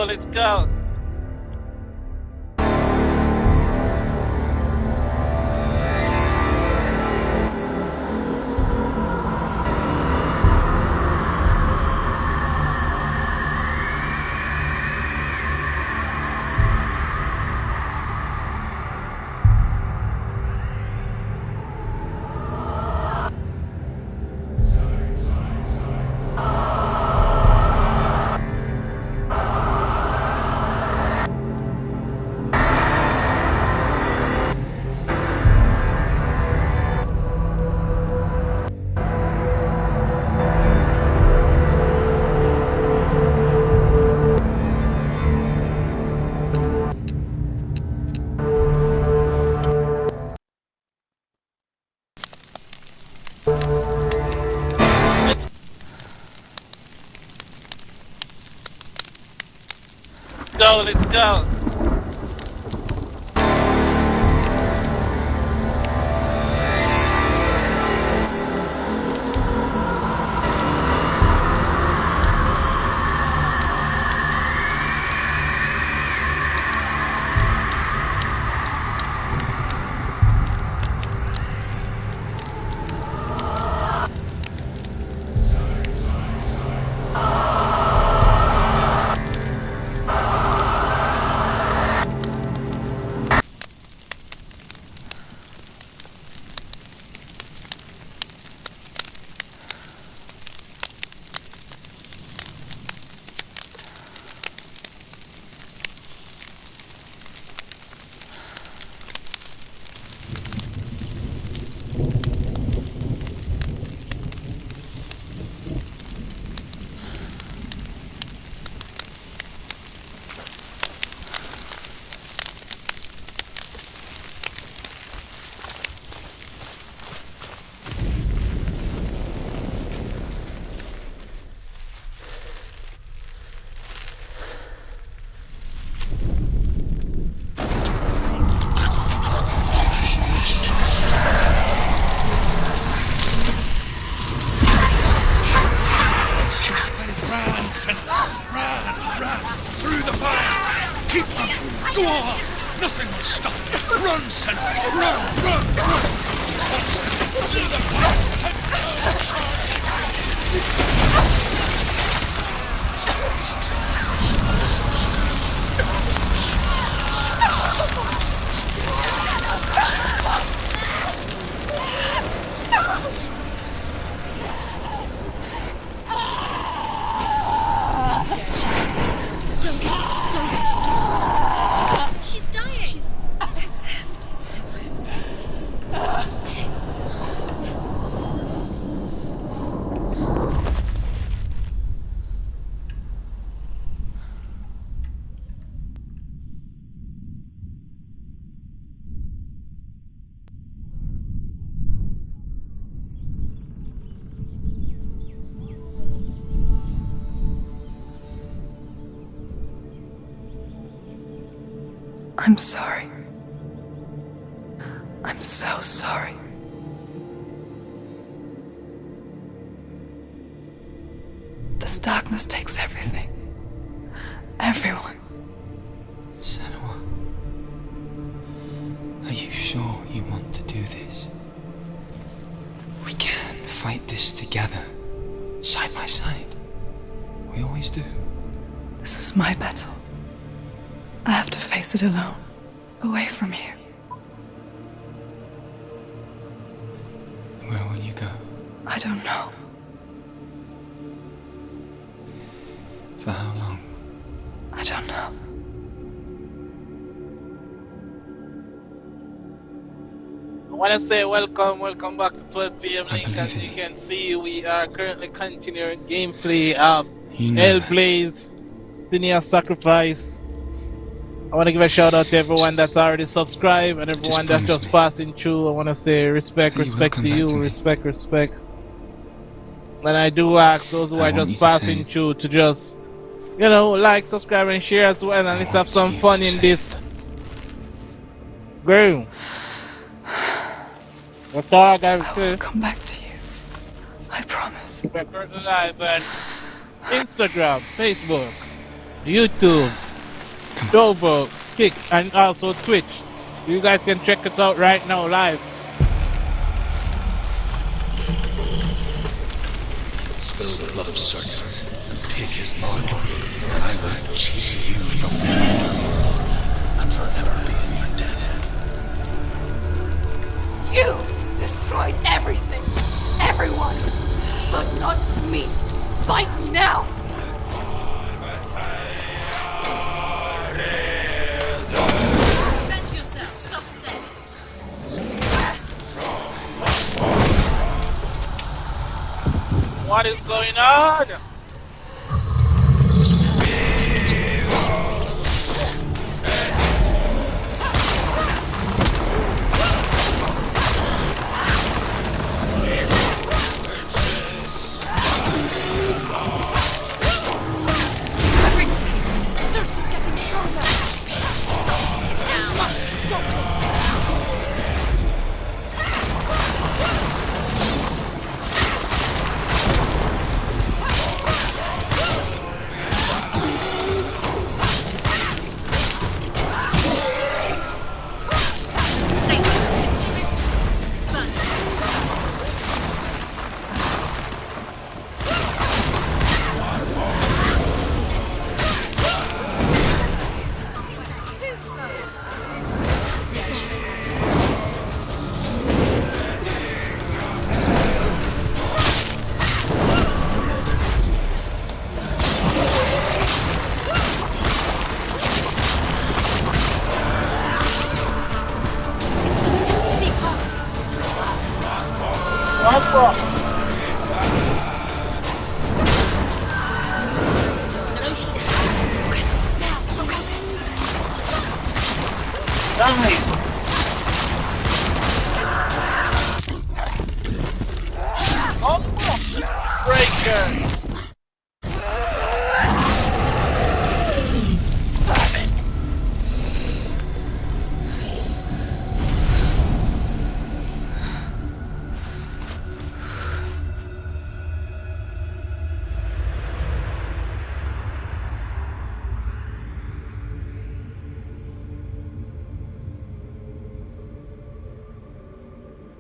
let's go. Let's go. I'm sorry. I'm so sorry. This darkness takes everything. Everyone. Senua, are you sure you want to do this? We can fight this together, side by side. We always do. This is my battle. I have to face it alone, away from here. Where will you go? I don't know. For how long? I don't know. I want to say welcome back to 12 PM Link. As you can see, we are currently continuing gameplay of HELLBLADE, SENUA'S Sacrifice. I want to give a shout out to everyone that's already subscribed and everyone that's just passing through. I want to say respect to you, respect. And I do ask those who are just passing through to just, you know, like, subscribe and share as well, and let's have some fun in this. Go. That's all I gotta say. I will come back to you. I promise. We're currently live on Instagram, Facebook, YouTube, Dovo, Kick, and also Twitch. You guys can check us out right now live. Spill the blood of Certain and take his mark, and I will cheer you from the world and forever be in your debt. You destroyed everything, everyone, but not me. Fight now! Defend yourself. Stop them. What is going on?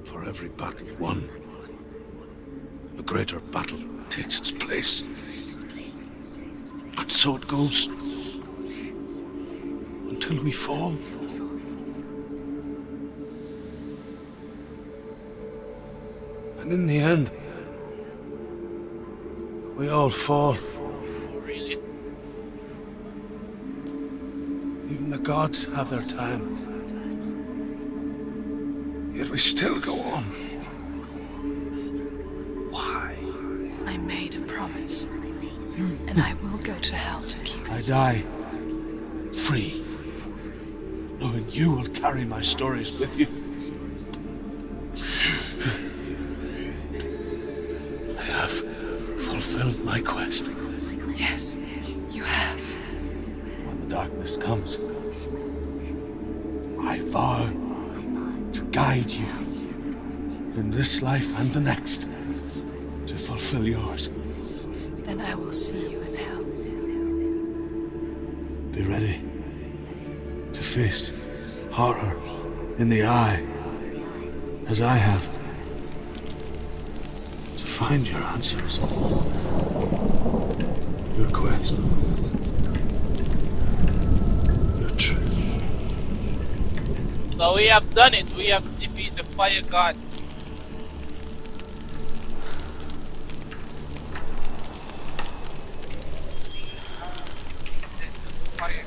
For every battle won, a greater battle takes its place. And so it goes. Until we fall. And in the end, we all fall. Really? Even the gods have their time. Yet we still go on. Why? I made a promise, and I will go to hell to keep it. I die free, knowing you will carry my stories with you. I have fulfilled my quest. Yes, you have. When the darkness comes, I vow to guide you in this life and the next to fulfill yours. Then I will see you in hell. Be ready to face horror in the eye, as I have, to find your answers, your quest, your truth. So we have done it. We have defeated the fire god. Fire.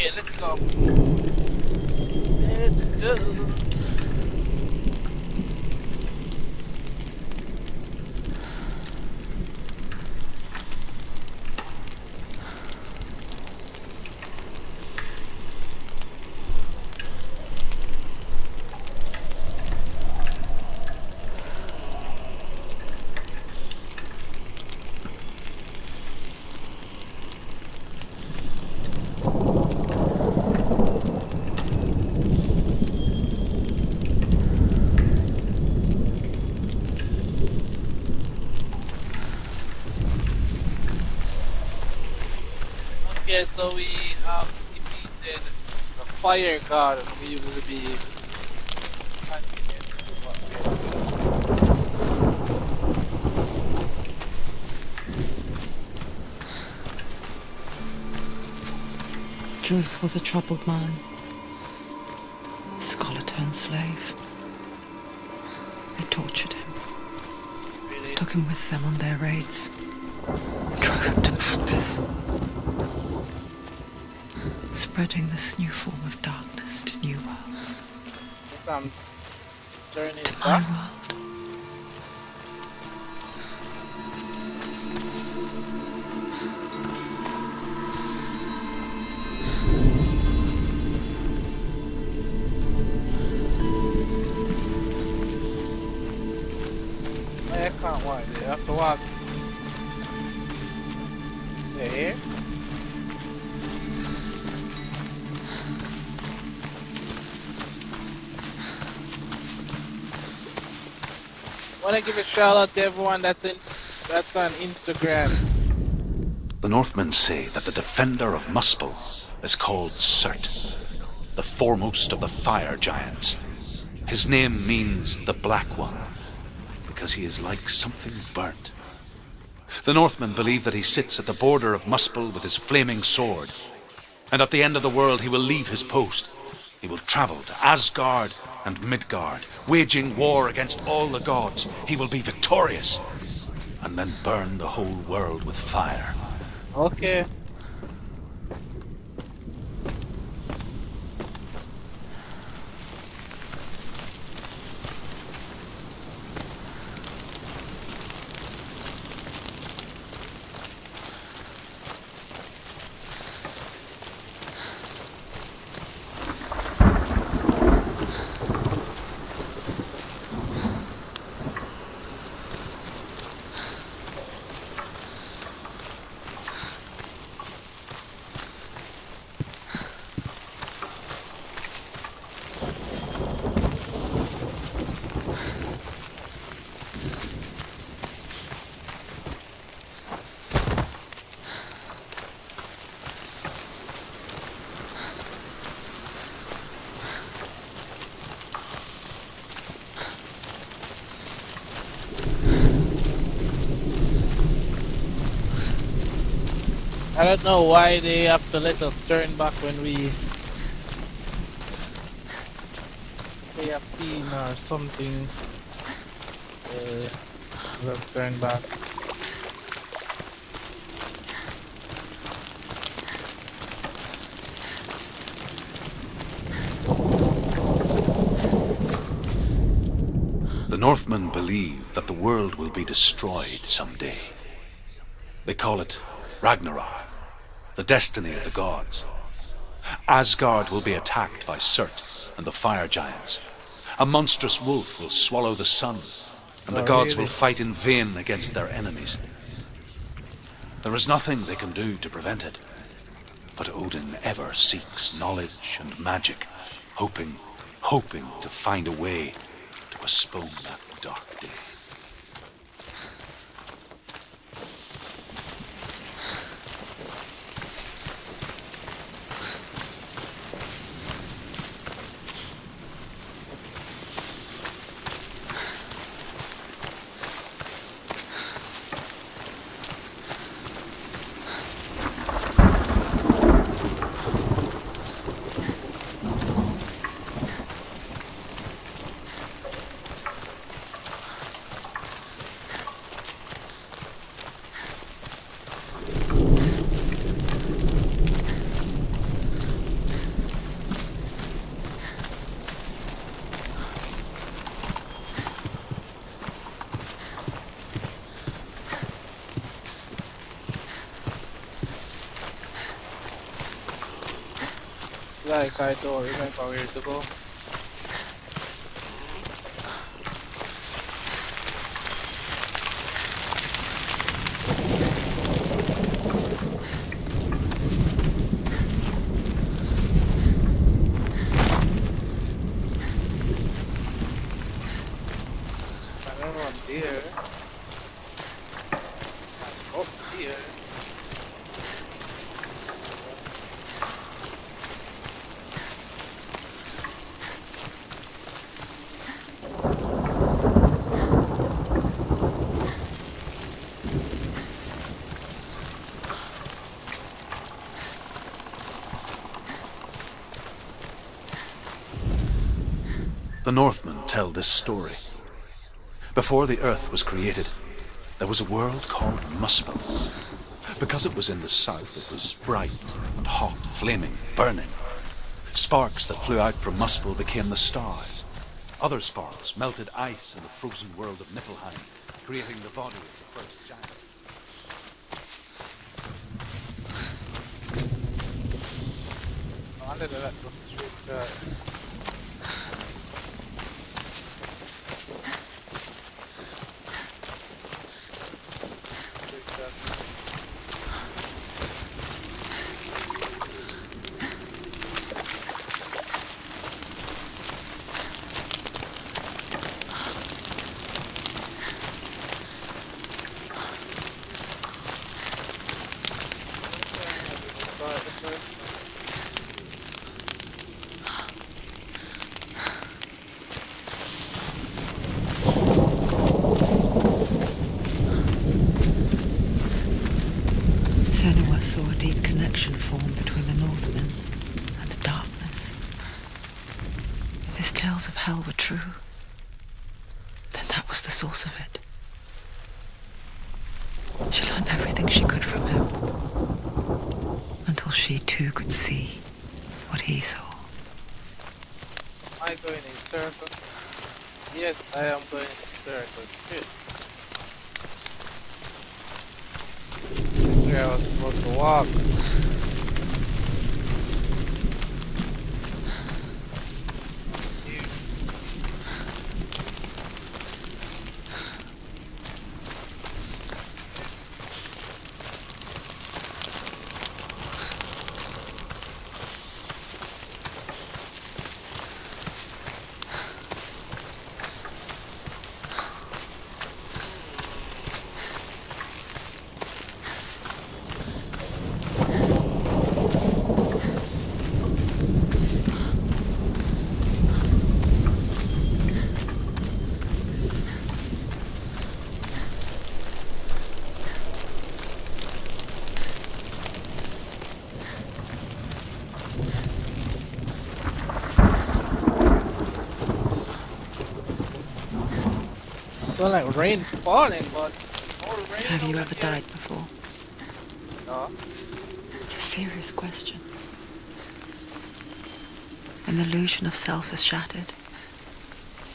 Okay, let's go. Let's go. Okay, so we defeated the fire god, and we will be continuing to what Druth was a troubled man. Scholar turned slave. They tortured him, really. took him with them on their raids, drove him to madness, spreading this new form of darkness to new worlds. I'm turning To my back. world. I can't walk there. I have to walk there. Want to give a shout out to everyone that's on Instagram. The Northmen say that the defender of Muspel is called Surt, the foremost of the fire giants. His name means the Black One, because he is like something burnt. The Northmen believe that he sits at the border of Muspel with his flaming sword, and at the end of the world he will leave his post. He will travel to Asgard and Midgard, waging war against all the gods. He will be victorious, and then burn the whole world with fire. Okay. I don't know why they have to let us turn back when we play a scene or something. Let's turn back. The Northmen believe that the world will be destroyed someday. They call it Ragnarok, the destiny of the gods. Asgard will be attacked by Surt and the fire giants. A monstrous wolf will swallow the sun, and the gods will fight in vain against their enemies. There is nothing they can do to prevent it, but Odin ever seeks knowledge and magic, hoping to find a way to postpone that dark day. like I don't remember where to go. I don't know what's here. Oh, here. The Northmen tell this story. Before the earth was created, there was a world called Muspel. Because it was in the south, it was bright and hot, flaming, burning. Sparks that flew out from Muspel became the stars. Other sparks melted ice in the frozen world of Niflheim, creating the body of the first giant. Under that was straight Senua saw a deep connection form between the Northmen and the darkness. If his tales of hell were true, then that was the source of it. She learned everything she could from him, until she too could see what he saw. Am I going in circles? Yes, I am going in circles. Shit. Where I was supposed to walk. It's not like rain falling, but more rain. Have you over ever here. died before? No. It's a serious question. When the illusion of self is shattered,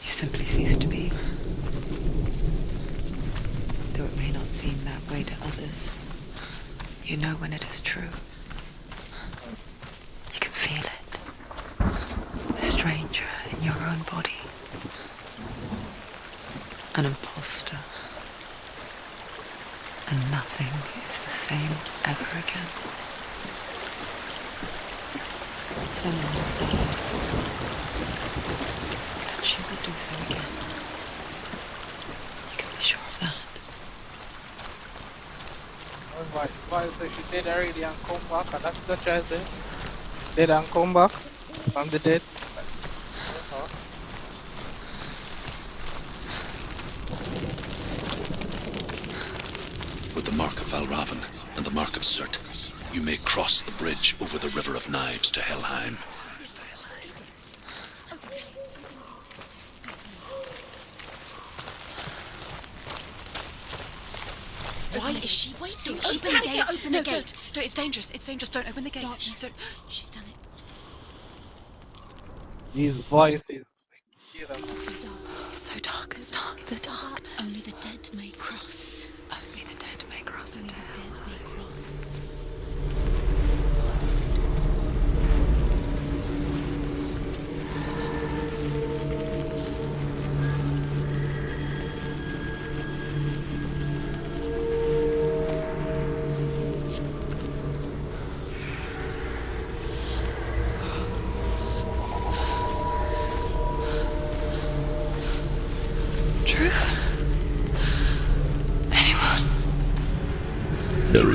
you simply cease to be. Though it may not seem that way to others, you know when it is true. You can feel it. A stranger in your own body. An imposter. And nothing is the same ever again. Someone has died. And she will do so again. You can be sure of that. Why say she dead already and come back, and that's the child dead. Dead and come back from the dead. With the mark of Valravan and the mark of Surt, you may cross the bridge over the River of Knives to Helheim. Why is she waiting? Open the gate. Open the gate. No, it's dangerous. It's dangerous. Don't open the gate. Don't. She's done it. These voices. Hear them. It's so dark. It's dark. The darkness. Only the dead may cross. Only the dead may cross into hell. Dead may cross.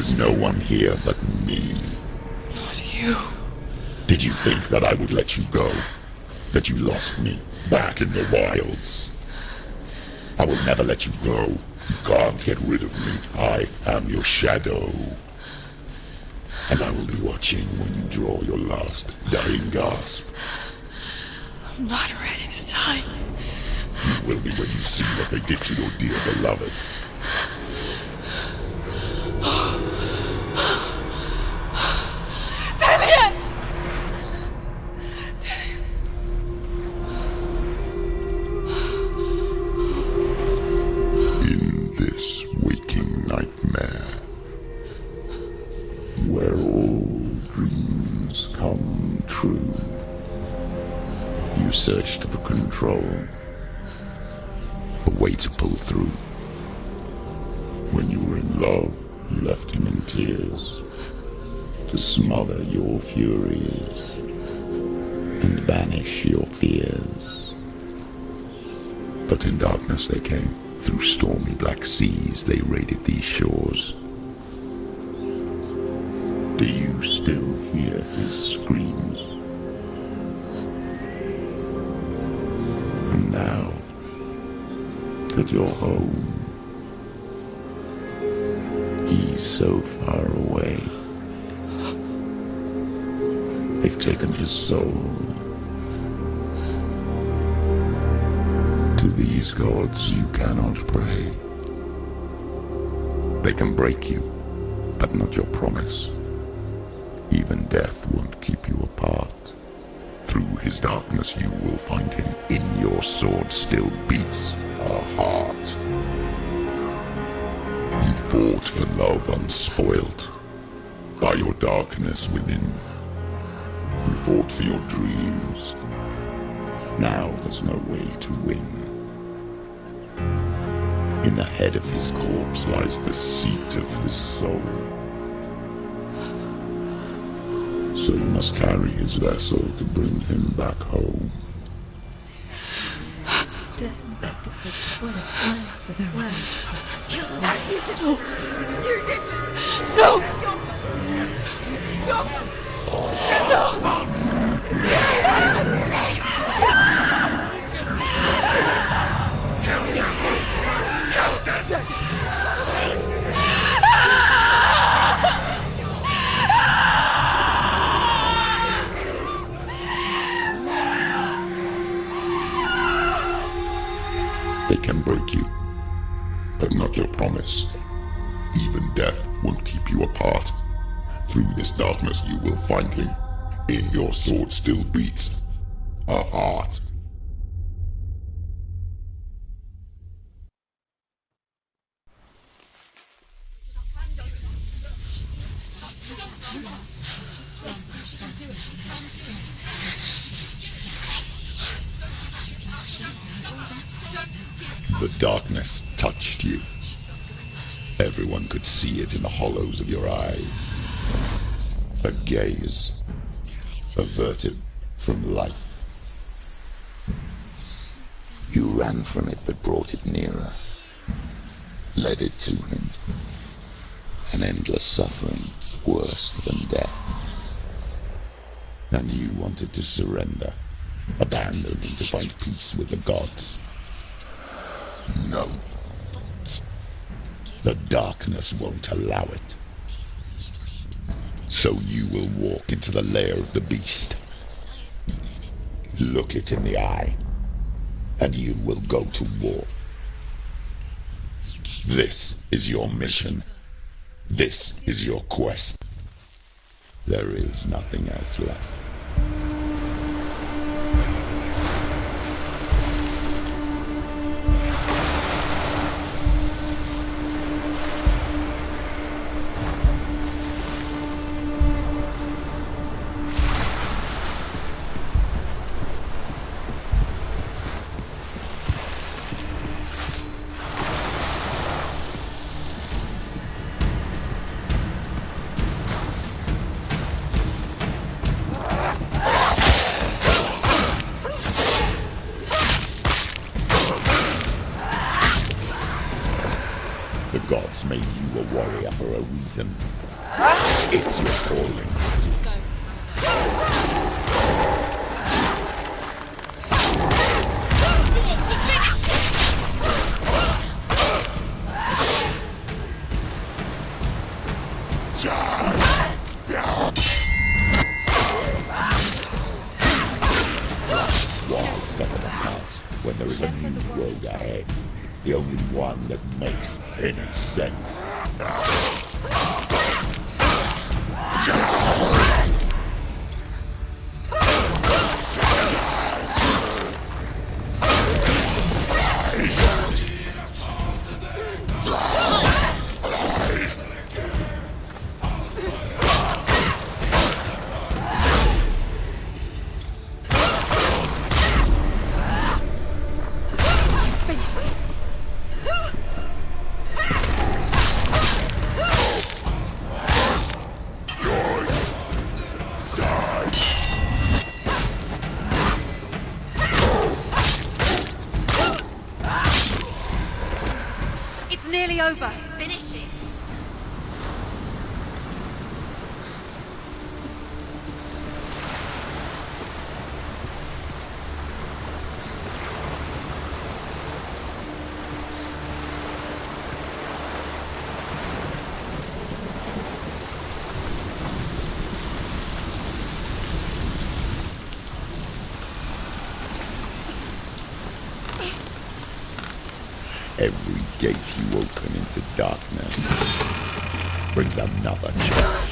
is no one here but me. Not you. Did you think that I would let you go? That you lost me back in the wilds? I will never let you go. You can't get rid of me. I am your shadow. And I will be watching when you draw your last dying gasp. I'm not ready to die. You will be when you see what they did to your dear beloved. Damien! In this waking nightmare, where all dreams come true, you searched for control, a way to pull through. When you were in love, you left him in tears, to smother your furies and banish your fears. But in darkness they came, through stormy black seas they raided these shores. Do you still hear his screams? And now that you're home, he's so far away. They've taken his soul. To these gods you cannot pray. They can break you, but not your promise. Even death won't keep you apart. Through his darkness you will find him. In your sword still beats a heart. You fought for love unspoilt by your darkness within. You fought for your dreams. Now there's no way to win. In the head of his corpse lies the seat of his soul. So you must carry his vessel to bring him back home. They can break you, but not your promise. Even death won't keep you apart. Through this darkness you will find him. In your sword still beats a heart. The darkness touched you. Everyone could see it in the hollows of your eyes. A gaze averted from life. You ran from it but brought it nearer. Led it to him. An endless suffering worse than death. And you wanted to surrender. Abandon and to find peace with the gods. No. The darkness won't allow it. So you will walk into the lair of the beast. Look it in the eye, and you will go to war. This is your mission. This is your quest. There is nothing else left. made you a warrior for a reason. It's your calling. When there is a new road ahead, the only one that makes any sense. It's nearly over. Finish it. Every gate you open into darkness brings another challenge.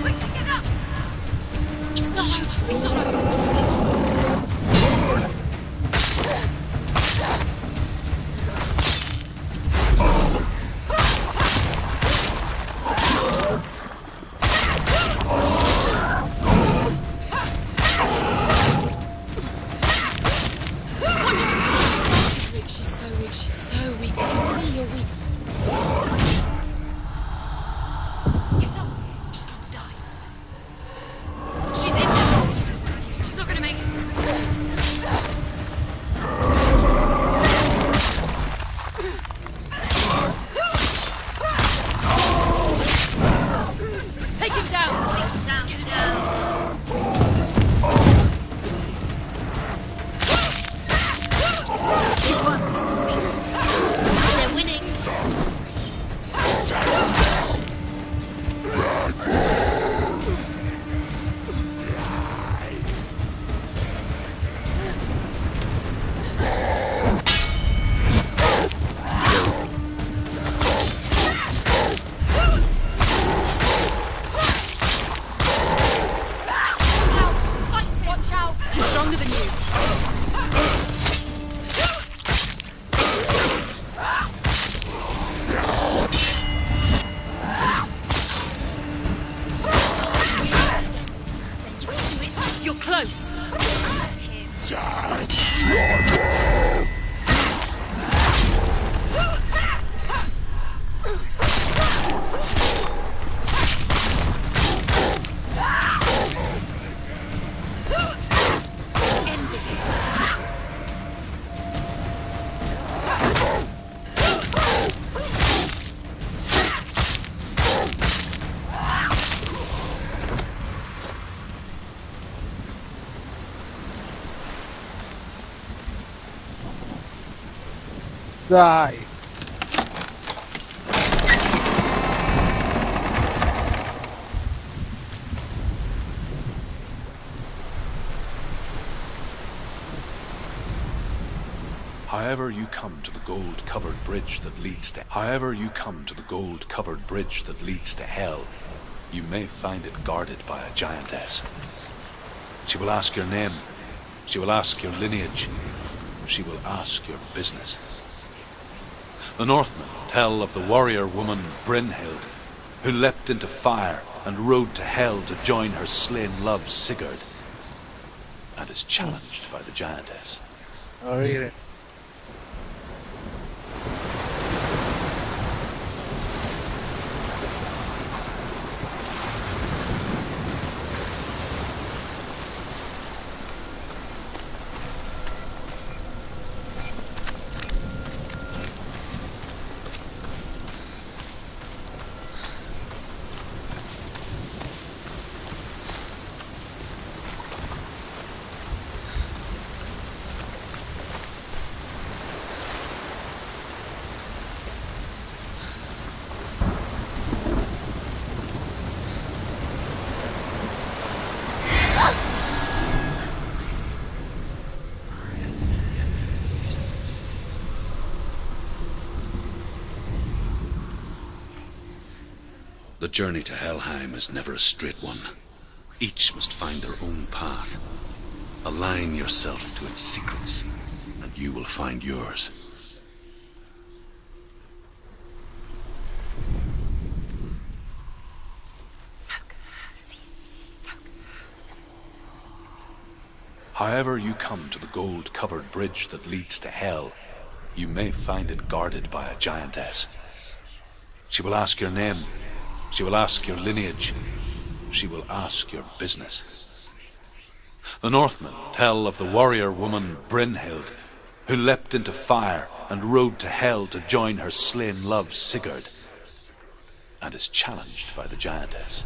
Quickly get up! It's not over. It's not over. Close. Die. However you come to the gold-covered bridge that leads to hell, you may find it guarded by a giantess. She will ask your name, she will ask your lineage, she will ask your business. The Northmen tell of the warrior woman Brynhild, who leapt into fire and rode to hell to join her slain love Sigurd, and is challenged by the giantess. Oh, really? The journey to Helheim is never a straight one. Each must find their own path. Align yourself to its secrets, and you will find yours. However you come to the gold-covered bridge that leads to Hell, you may find it guarded by a giantess. She will ask your name. She will ask your lineage. She will ask your business. The Northmen tell of the warrior woman Brynhild, who leapt into fire and rode to Hell to join her slain love Sigurd, and is challenged by the giantess.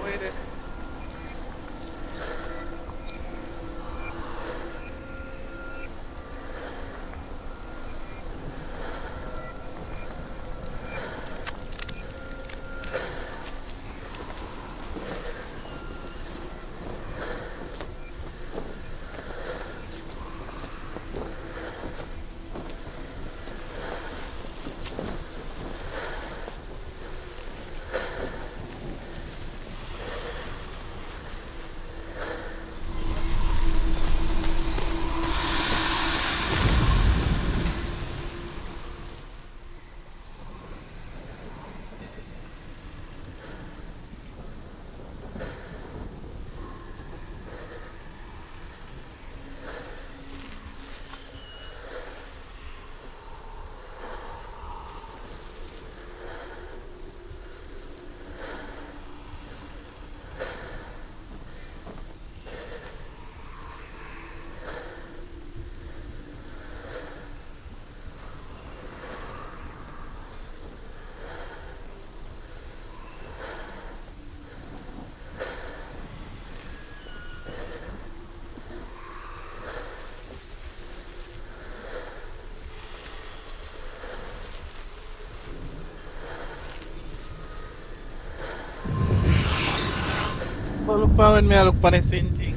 Wait. So look for when me I look for the same thing.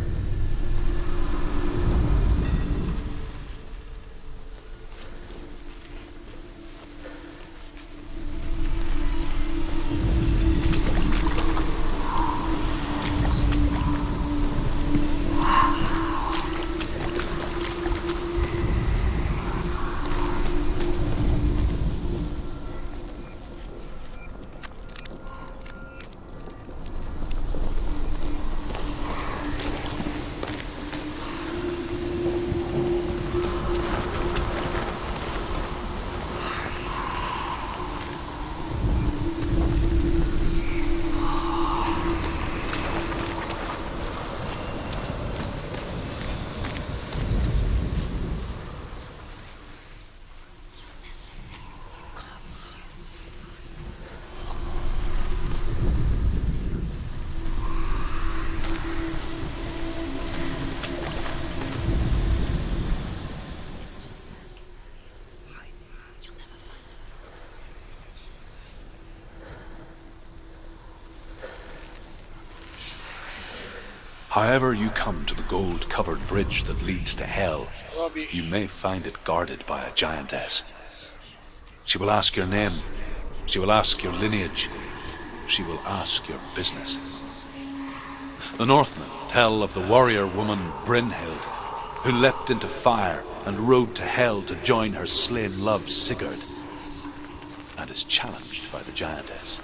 However you come to the gold-covered bridge that leads to hell, Rubbish. you may find it guarded by a giantess. She will ask your name. She will ask your lineage. She will ask your business. The Northmen tell of the warrior woman Brynhild, who leapt into fire and rode to hell to join her slain love Sigurd, and is challenged by the giantess.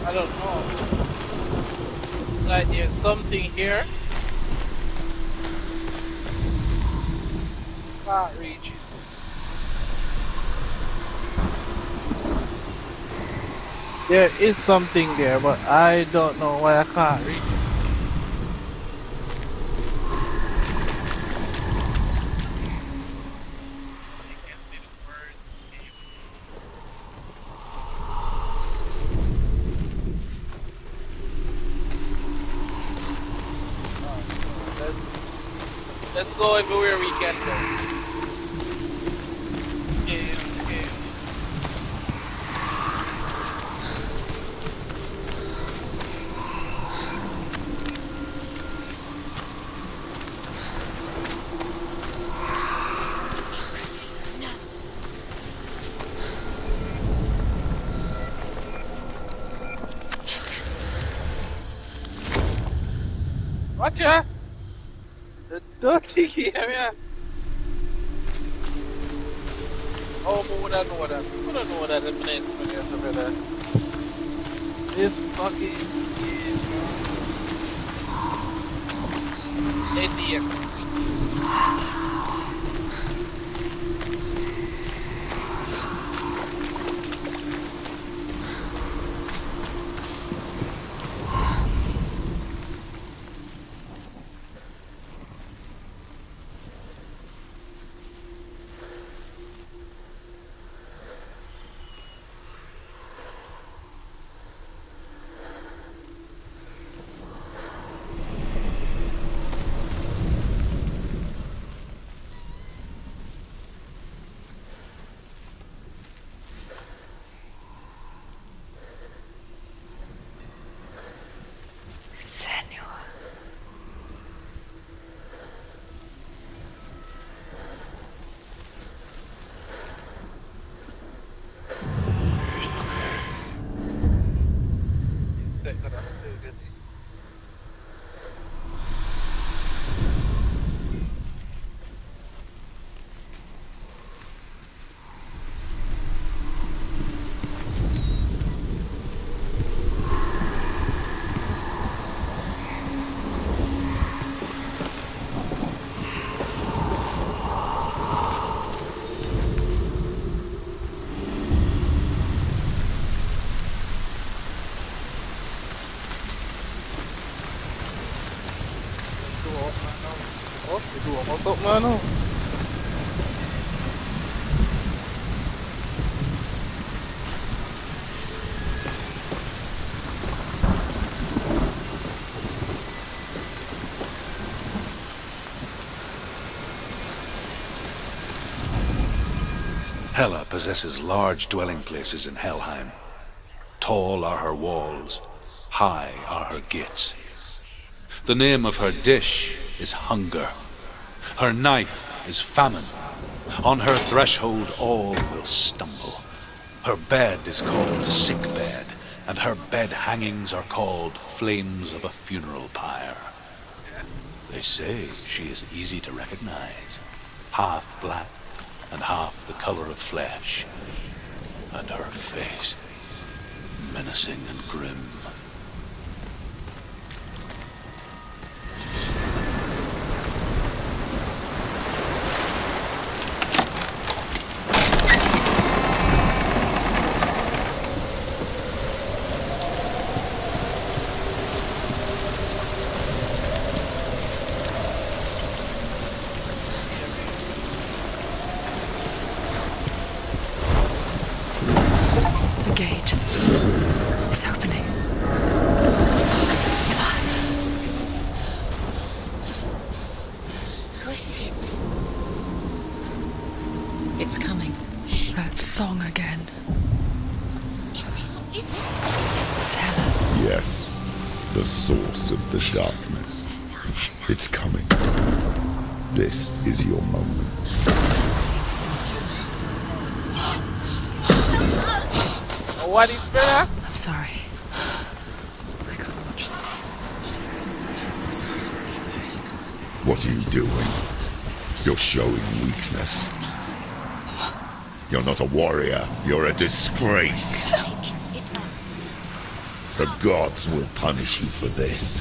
I don't know. Like there's something here. Can't reach it. There is something there, but I don't know why I can't reach it. Let's go everywhere we can go. Yeah. Watch ya! The dirty area! Oh, but would I know that? Would I know that the place when you're over there? This fucking idiot. What's up, mano? Hela possesses large dwelling places in Helheim. Tall are her walls, high are her gates. The name of her dish is hunger. Her knife is famine. On her threshold all will stumble. Her bed is called sick bed, and her bed hangings are called flames of a funeral pyre. They say she is easy to recognize, half black and half the color of flesh, and her face menacing and grim. It's opening. Who is it? It's coming. That song again. Is it? It's Hela. Yes, the source of the darkness. It's coming. This is your moment. What is better? I'm sorry. I can't watch this. What are you doing? You're showing weakness. You're not a warrior. You're a disgrace. The gods will punish you for this.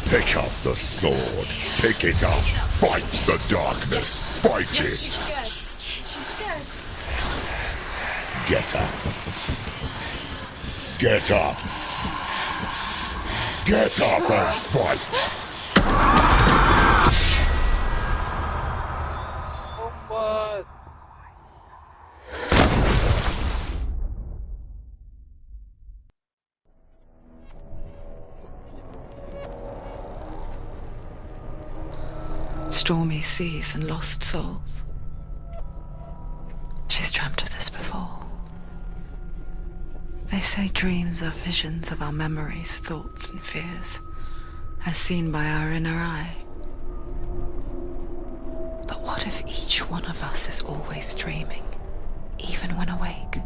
Pick up the sword. Pick it up. Fight the darkness. Fight it. Get up. Get up. Get up and fight. What? Stormy seas and lost souls. She's dreamt of this before. They say dreams are visions of our memories, thoughts and fears, as seen by our inner eye. But what if each one of us is always dreaming, even when awake,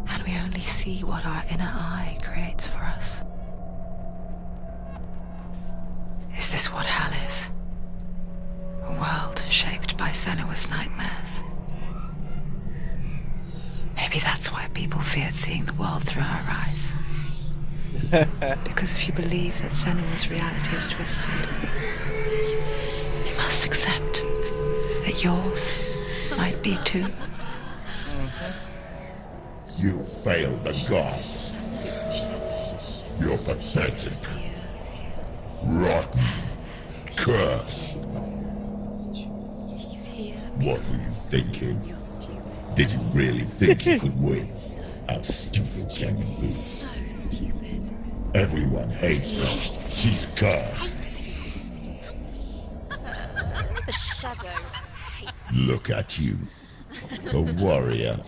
and we only see what our inner eye creates for us? Is this what hell is? A world shaped by Senua's nightmares. Maybe that's why people feared seeing the world through her eyes. Because if you believe that Senua's reality is twisted, you must accept that yours might be too. You failed the gods. You're pathetic. Rotten. Cursed. What were you thinking? Did you really think you could win? How stupid can you be? So stupid. Everyone hates her. She's cursed. The shadow hates. Look at you. A warrior.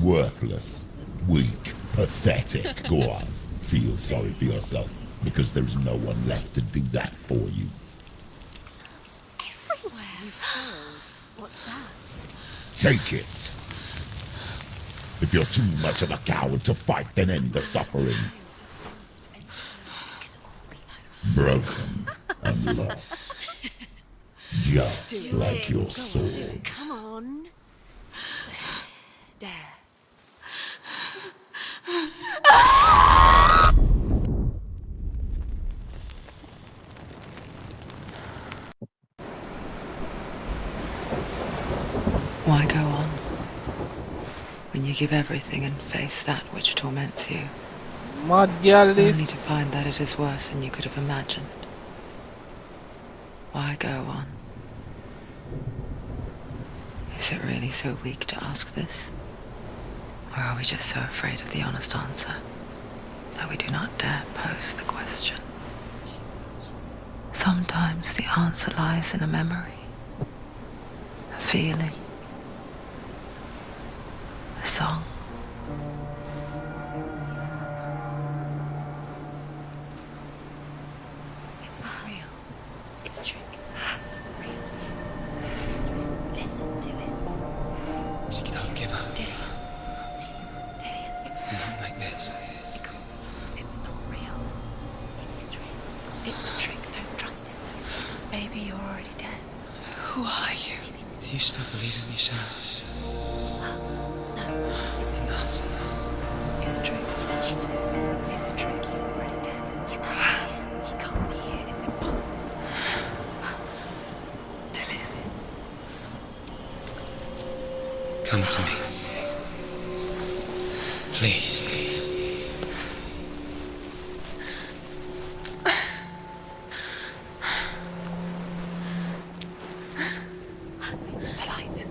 Worthless. Weak. Pathetic. Go on. Feel sorry for yourself, because there is no one left to do that for you. Everywhere. You failed. What's that? Take it. If you're too much of a coward to fight, then end the suffering. Broken and lost. Just like your soul. Come on. There. Why go on when you give everything and face that which torments you, Mad girl only this. to find that it is worse than you could have imagined? Why go on? Is it really so weak to ask this? Or are we just so afraid of the honest answer that we do not dare pose the question? Sometimes the answer lies in a memory, a feeling, a song. It's the song. It's not real. It's a trick. It's not real. It is real. Listen to it. Don't give up. Did it? It's Not like this. Come on. It's not real. It is real. It's a trick. Don't trust it. Maybe you're already dead. Who are you? Maybe this Do you still believe in me, Shannon? No, it's Enough. It's a trick. She knows it's a trick. He's already dead. He knows he can't be here. It's impossible. Come to me. Please. The light.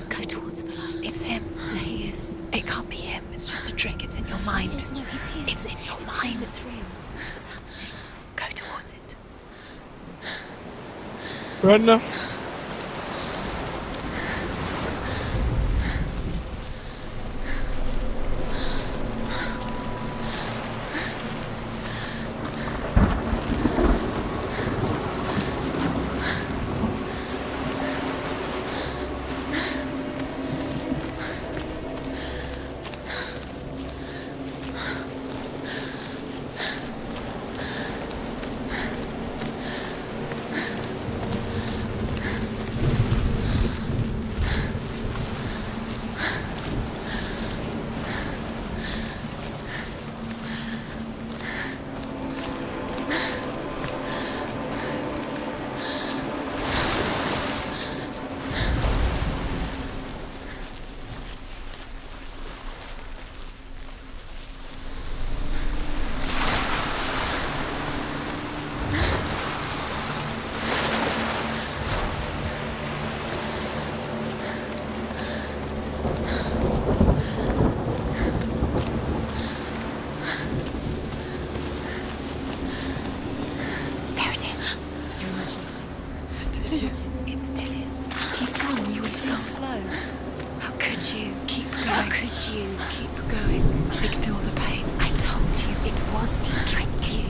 Go towards the light. It's him. There he is. It can't be him. It's just a trick. It's in your mind. No, he's here. It's in your mind. It's real. What's happening? Go towards it. Run now. to. It's Dillian. He's gone. You were too slow. How could you? Keep going. How could you? Keep going. Ignore the pain. I told you it was to trick you.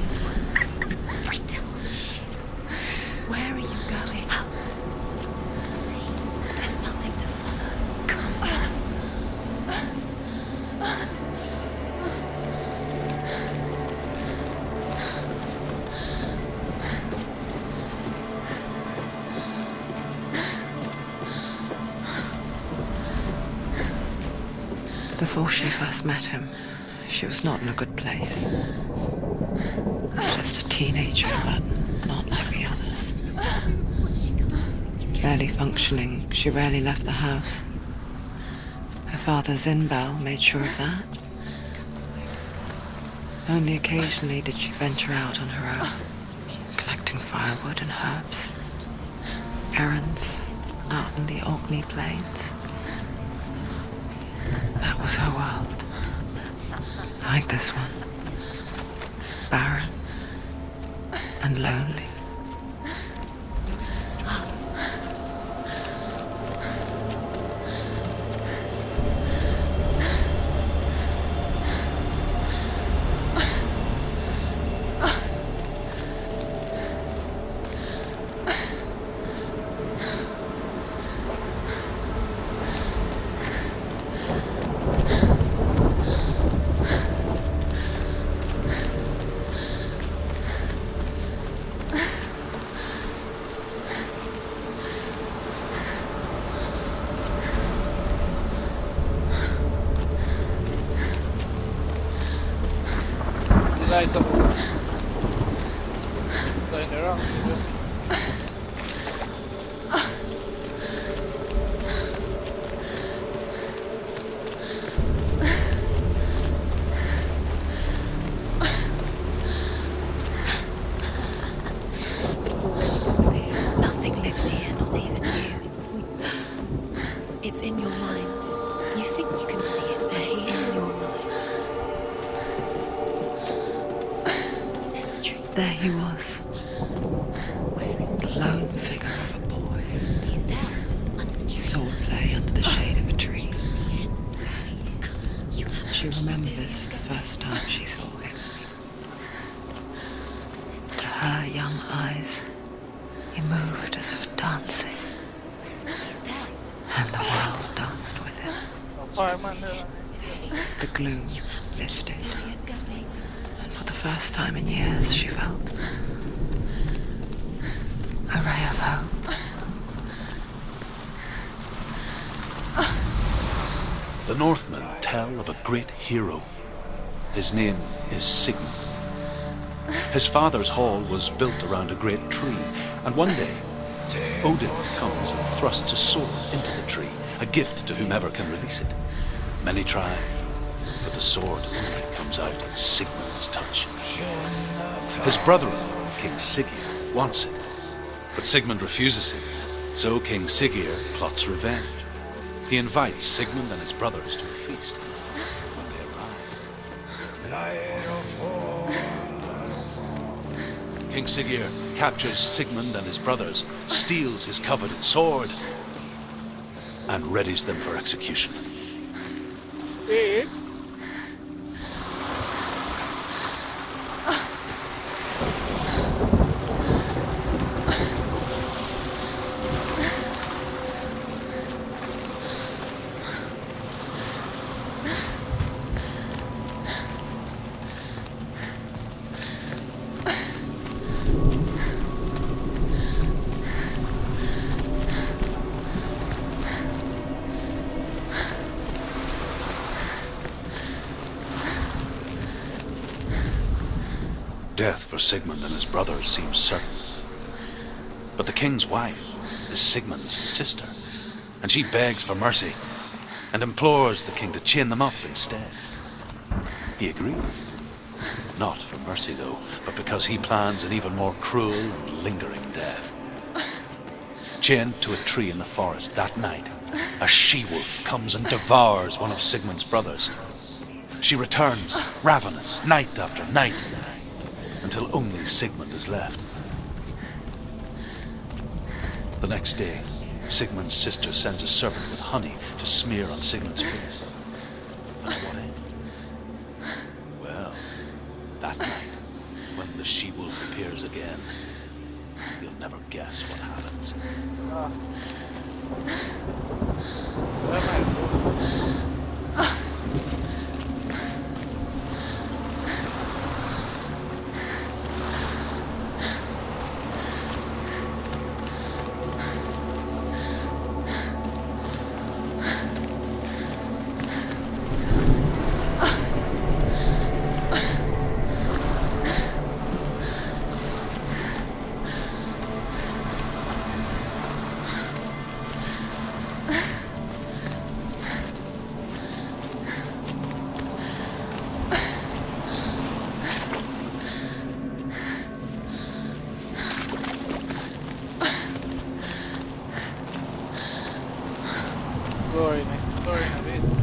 I told you. Where are you going? See, there's nothing to follow. Come on. Before she first met him, she was not in a good place. Just a teenager, but not like the others. Barely functioning, she rarely left the house. Her father's in-bell made sure of that. Only occasionally did she venture out on her own, collecting firewood and herbs. Errands out in the Orkney Plains. That was her world. Like this one. Barren and lonely. Light up. Going around. It's already disappeared. Nothing lives here, not even you. It's in your mind. You think you can see it, but it's in your mind. There he was. The lone figure of a boy. He's there, under the tree. Swordplay under the shade of a tree. She remembers the first time she saw him. To her young eyes, he moved as if dancing. He's there. And the world danced with him. The gloom lifted. And for the first time in years, she felt a ray of hope. The Northmen tell of a great hero. His name is Sigmund. His father's hall was built around a great tree, and one day Odin comes and thrusts a sword into the tree, a gift to whomever can release it. Many try, but the sword only comes out at Sigmund's touch. His brother-in-law, King Siggeir, wants it, but Sigmund refuses him, so King Siggeir plots revenge. He invites Sigmund and his brothers to a feast. When they arrive, King Siggeir captures Sigmund and his brothers, steals his coveted sword, and readies them for execution. Death for Sigmund and his brothers seems certain. But the king's wife is Sigmund's sister, and she begs for mercy and implores the king to chain them up instead. He agrees. Not for mercy, though, but because he plans an even more cruel and lingering death. Chained to a tree in the forest that night, a she-wolf comes and devours one of Sigmund's brothers. She returns, ravenous, night after night, until only Sigmund is left. The next day, Sigmund's sister sends a serpent with honey to smear on Sigmund's face. And what end? Well, that night, when the she-wolf appears again, you'll never guess what happens. Where am I? Exploring a bit.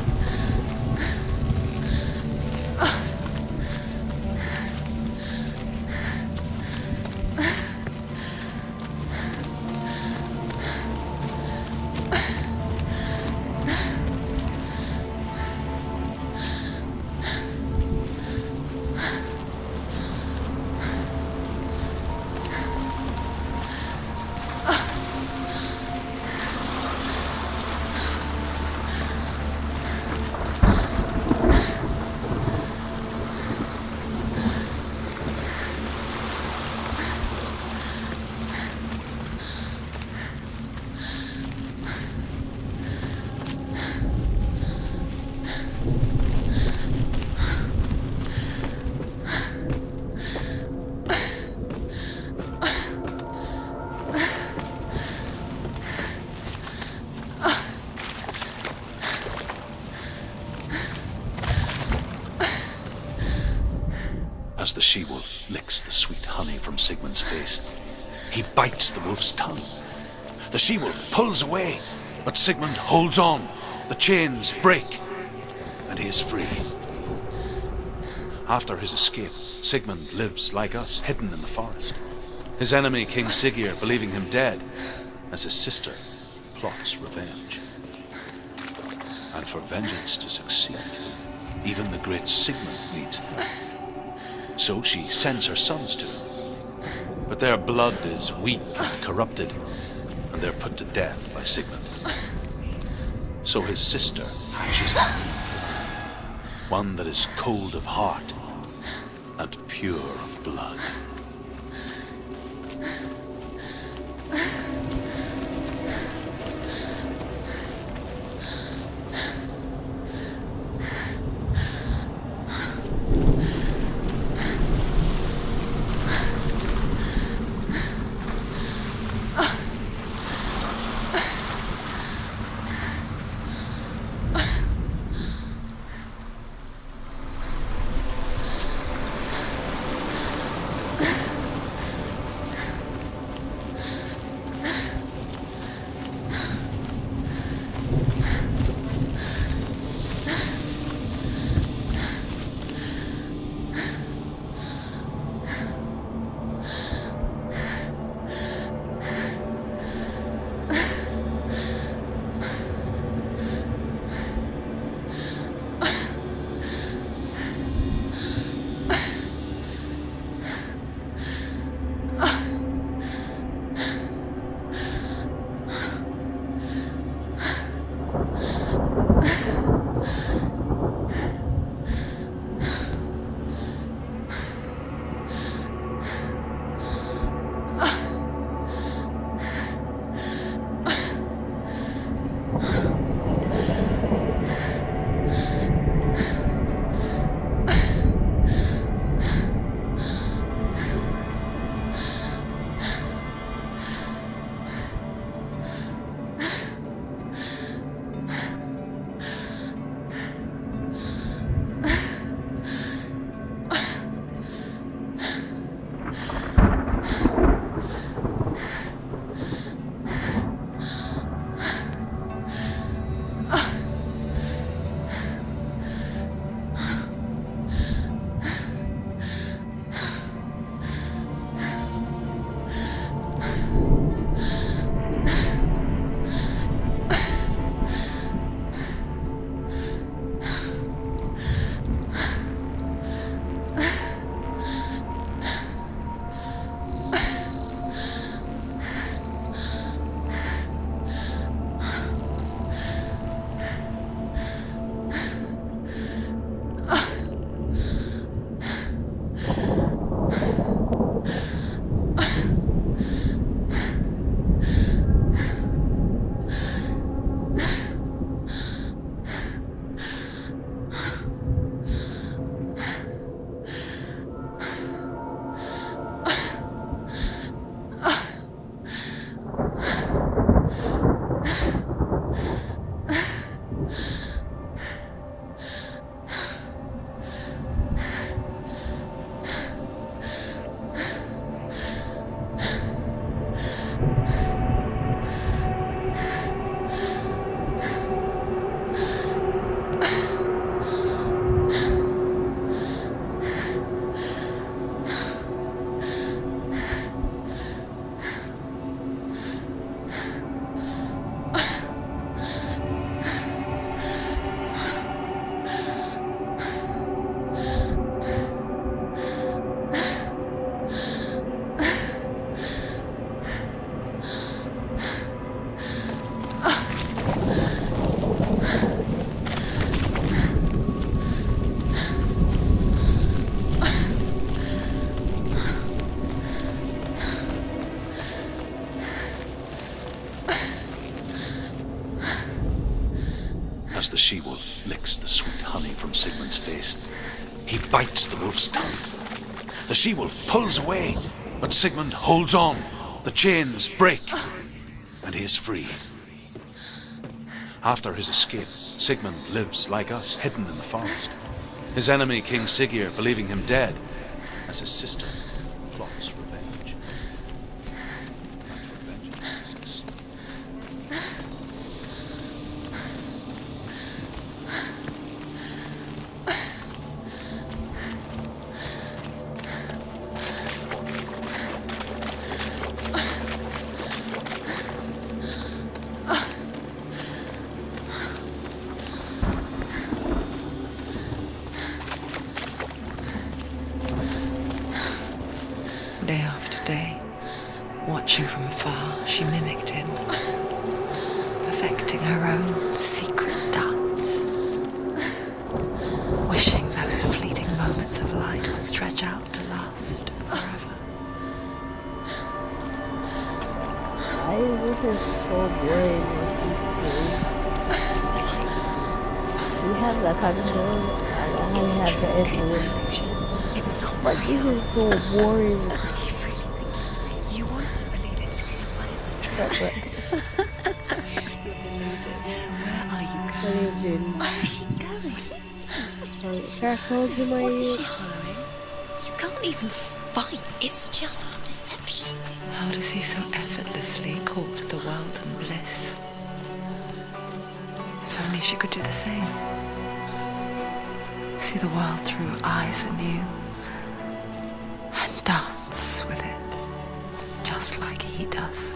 As the she-wolf licks the sweet honey from Sigmund's face, he bites the wolf's tongue. The she-wolf pulls away, but Sigmund holds on. The chains break, and he is free. After his escape, Sigmund lives like us, hidden in the forest. His enemy, King Siggeir, believing him dead, as his sister plots revenge. And for vengeance to succeed, even the great Sigmund needs help. So she sends her sons to him. But their blood is weak and corrupted, and they're put to death by Sigmund. So his sister hatches a new, one that is cold of heart and pure of blood. as the she-wolf licks the sweet honey from Sigmund's face. He bites the wolf's tongue. The she-wolf pulls away, but Sigmund holds on. The chains break, and he is free. After his escape, Sigmund lives like us, hidden in the forest. His enemy, King Siggeir, believing him dead, as his sister plots revenge. Day after day, watching from afar, she mimicked him, perfecting her own secret dance, wishing those fleeting moments of light would stretch out to last forever. Why is this so boring with these games? We have the control, and I have the influence. It's not But this is so boring. But do you really think it's real? You want to believe it's real, but it's a trick. You're deluded. Where are you going? Where is she going? Circles in my What is she following? You can't even fight. It's just deception. How does he so effortlessly court the world and bliss? If only she could do the same. See the world through eyes anew and dance with it, just like he does.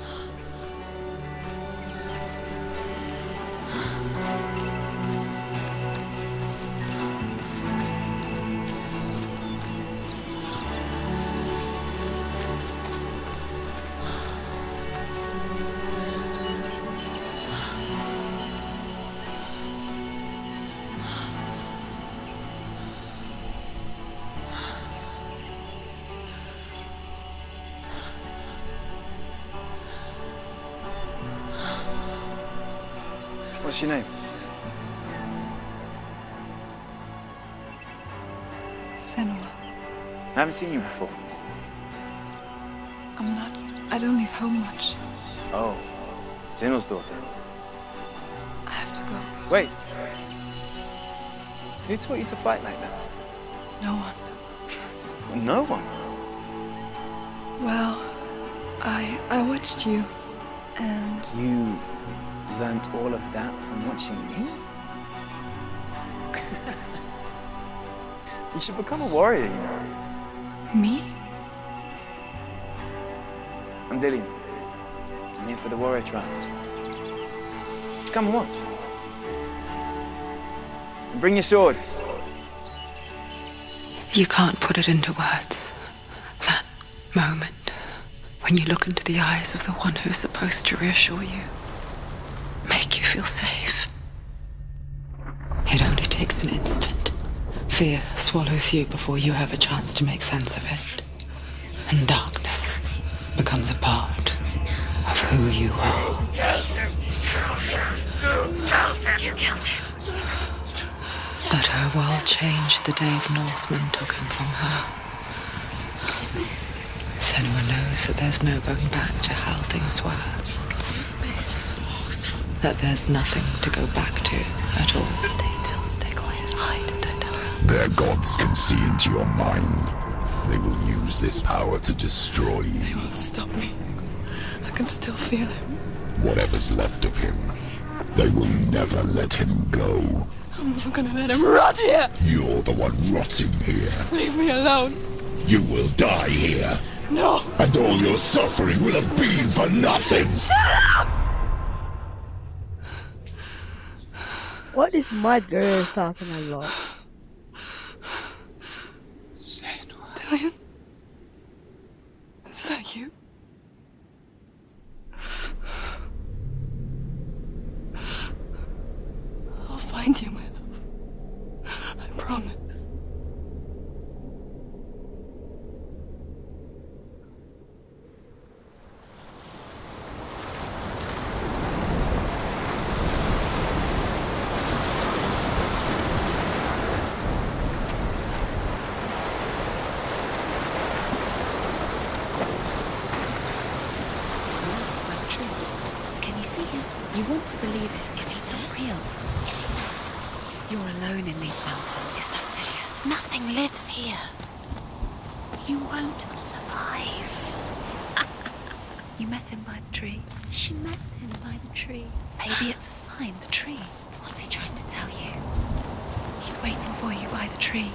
What's your name? Senua. I haven't seen you before. I'm not. I don't leave home much. Oh, Zenua'S daughter. I have to go. Wait. Who taught you to fight like that? No one. No one. Well, I watched you, and You learnt all of that from watching me? You should become a warrior, you know. me? I'm Dillian. I'm here for the warrior trials. Just come and watch. And bring your sword. You can't put it into words. That moment when you look into the eyes of the one who's supposed to reassure you, make you feel safe. It only takes an instant. Fear swallows you before you have a chance to make sense of it. And darkness becomes a part of who you are. You killed him. But her world changed the day the Northmen took him from her. Senua knows that there's no going back to how things were. That there's nothing to go back to at all. Stay still, stay quiet, hide, don't tell her. Their gods can see into your mind. They will use this power to destroy They you. won't stop me. I can still feel him. Whatever's left of him, they will never let him go. I'm not gonna let him rot here. You're the one rotting here. Leave me alone. You will die here. No. And all your suffering will have been for nothing. What is my girl talking about? Dillian? Is that you? I'll find you, my love. I promise. see him. You want to believe it. Is he not real? Is he not? You're alone in these mountains. Is that Delia? Nothing lives here. You won't survive. You met him by the tree. She met him by the tree. Maybe it's a sign, the tree. What's he trying to tell you? He's waiting for you by the tree.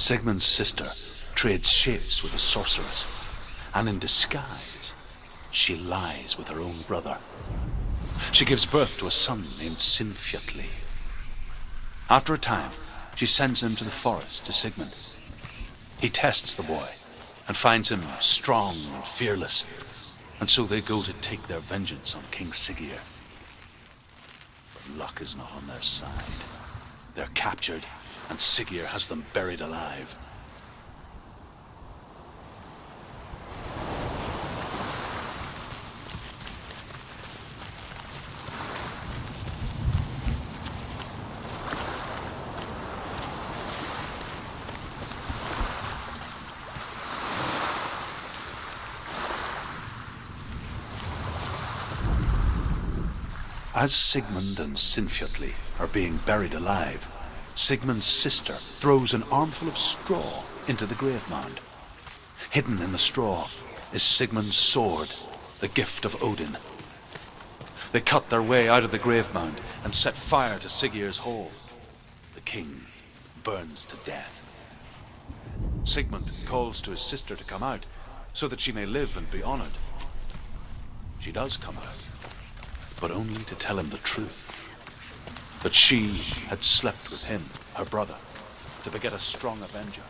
Sigmund's sister trades shapes with a sorceress, and in disguise, she lies with her own brother. She gives birth to a son named Sinfjotli. After a time, she sends him to the forest to Sigmund. He tests the boy and finds him strong and fearless, and so they go to take their vengeance on King Siggeir. But luck is not on their side. They're captured, and Siggeir has them buried alive. As Sigmund and Sinfjotli are being buried alive, Sigmund's sister throws an armful of straw into the grave mound. Hidden in the straw is Sigmund's sword, the gift of Odin. They cut their way out of the grave mound and set fire to Siggeir's hall. The king burns to death. Sigmund calls to his sister to come out so that she may live and be honored. She does come out, but only to tell him the truth. But she had slept with him, her brother, to beget a strong avenger.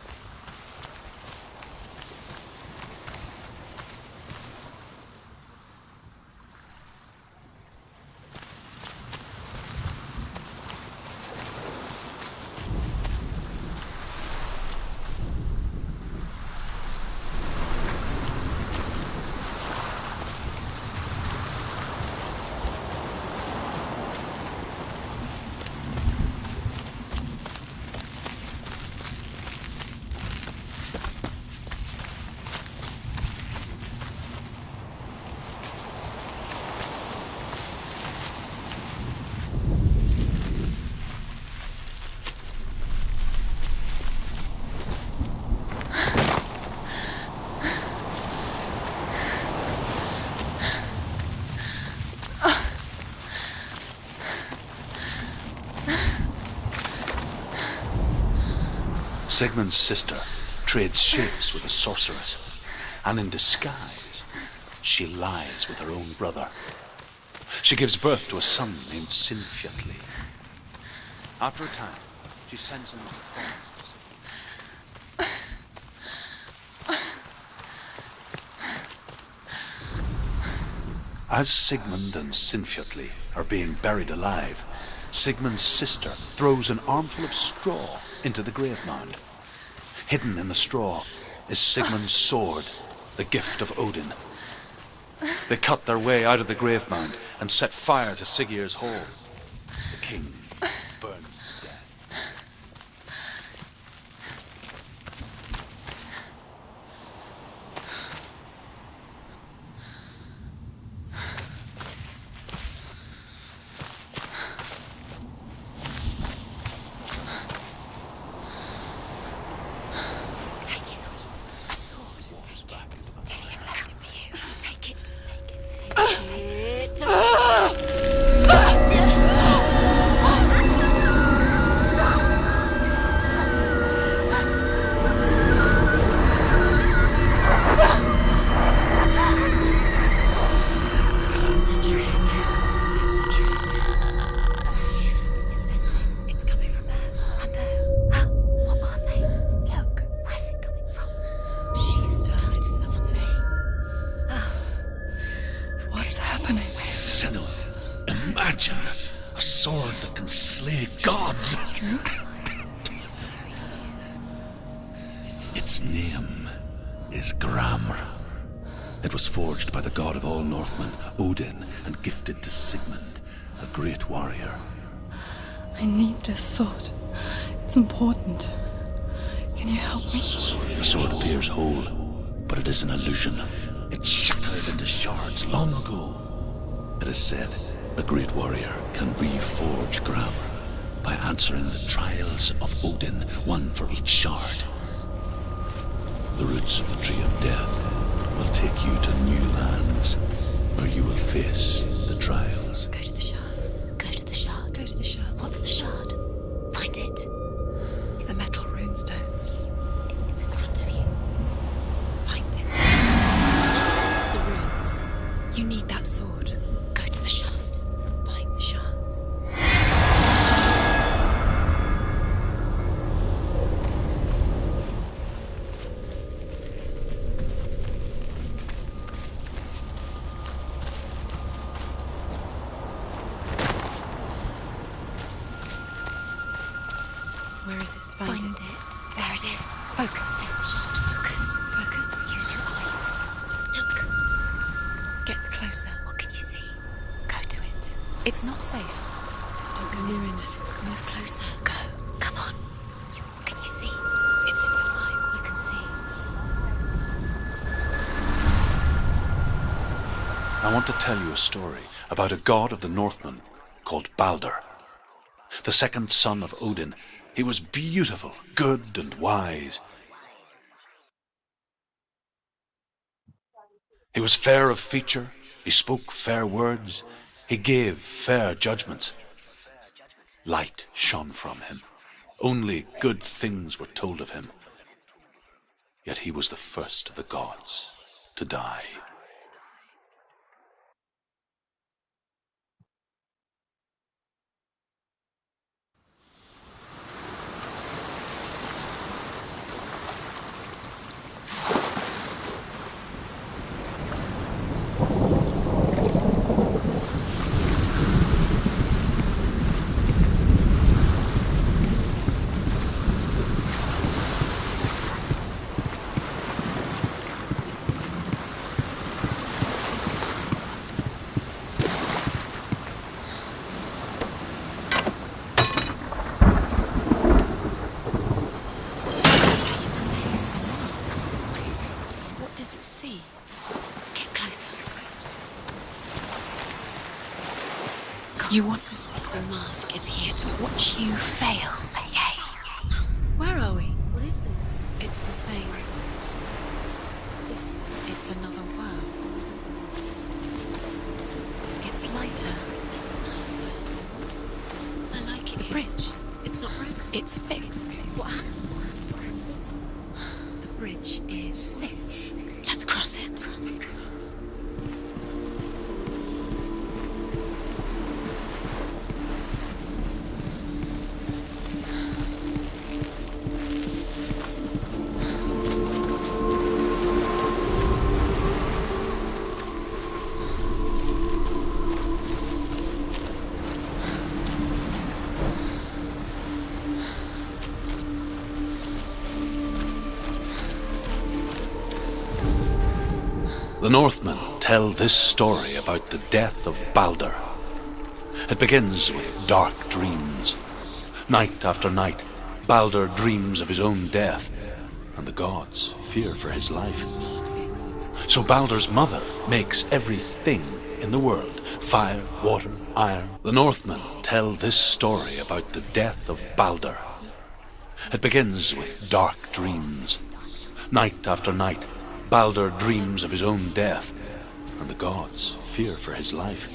Sigmund's sister trades shapes with a sorceress, and in disguise, she lies with her own brother. She gives birth to a son named Sinfjotli. After a time, she sends him to the forest. As Sigmund and Sinfjotli are being buried alive, Sigmund's sister throws an armful of straw into the grave mound. Hidden in the straw is Sigmund's sword, the gift of Odin. They cut their way out of the grave mound and set fire to Siggeir's hall. The king burns to death. happening? Senua, imagine a sword that can slay gods. Its name is Gramr. It was forged by the god of all Northmen, Odin, and gifted to Sigmund, a great warrior. I need this sword. It's important. Can you help me? The sword appears whole, but it is an illusion. It shattered into shards long ago. It is said a great warrior can reforge Gramr by answering the trials of Odin, one for each shard. The roots of the Tree of Death will take you to new lands where you will face the trials. Go to the shards. Go to the shard. Go to the shards. What's the shard? Find it. It's the metal runestones. It's in front of you. Find it. The runes. You need that sword. Go to the shard. Find the shards. Where is it? Find it. There it is. Focus. There's the shard. Focus. Focus. Use your eyes. Look. Get closer. What can you see? Go to it. It's not safe. Don't go near it. Move closer. Go. Come on. What can you see? It's in your mind. You can see. I want to tell you a story about a god of the Northmen called Balder. The second son of Odin. He was beautiful, good, and wise. He was fair of feature, he spoke fair words, he gave fair judgments. Light shone from him. Only good things were told of him. Yet he was the first of the gods to die. You want to... The mask is here to watch you fail again. Where are we? What is this? It's the same. Different. It's another world. It's lighter. It's nicer. I like it. The bridge. It's not broken. It's fixed. What happened? The bridge is fixed. Let's cross it. The Northmen tell this story about the death of Balder. It begins with dark dreams. Night after night, Balder dreams of his own death, and the gods fear for his life. So Balder's mother makes everything in the world, fire, water, iron. The Northmen tell this story about the death of Balder. It begins with dark dreams. Night after night, Balder dreams of his own death, and the gods fear for his life.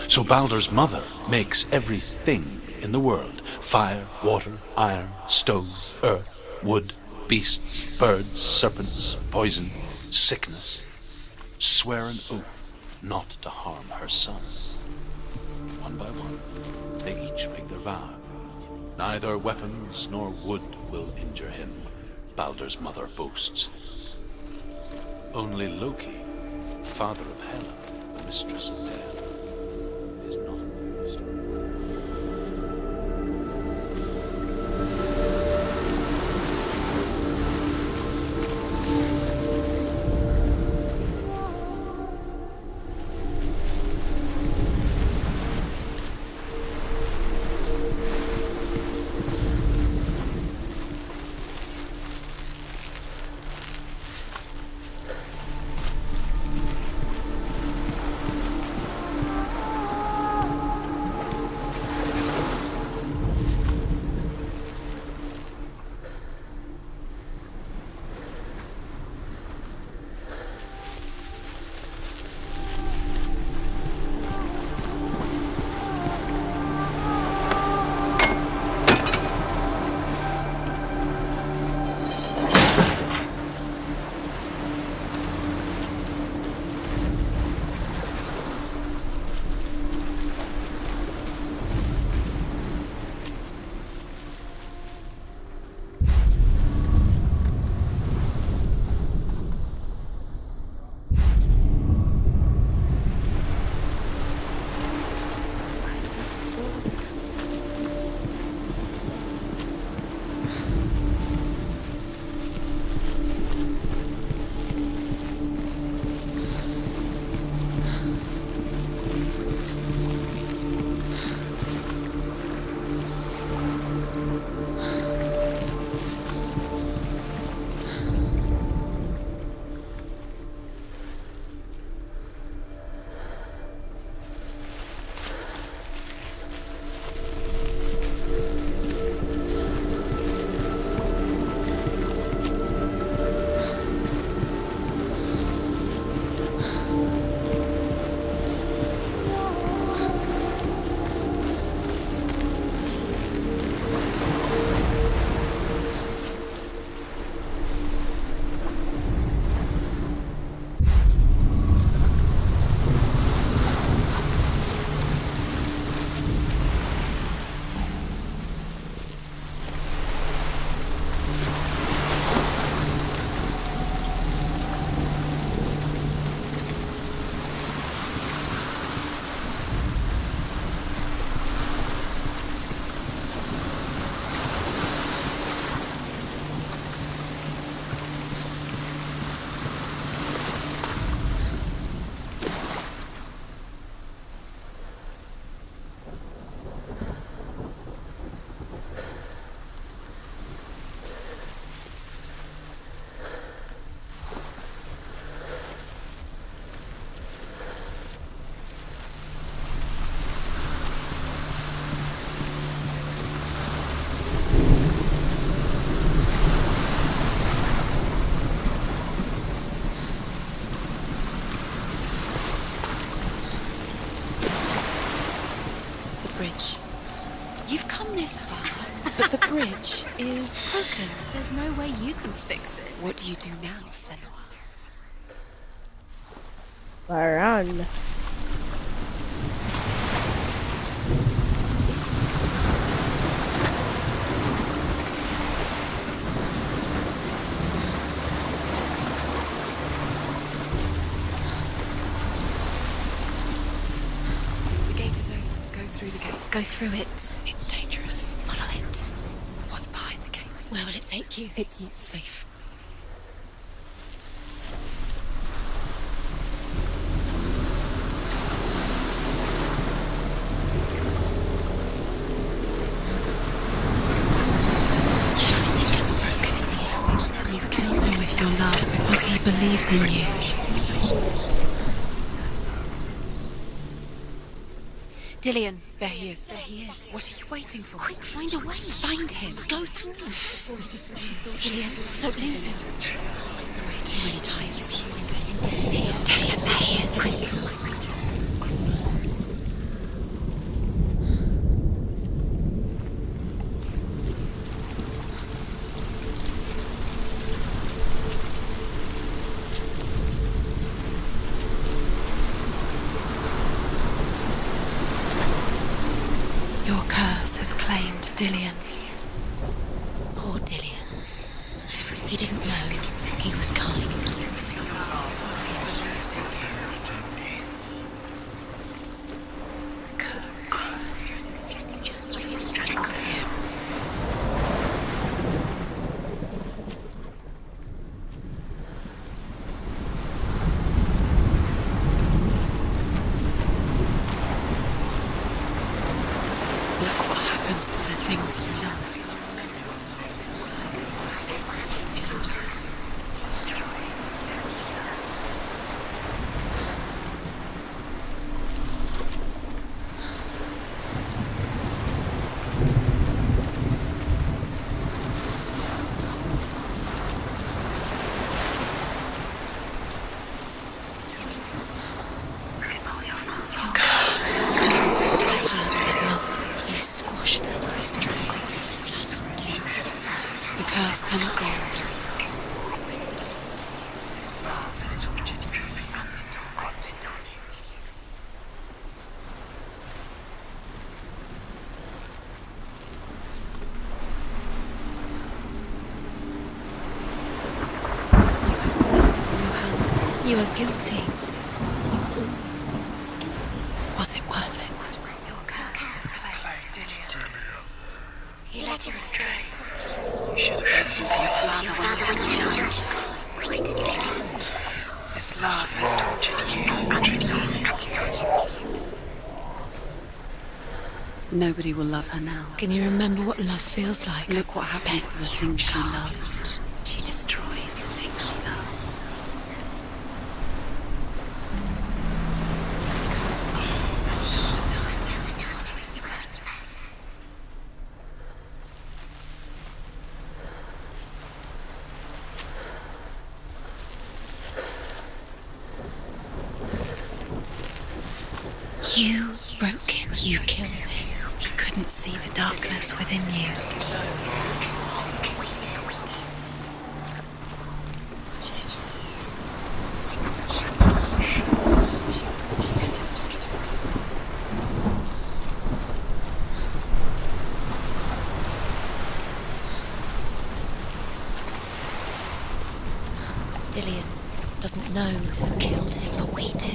So Balder's mother makes everything in the world, fire, water, iron, stone, earth, wood, beasts, birds, serpents, poison, sickness, swear an oath not to harm her son. One by one, they each make their vow. Neither weapons nor wood will injure him, Balder's mother boasts. Only Loki, father of Hela, the mistress of death is not amused. Bridge. You've come this far, but the bridge is broken. There's no way you can fix it. What do you do now, Senua? Run. The gate is open. Go through the gate. Go through it. It's dangerous. Follow it. What's behind the gate? Where will it take you? It's not safe. Everything gets broken in the end. You killed him with your love because he believed in you. Dillion. There he is. There he is. What are you waiting for? Quick, find a way. Find him. Go through. Dillion, don't lose him. Way too many times. Always let him disappear. Dillion, there he is. Quick. Your curse has claimed Dillion. Poor Dillion. He didn't know. He was kind. You are guilty. Was it worth it? He led you astray. You should have listened to your father when you were young. Why didn't you listen? His love has tortured you. Nobody will love her now. Can you remember what love feels like? Look what happens to the things she loves. She destroys the things she loves. You broke him. You killed him. He couldn't see the darkness within you. Dillian doesn't know who killed him, but we do.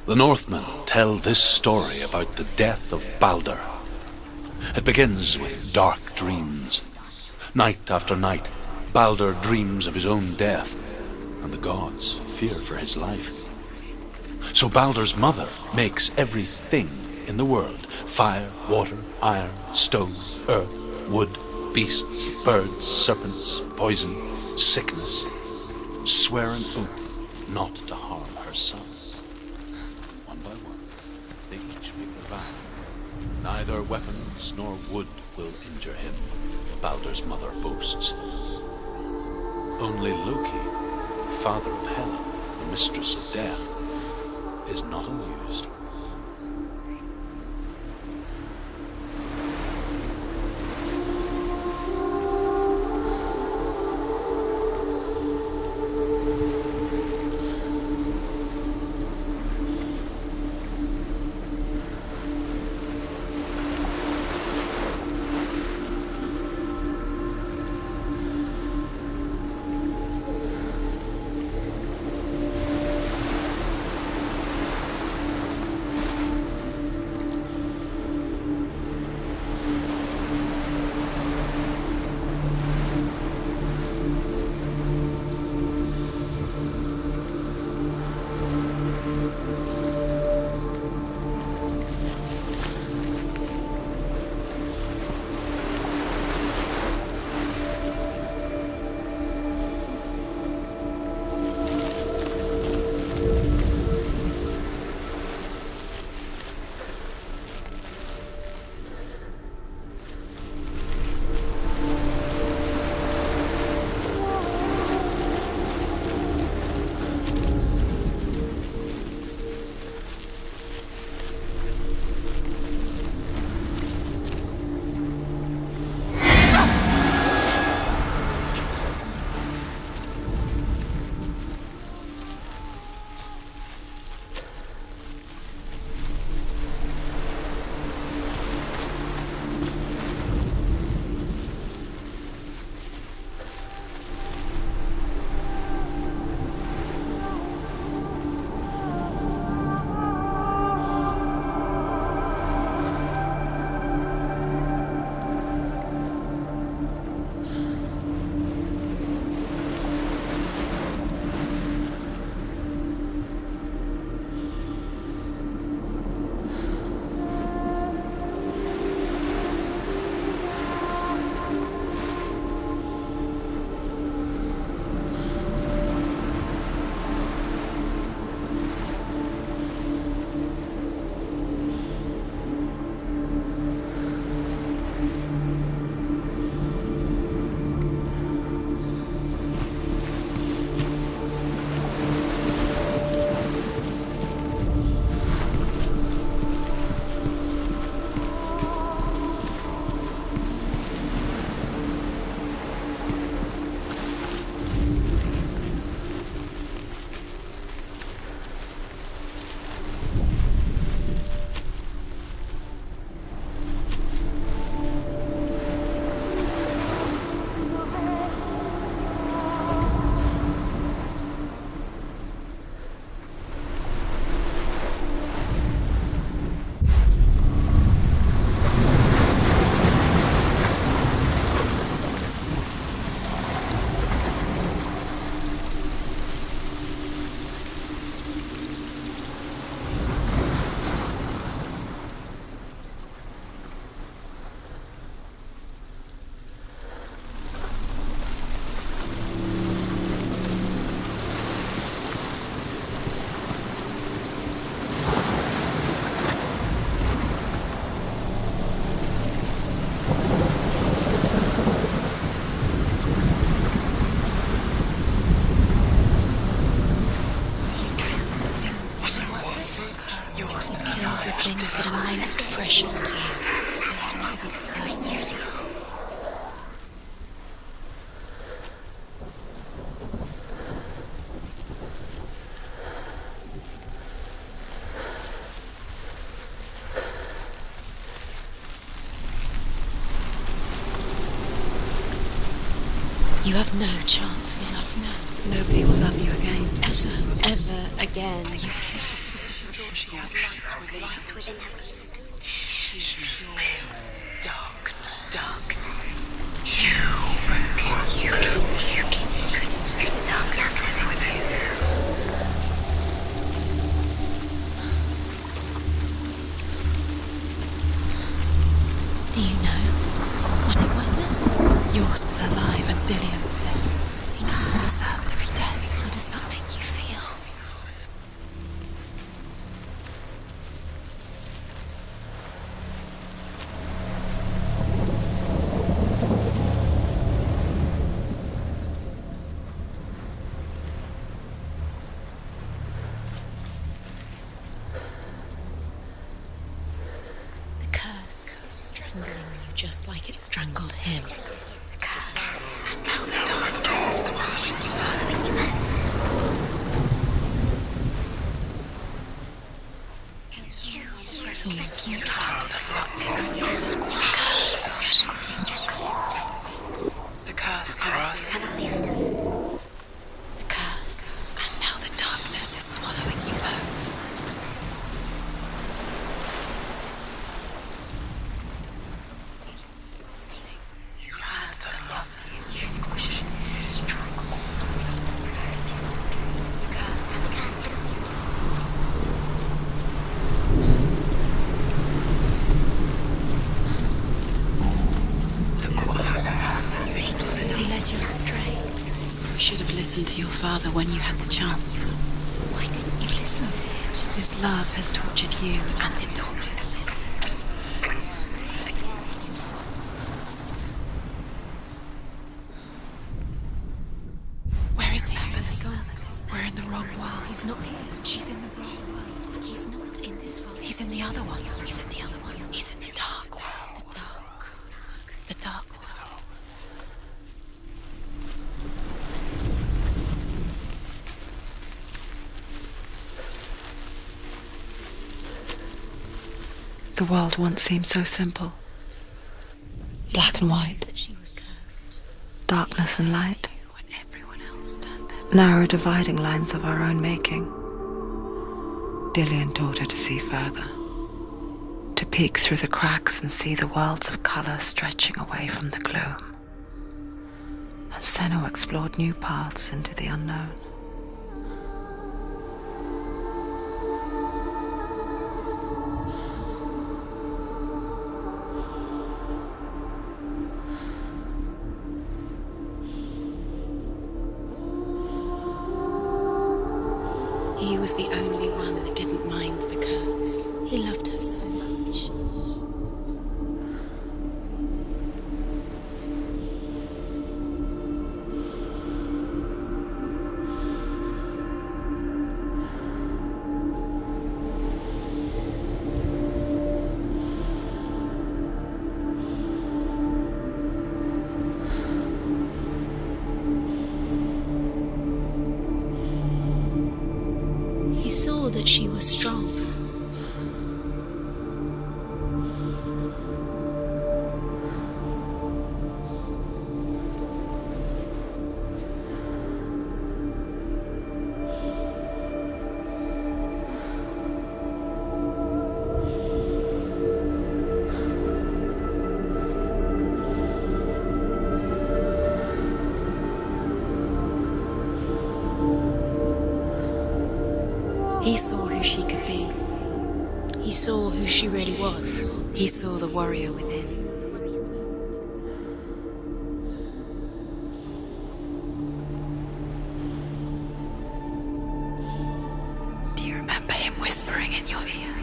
The Northmen tell this story about the death of Baldur. It begins with dark dreams. Night after night, Baldur dreams of his own death, and the gods fear for his life. So Baldur's mother makes everything in the world: fire, water, iron, stone, earth, wood, beasts, birds, serpents, poison, sickness, swear an oath not to harm her son. One by one, they each make their vow. Neither weapons nor wood will injure him, Baldur's mother boasts. Only Loki, father of Hela, the mistress of death, is not amused. most precious to you. Didn't deserve this. You have no chance for love now. Nobody will love you again. Ever again. Light within her. She's pure darkness. You couldn't see darkness within you. Do you know? Was it worth it? You're still alive and Dillian's dead. He doesn't deserve to be dead. How does that make you feel? The curse is strangling you just like it strangled him. The curse. And now the darkness is swallowing you. It's all your fault. It's all your Cursed. The curse cannot live. The curse. And now the darkness is swallowing you both. You had the love you squished into struggle. The curse cannot live. He led you astray. You should have listened to your father when you had the chance. Why didn't you listen to him? This love has tortured you, and it tortures me. Where is he? Where's he gone? We're in the wrong world. He's not here. She's in the wrong world. He's not in this world. He's in the other one. He's in the other one. He's in the dark world. The dark. The dark world. The world once seemed so simple. Black and white. That she was cursed. Darkness and light. When everyone else turned their Narrow dividing lines of our own making. Dillian taught her to see further. To peek through the cracks and see the worlds of colour stretching away from the gloom. And Senua explored new paths into the unknown. He was the only one that didn't mind the curse. He loved her so much. He saw that she was strong. He saw who she could be. He saw who she really was. He saw the warrior within. Do you remember him whispering in your ear?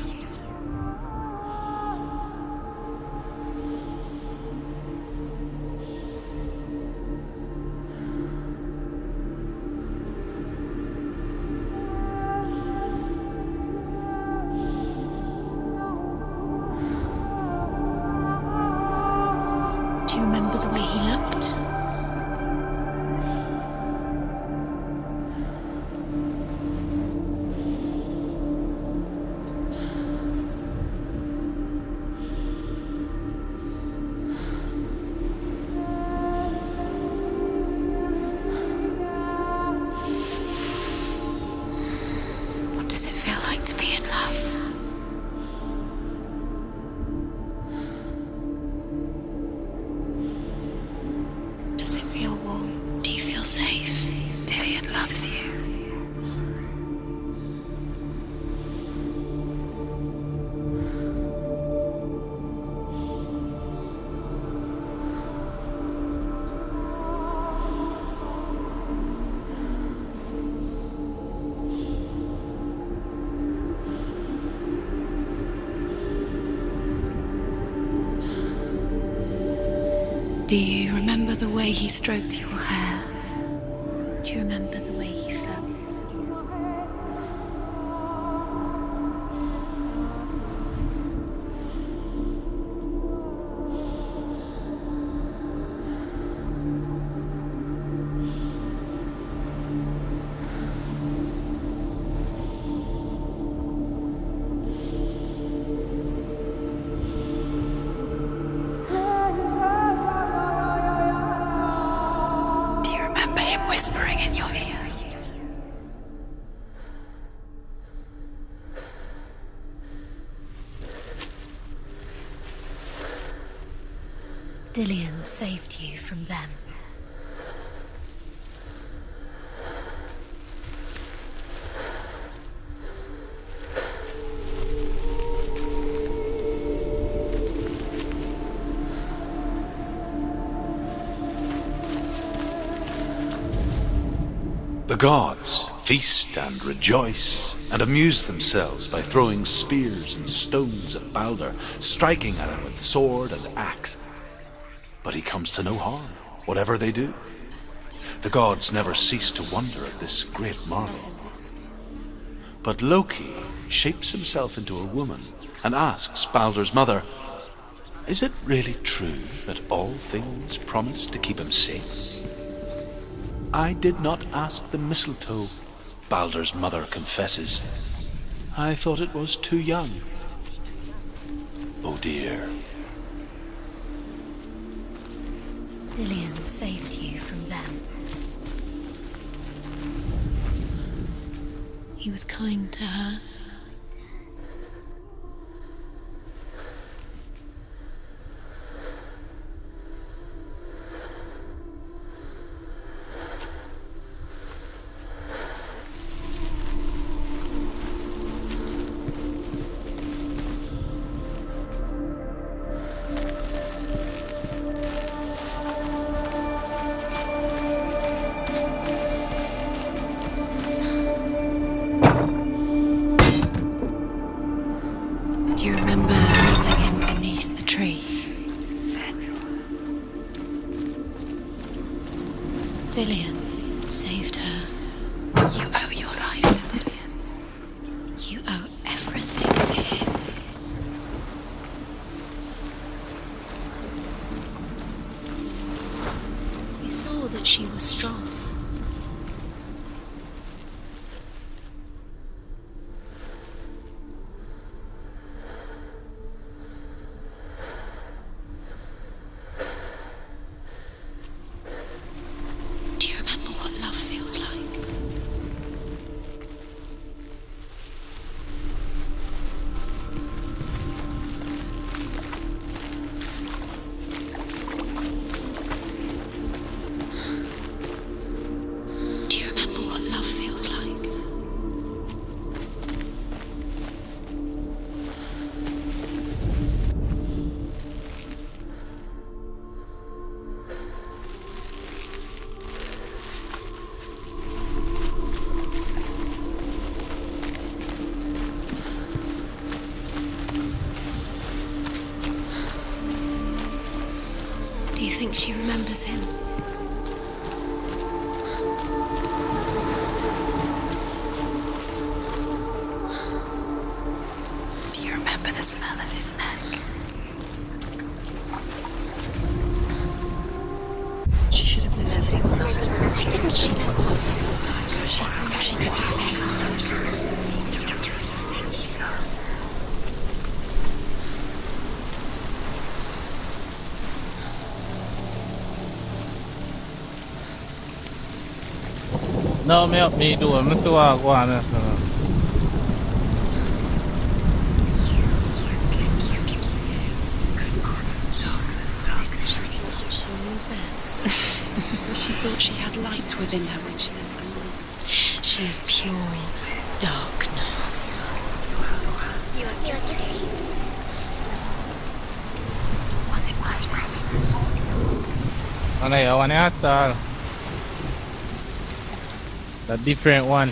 safe. Dillian loves you. Do you remember the way he stroked your hair? Do you remember the way he felt? Whispering in your ear. Dillian saved you from them. The gods feast and rejoice and amuse themselves by throwing spears and stones at Baldur, striking at him with sword and axe. But he comes to no harm, whatever they do. The gods never cease to wonder at this great marvel. But Loki shapes himself into a woman and asks Baldur's mother, "Is it really true that all things promise to keep him safe?" "I did not ask the mistletoe," Baldur's mother confesses. "I thought it was too young." Oh dear. Dillian saved you from them. He was kind to her. Do you remember meeting him beneath the tree? Dillian saved her. You owe your life to Dillian. You owe everything to him. We saw that she was strong. Do you remember what love feels like? Do you remember what love feels like? Do you think she remembers him? Do you remember the smell of his neck? She should have listened to him. Why didn't she listen to him? She thought she could defend him. No, me help me do it. Me see what I go on this. She knew best. She thought she had light within her when she was born. She is pure darkness. Ano yun? Ano yata? The different one.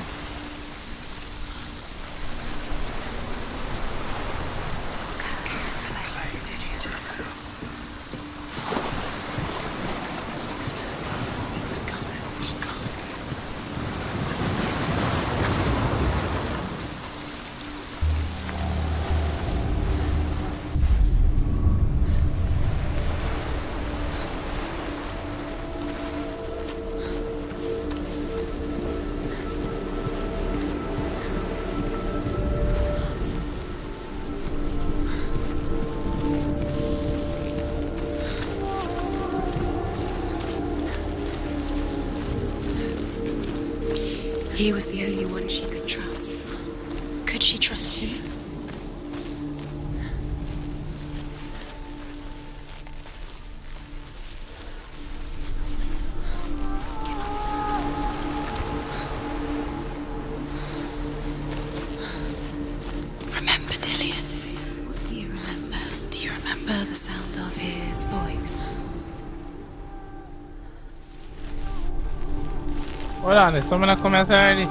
He was the only one she could trust. Could she trust him? Remember Dillian? What do you remember? Do you remember the sound of his voice? Hold on, is someone come outside already?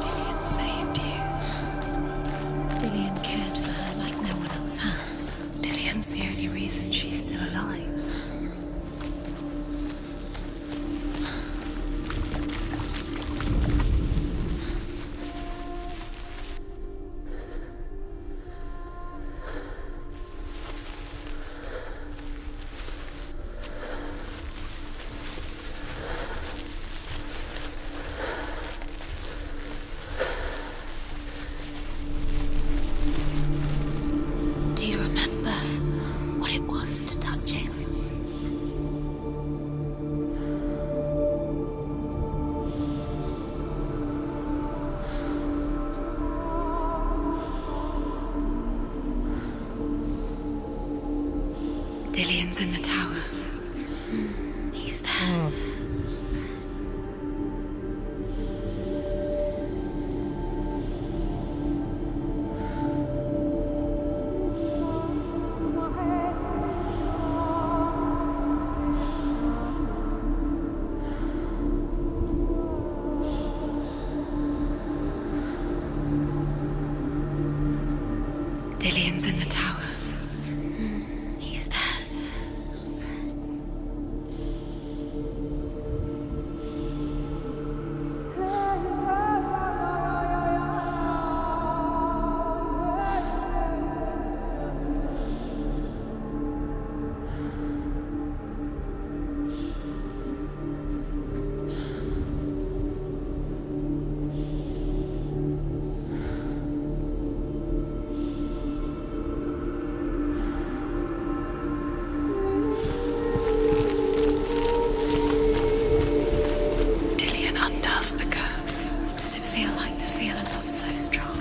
Dillian saved you. Dillian cared for her like no one else has. Dillian's the only reason she's still alive. Do you remember what it was to touch him? Dillian's in the tower. He's there. Dillian's in the tower. He's there. Dillian undoes the curse. What does it feel like to feel a love so strong?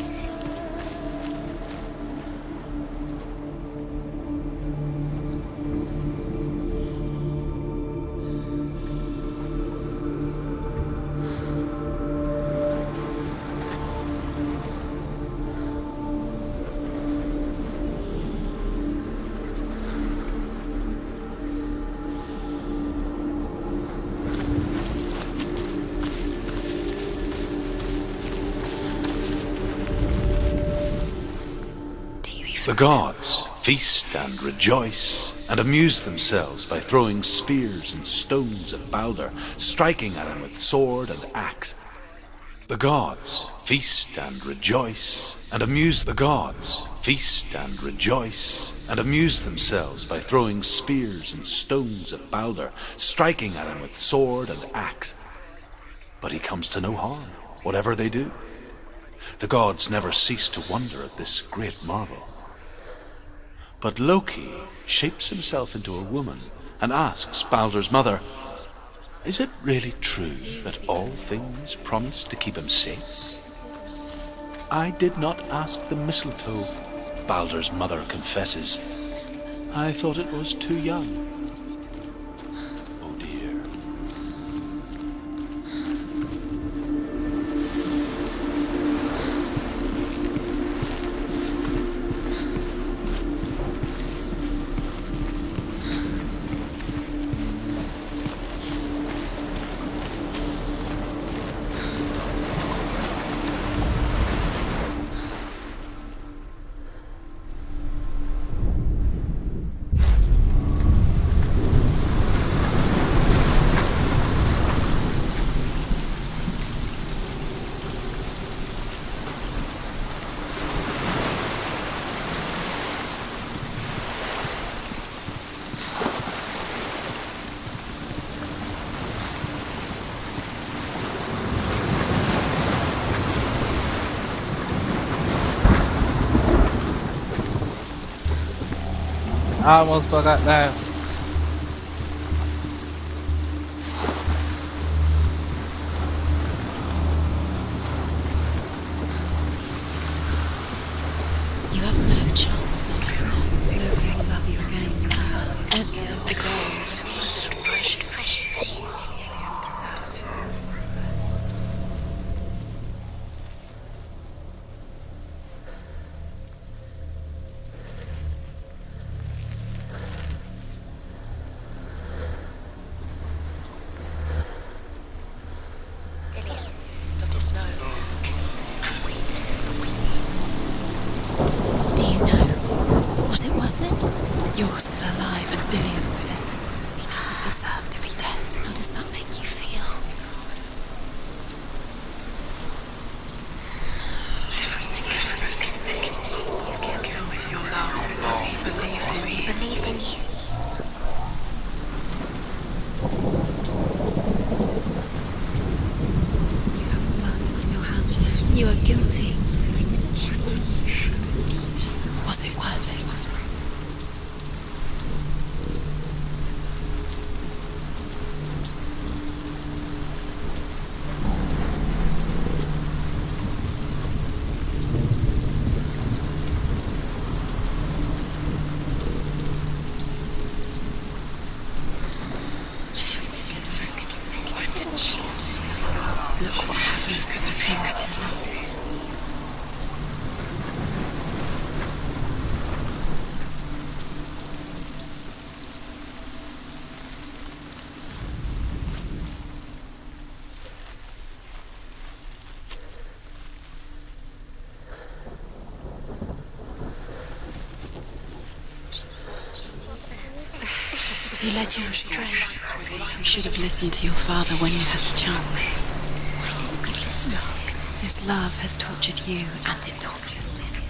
The gods feast and rejoice and amuse themselves by throwing spears and stones at Balder, striking at him with sword and axe. The gods feast and rejoice and amuse the gods feast and rejoice and amuse themselves by throwing spears and stones at Balder, striking at him with sword and axe. But he comes to no harm, whatever they do. The gods never cease to wonder at this great marvel. But Loki shapes himself into a woman and asks Balder's mother, "Is it really true that all things promise to keep him safe?" "I did not ask the mistletoe," Balder's mother confesses. "I thought it was too young." "Oh I almost forgot that. You have no chance of loving her. Nobody will love you again. Ever again. Do you know? Was it worth it? You're still alive and Dillian's dead. He doesn't deserve to be dead. How does that make you feel? Kill with your love because he believed in you. You have blood on your hands. You are guilty. Was it worth it? Look what happens to the things you love. He led you astray. You should have listened to your father when you had the chance. Why didn't you listen to him? His love has tortured you, and it tortures Dillian.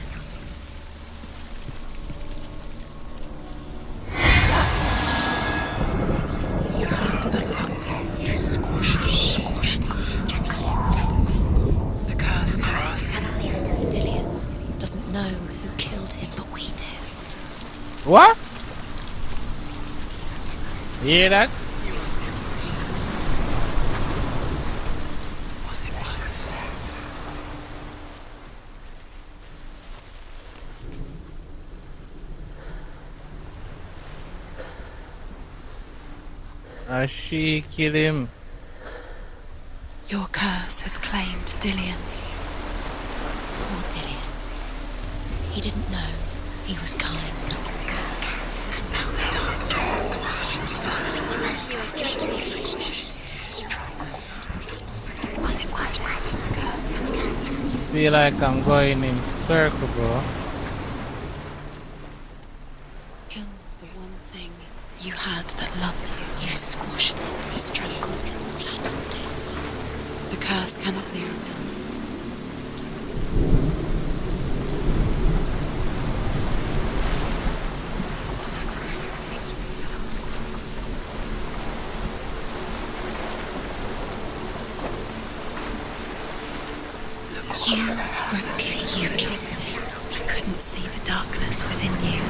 You squashed the curse cannot leave. Dillian doesn't know who killed him, but we do. What? You hear that? She killed him. Your curse has claimed Dillian. Poor Dillian. He didn't know. He was kind. Feel like I'm going in circle, bro. Kills the one thing you had that loved you. You squashed it, strangled it, flattened it. The curse cannot be undone. You broke it, you killed it. You couldn't see the darkness within you.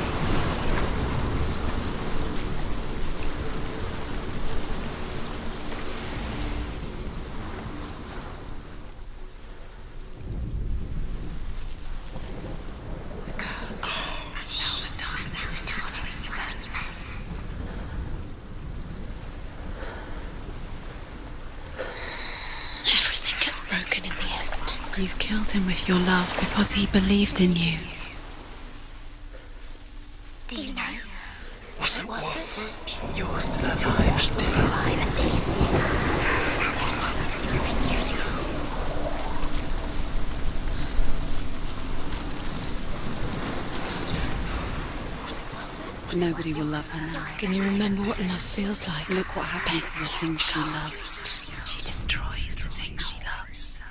Everything gets broken in the end. You killed him with your love because he believed in you. Do you know? Was it worth it? You're still alive. Nobody will love her now. Can you remember what love feels like? Look what happens to the things she loves. She destroys the things she loves.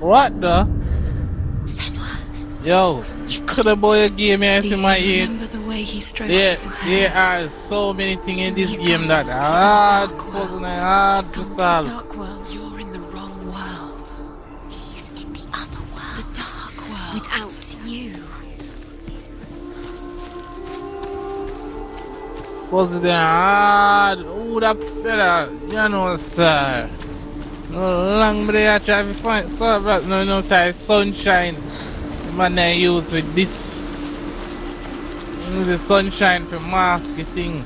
What the? Senua. Yo, to the boy a game here to my ear. Remember the way he strokes his There are so many things in this game that are hard puzzle and hard to solve. Dark world. You're in the wrong world. He's in the other world. The dark world. Without you. Puzzle the hard. Ooh, that fella, you know, sir. No long but I try to find so but no time sunshine. The man they use with this. Use the sunshine to mask the thing.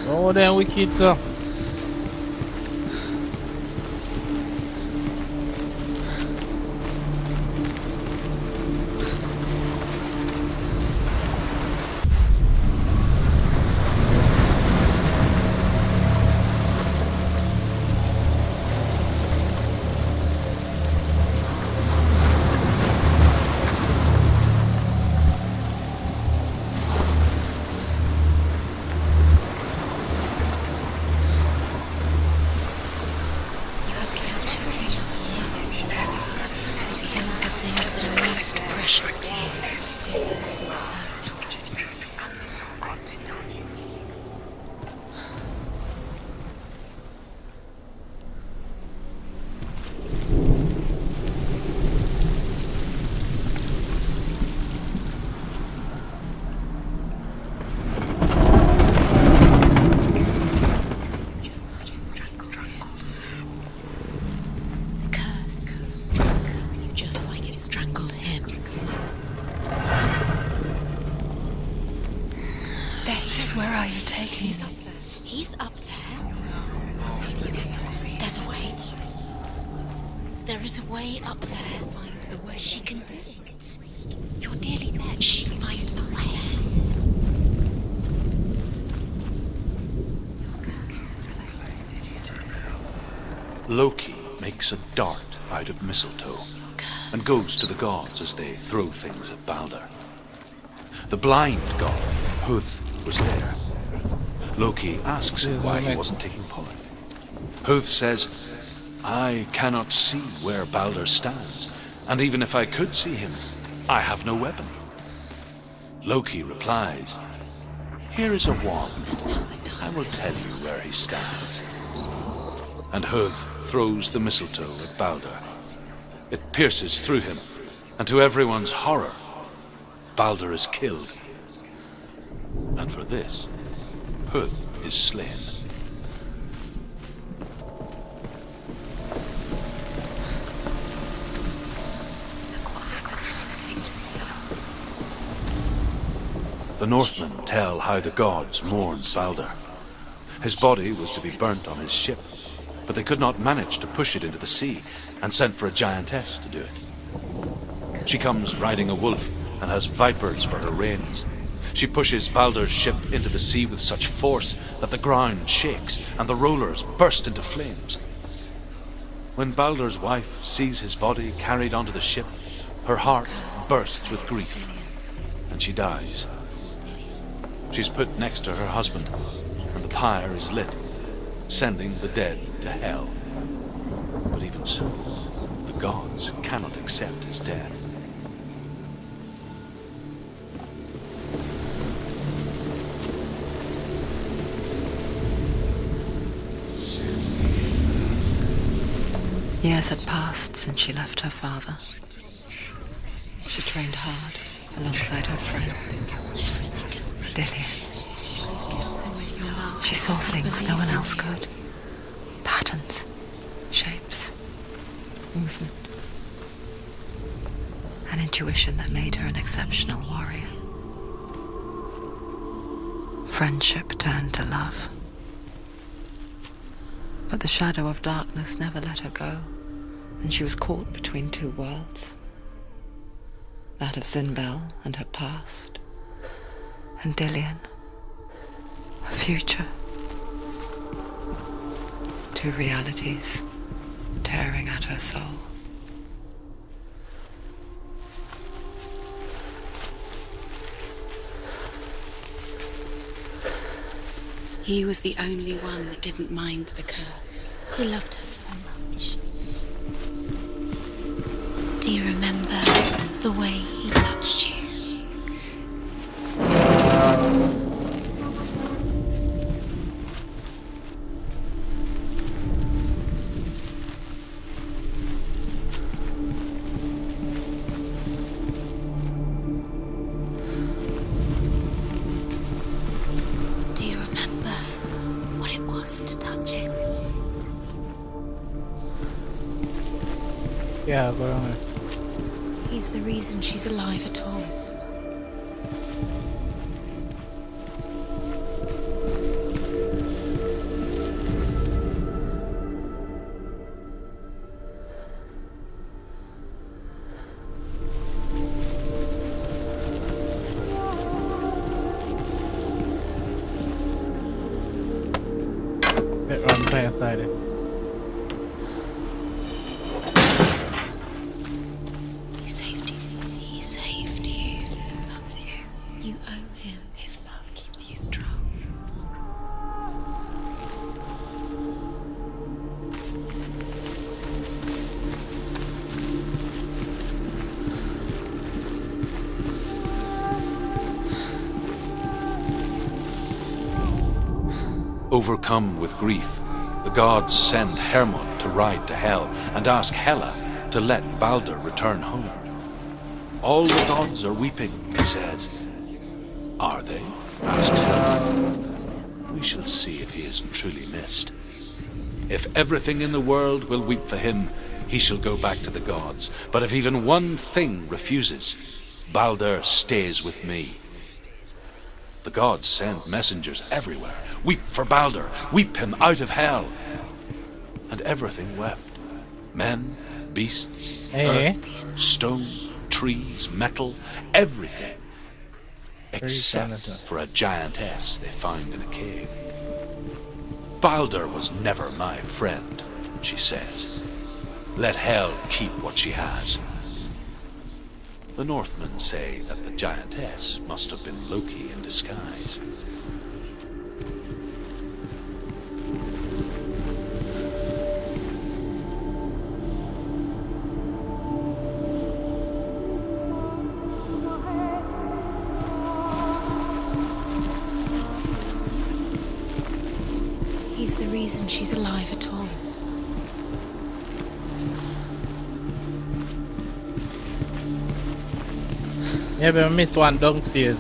Oh, then wicked so. Loki makes a dart out of mistletoe and goes to the gods as they throw things at Balder. The blind god, Huth, was there. Loki asks him why he wasn't taking part. Huth says, I cannot see where Balder stands, and even if I could see him, I have no weapon. Loki replies, here is a wand. I will tell you where he stands. And Huth throws the mistletoe at Balder. It pierces through him, and to everyone's horror, Balder is killed. And for this, Huth is slain. The Northmen tell how the gods mourned Balder. His body was to be burnt on his ship, but they could not manage to push it into the sea and sent for a giantess to do it. She comes riding a wolf and has vipers for her reins. She pushes Balder's ship into the sea with such force that the ground shakes and the rollers burst into flames. When Balder's wife sees his body carried onto the ship, her heart bursts with grief and she dies. She's put next to her husband and the pyre is lit, sending the dead to hell. But even so, the gods cannot accept his death. Years had passed since she left her father. She trained hard alongside her friend, Dillian. She saw things no one else could. Patterns, shapes, movement. An intuition that made her an exceptional warrior. Friendship turned to love. But the shadow of darkness never let her go, and she was caught between two worlds. That of Zinbel and her past, and Dillian, her future. Two realities tearing at her soul. He was the only one that didn't mind the curse. He loved her so much. Do you remember the way he touched you? Do you remember what it was to touch him? Yeah, go on. He's the reason she's alive at all. Bit run player sided. He saved you. He saved you. He loves you. You owe him. His love keeps you strong. Overcome with grief, the gods send Hermod to ride to Hell and ask Hela to let Balder return home. All the gods are weeping, he says. Are they? Asked Hela. We shall see if he is truly missed. If everything in the world will weep for him, he shall go back to the gods. But if even one thing refuses, Balder stays with me. The gods send messengers everywhere. Weep for Balder, weep him out of Hell. And everything wept. Men, beasts, earth, stone, trees, metal, everything. Except for a giantess they found in a cave. Balder was never my friend, she says. Let Hell keep what she has. The Northmen say that the giantess must have been Loki in disguise. He's the reason she's alive at all. Yeah, but I missed one downstairs.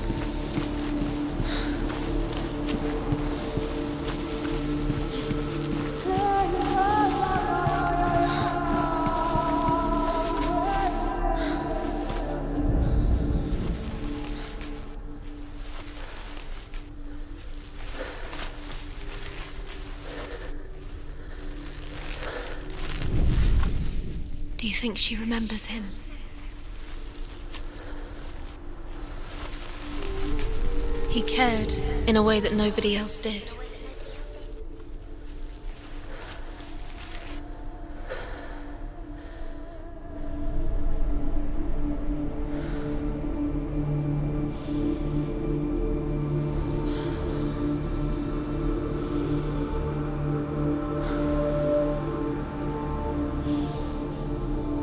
Do you think she remembers him? He cared in a way that nobody else did.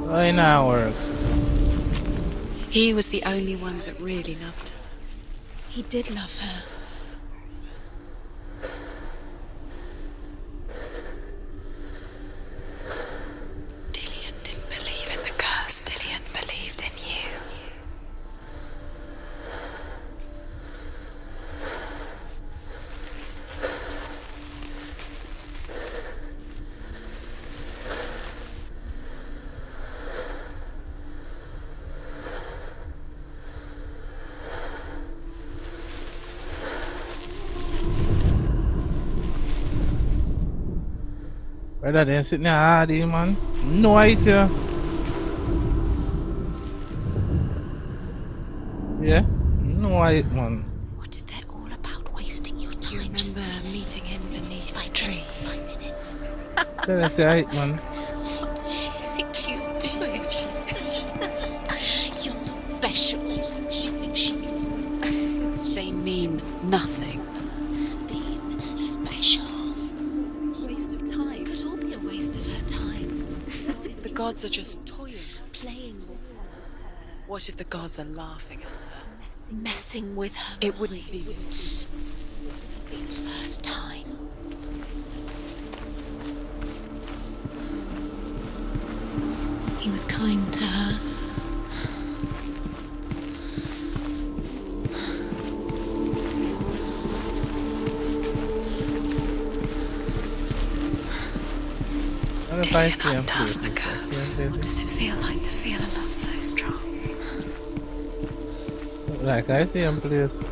Right now, work. He was the only one that really loved her. He did love her. Dillion didn't believe in the curse. Dillion believed in you. Brother, they sitting there hard, man. No idea. Yeah? No idea, man. What if they're all about wasting your time? Do you remember meeting him beneath a tree? My minute. Tell us, right, man. What does she think she's doing? You're special. She thinks she... They mean nothing. Being special. gods are just toying, playing with her. What if the gods are laughing at her? Messing with her. It wouldn't be this. Be the first time. He was kind to her. Dillian undoes the curse. What does it feel like to feel a love so strong? Like I see him, please.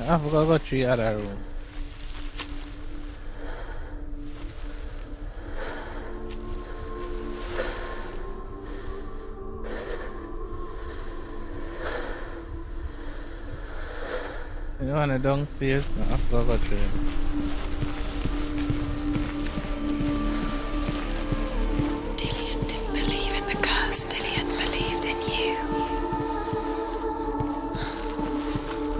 I forgot to go to the other room. You know, when I don't see it, I forgot to go to it. Dillian didn't believe in the curse. Dillian believed in you.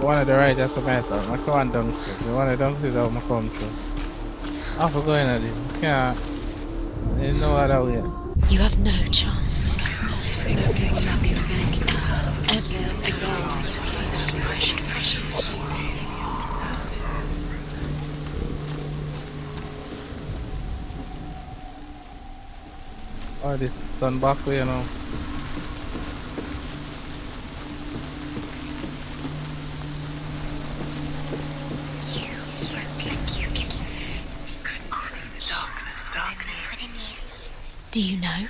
One of the right, that's what I thought. I can't dunk it. The one I don't see that my come through. I forgot in it. Can't. There's no other way. You have no chance for love. Nobody will love you again. Ever again. Oh, this done back way, you know. Do you know?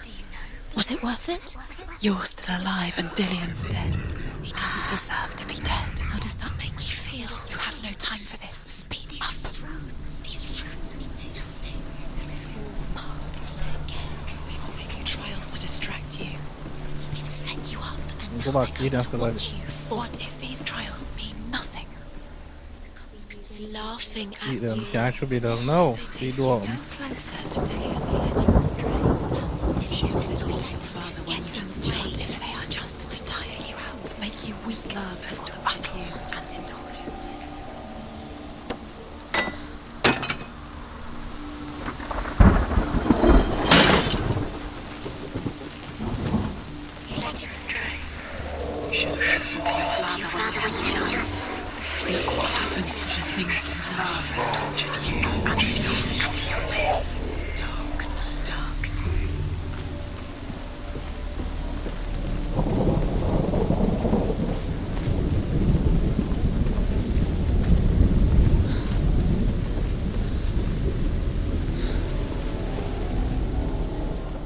Was it worth it? You're still alive and Dillian's dead. He doesn't deserve to be dead. How does that make you feel? You have no time for this. Speed up. These rooms mean nothing. It's all part of their game. We've set you trials to distract you. They've set you up and Go now back, they're eat going after to that. watch you fall. What if these trials mean nothing? Laughing at Eat them. you. Can actually be done. No. Eat them. Go closer to Dillian. We led you astray. Listen to the Father when you chant. If they are just to tire you out, to make you weak, love has to back you and in tortures. He led you astray. You should have listened to your father when you were young. Look what happens to the things you love.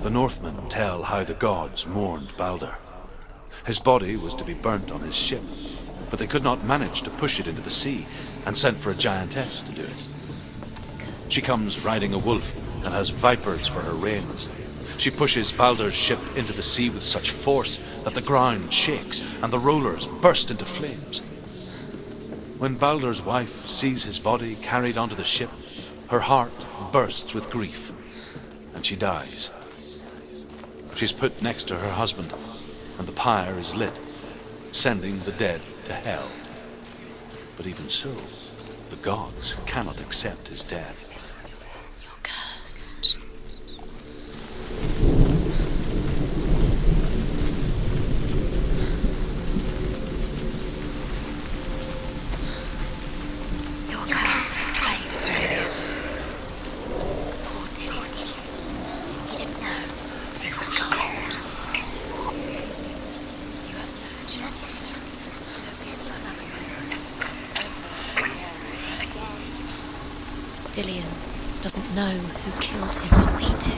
The Northmen tell how the gods mourned Balder. His body was to be burnt on his ship, but they could not manage to push it into the sea, and sent for a giantess to do it. She comes riding a wolf and has vipers for her reins. She pushes Balder's ship into the sea with such force that the ground shakes and the rollers burst into flames. When Balder's wife sees his body carried onto the ship, her heart bursts with grief, and she dies. She's put next to her husband, and the pyre is lit, sending the dead to hell. But even so, the gods cannot accept his death. You're cursed. Your curse is played to Dillian. Poor Dillian. He didn't know. It was cold. You have no chance. Dillian doesn't know who killed him, but we do.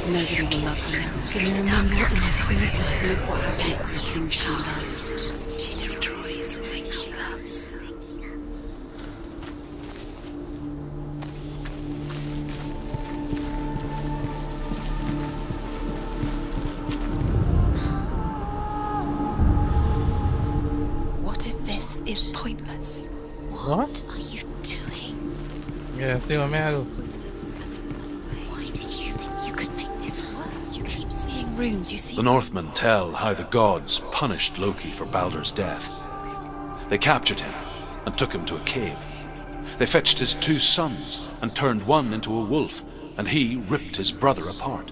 Nobody will love her now. Can you remember what love feels like? Look what happens to the things she loves. She destroys the things she loves. is pointless. What are you doing? Yeah, see what I mean? Why did you think you could make this work? You keep seeing runes, you see. The Northmen tell how the gods punished Loki for Baldur's death. They captured him and took him to a cave. They fetched his 2 sons and turned one into a wolf, and he ripped his brother apart.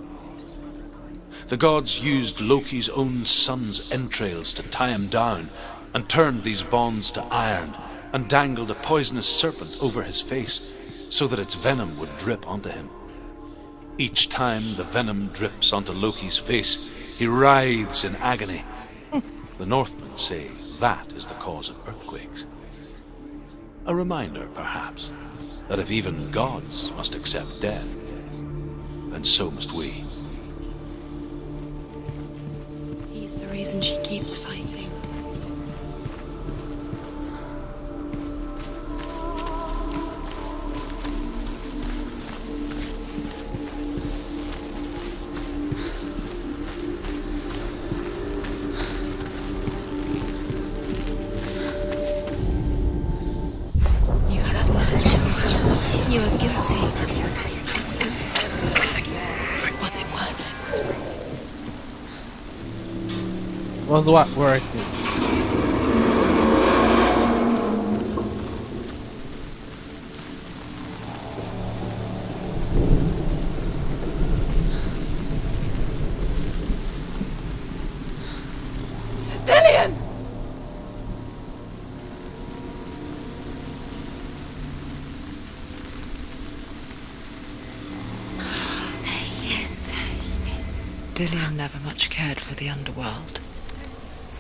The gods used Loki's own son's entrails to tie him down and turned these bonds to iron and dangled a poisonous serpent over his face so that its venom would drip onto him. Each time the venom drips onto Loki's face, he writhes in agony. The Northmen say that is the cause of earthquakes. A reminder, perhaps, that if even gods must accept death, then so must we. He's the reason she keeps fighting. You are guilty. Was it worth it? Was what worth it? Dillian! Dillian never much cared for the underworld,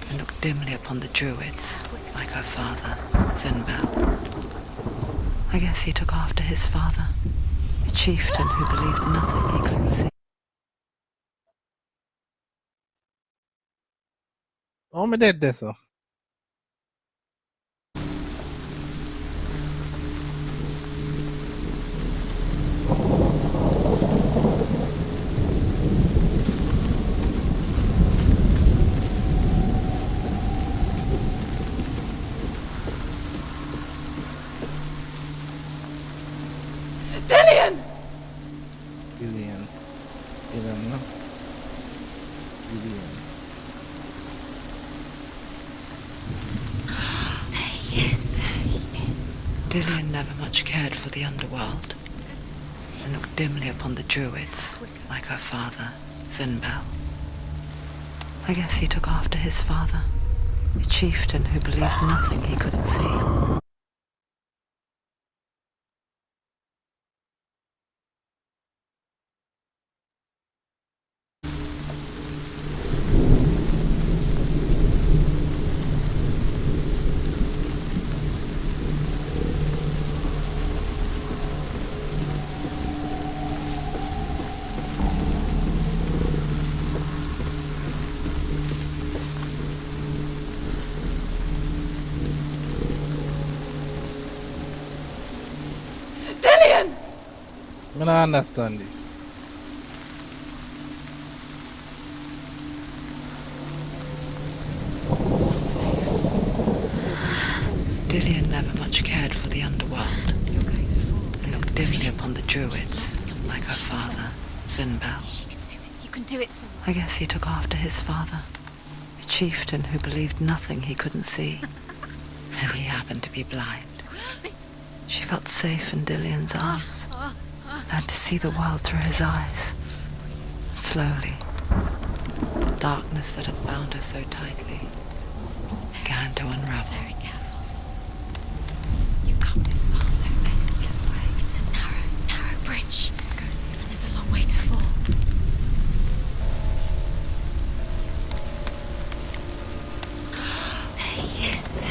and looked dimly upon the druids, like her father, Zenbel. I guess he took after his father, a chieftain who believed nothing he couldn't see. Oh, me dead there, so. Dillian! Gillian. No? Gillian. Yes. Dillian never much cared for the underworld, and looked dimly upon the druids, like her father, Zenbel. I guess he took after his father, a chieftain who believed nothing he couldn't see. I don't understand this. Dillian never much cared for the underworld, and looked dimly upon the druids, like her father, Zenbel. You can do it. I guess he took after his father, a chieftain who believed nothing he couldn't see, and he happened to be blind. She felt safe in Dillian's arms, learned to see the world through his eyes. Slowly, the darkness that had bound her so tightly began to unravel. Very careful. You've come this far, don't let it slip away. It's a narrow bridge, and there's a long way to fall. There he is.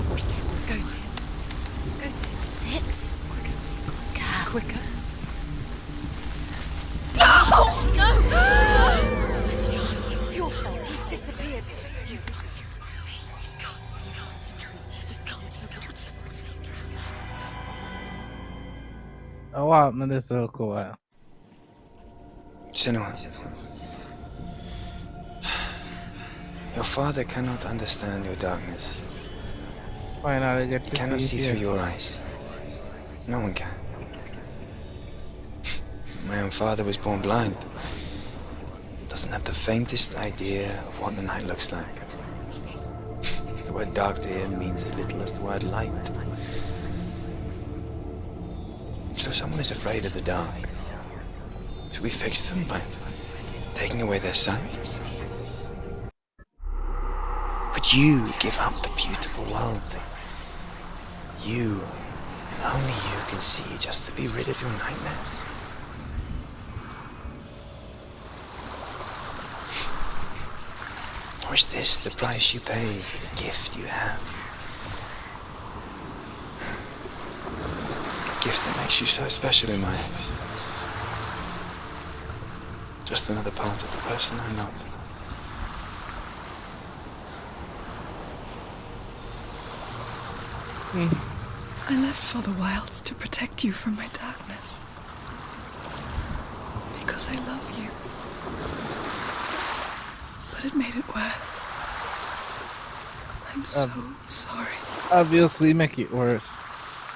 Go to him. That's it. Quicker. No! Where's he gone? It's your fault. He's disappeared. You've lost him to the sea. He's gone. You've lost him to it. Just come to the water. He's drowned. Oh, wow, man, this is so cool. Senua. Your father cannot understand your darkness. Finally get He to cannot see through it. your eyes. No one can. My own father was born blind. Doesn't have the faintest idea of what the night looks like. The word dark to him means as little as the word light. So someone is afraid of the dark. Should we fix them by taking away their sight? But you give up the beautiful world that you, and only you, can see just to be rid of your nightmares. Or is this the price you pay for the gift you have? A gift that makes you so special in my eyes. Just another part of the person I love. I left for the wilds to protect you from my darkness. Because I love you. But it made it worse. I'm so sorry. Obviously make it worse.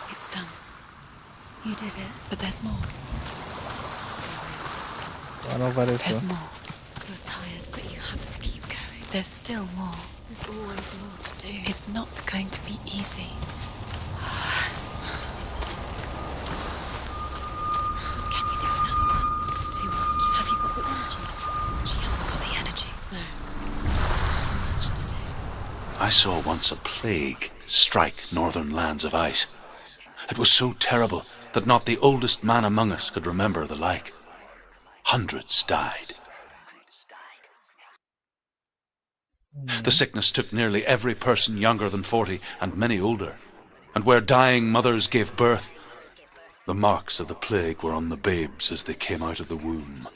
It's done. You did it, but there's more. There's more. You're tired, but you have to keep going. There's still more. There's always more to do. It's not going to be easy. Can you do another one? It's too much. Have you got the energy? She hasn't got the energy. No. Much to do. I saw once a plague strike northern lands of ice. It was so terrible that not the oldest man among us could remember the like. Hundreds died. The sickness took nearly every person younger than 40 and many older. And where dying mothers gave birth, the marks of the plague were on the babes as they came out of the womb.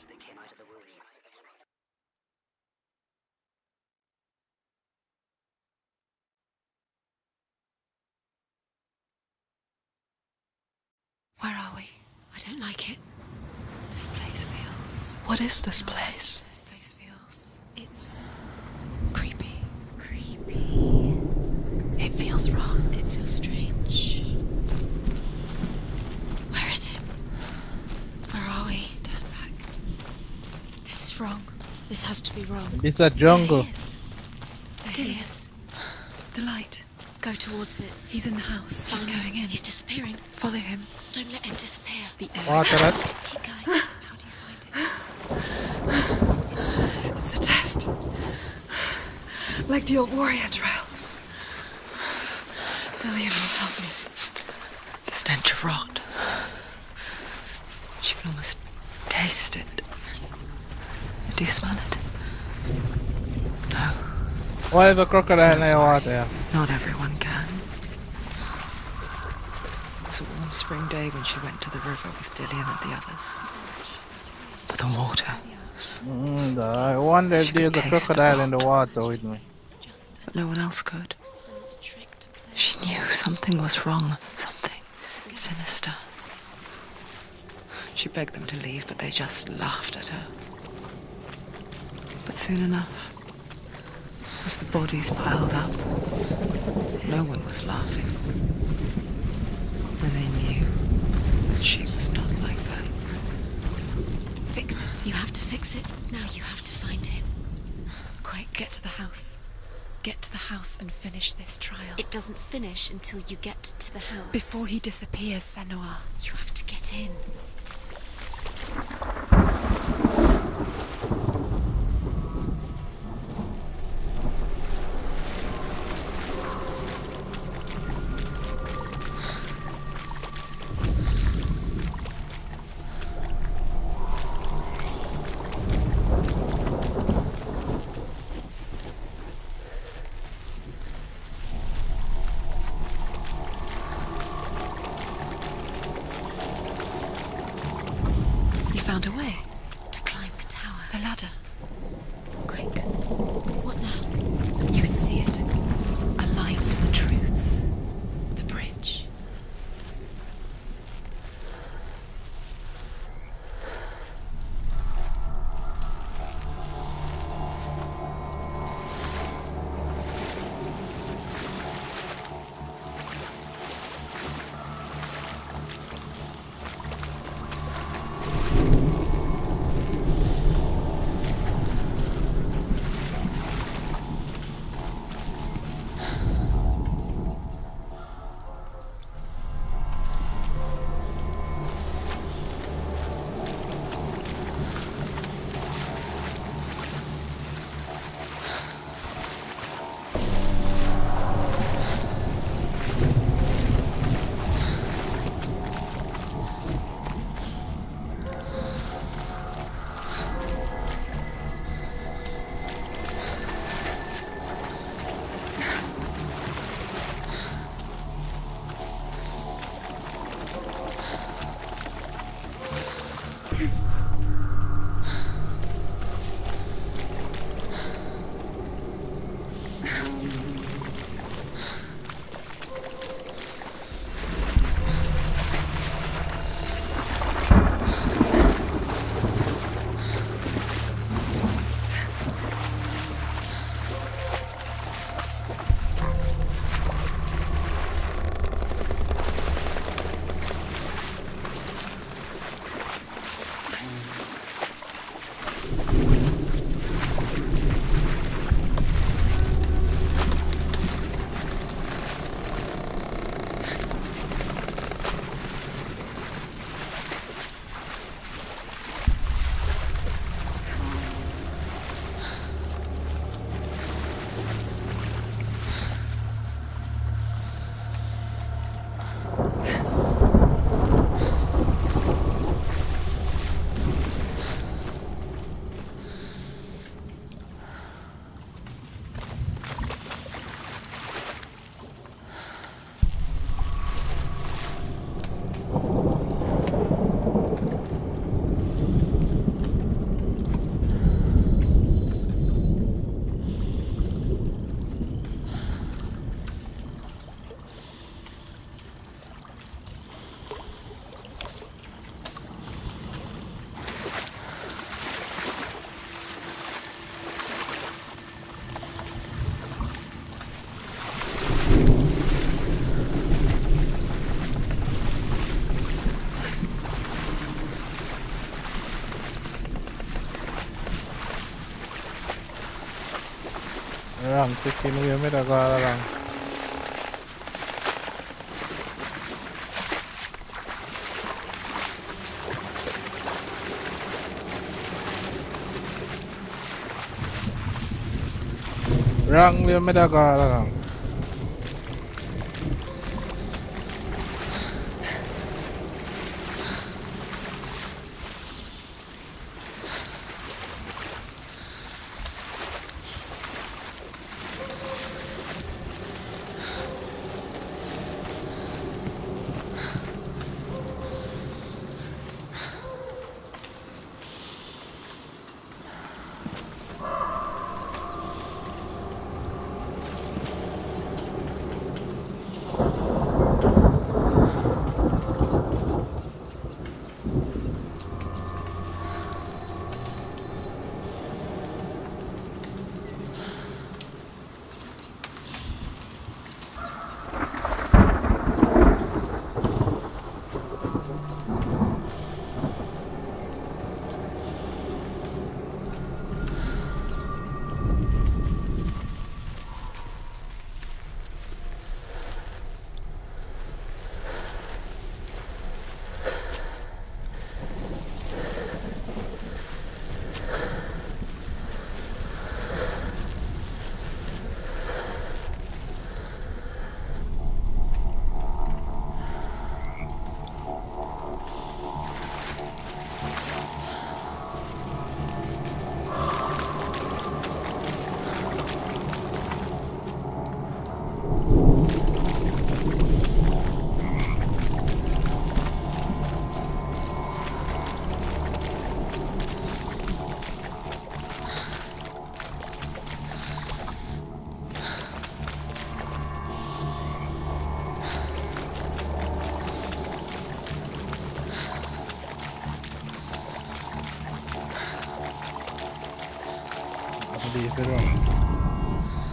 Where are we? I don't like it. This place feels... What is this place? This place feels... It's... creepy. Creepy. It feels wrong. It feels strange. Where is it? Where are we? Turn back. This is wrong. This has to be wrong. It's a jungle. There he is. There he is. The light. Go towards it. He's in the house. He's going in. He's disappearing. Follow him. Don't let him disappear. The air. Water it. Keep going. How do you find it? It's a test. Like the old warrior trials. Delia will help me. The stench of rot. She can almost taste it. Do you smell it? No. Why is a crocodile in the water? Not everyone can. It was a warm spring day when she went to the river with Dillian and the others. But the water. I wonder if there's a crocodile in the water with me. But no one else could. She knew something was wrong. Something sinister. She begged them to leave, but they just laughed at her. But soon enough, as the bodies piled up, no one was laughing. And they knew that she was not like that. Fix it. You have to fix it. Now you have to find him. Quick, get to the house. Get to the house and finish this trial. It doesn't finish until you get to the house. Before he disappears, Senua. You have to get in. Found a way to climb the tower. The ladder. Quick. What now? You can see it. A line to the truth. The bridge. Anteeksi, nuija mitä kaadaan. Rang lihat mitä kaadaan.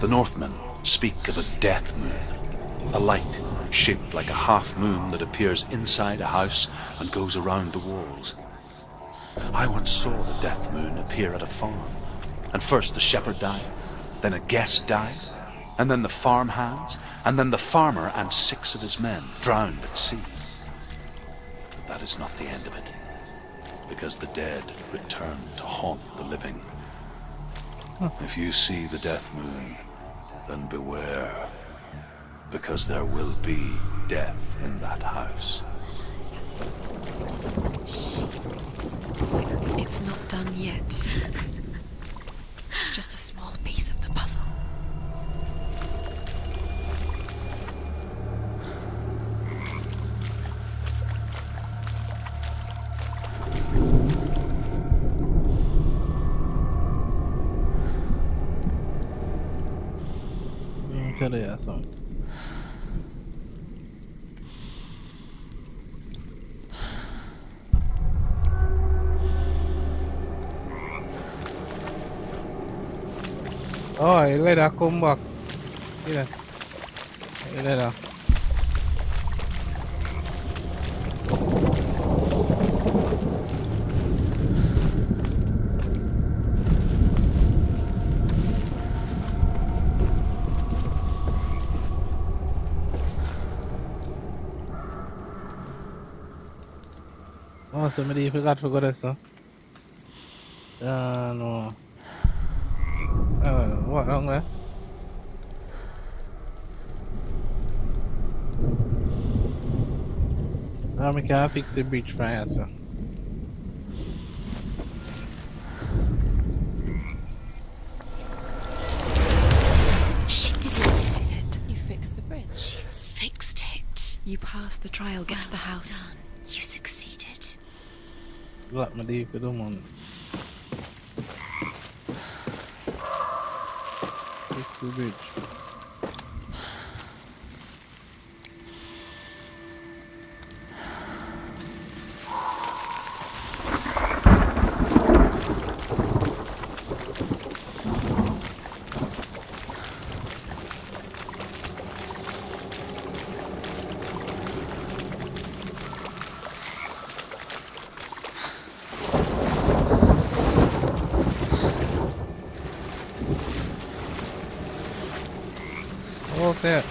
The Northmen speak of a death moon, a light shaped like a half moon that appears inside a house and goes around the walls. I once saw the death moon appear at a farm, and first the shepherd died, then a guest died, and then the farm hands, and then the farmer and 6 of his men drowned at sea. But that is not the end of it, because the dead return to haunt the living. If you see the death moon, then beware, because there will be death in that house. It's not done yet. Just a small piece of the puzzle. tell you something. Oh, HELLBLADE come back. Yeah. HELLBLADE. Oh, somebody forgot to go there, sir. No. What wrong there? Now we can't fix the bridge from here, sir. She did it. You fixed the bridge. She fixed it. You passed the trial. Get to the house. Done. You succeeded. Let me leave for the moment. Fix the bridge. What's that?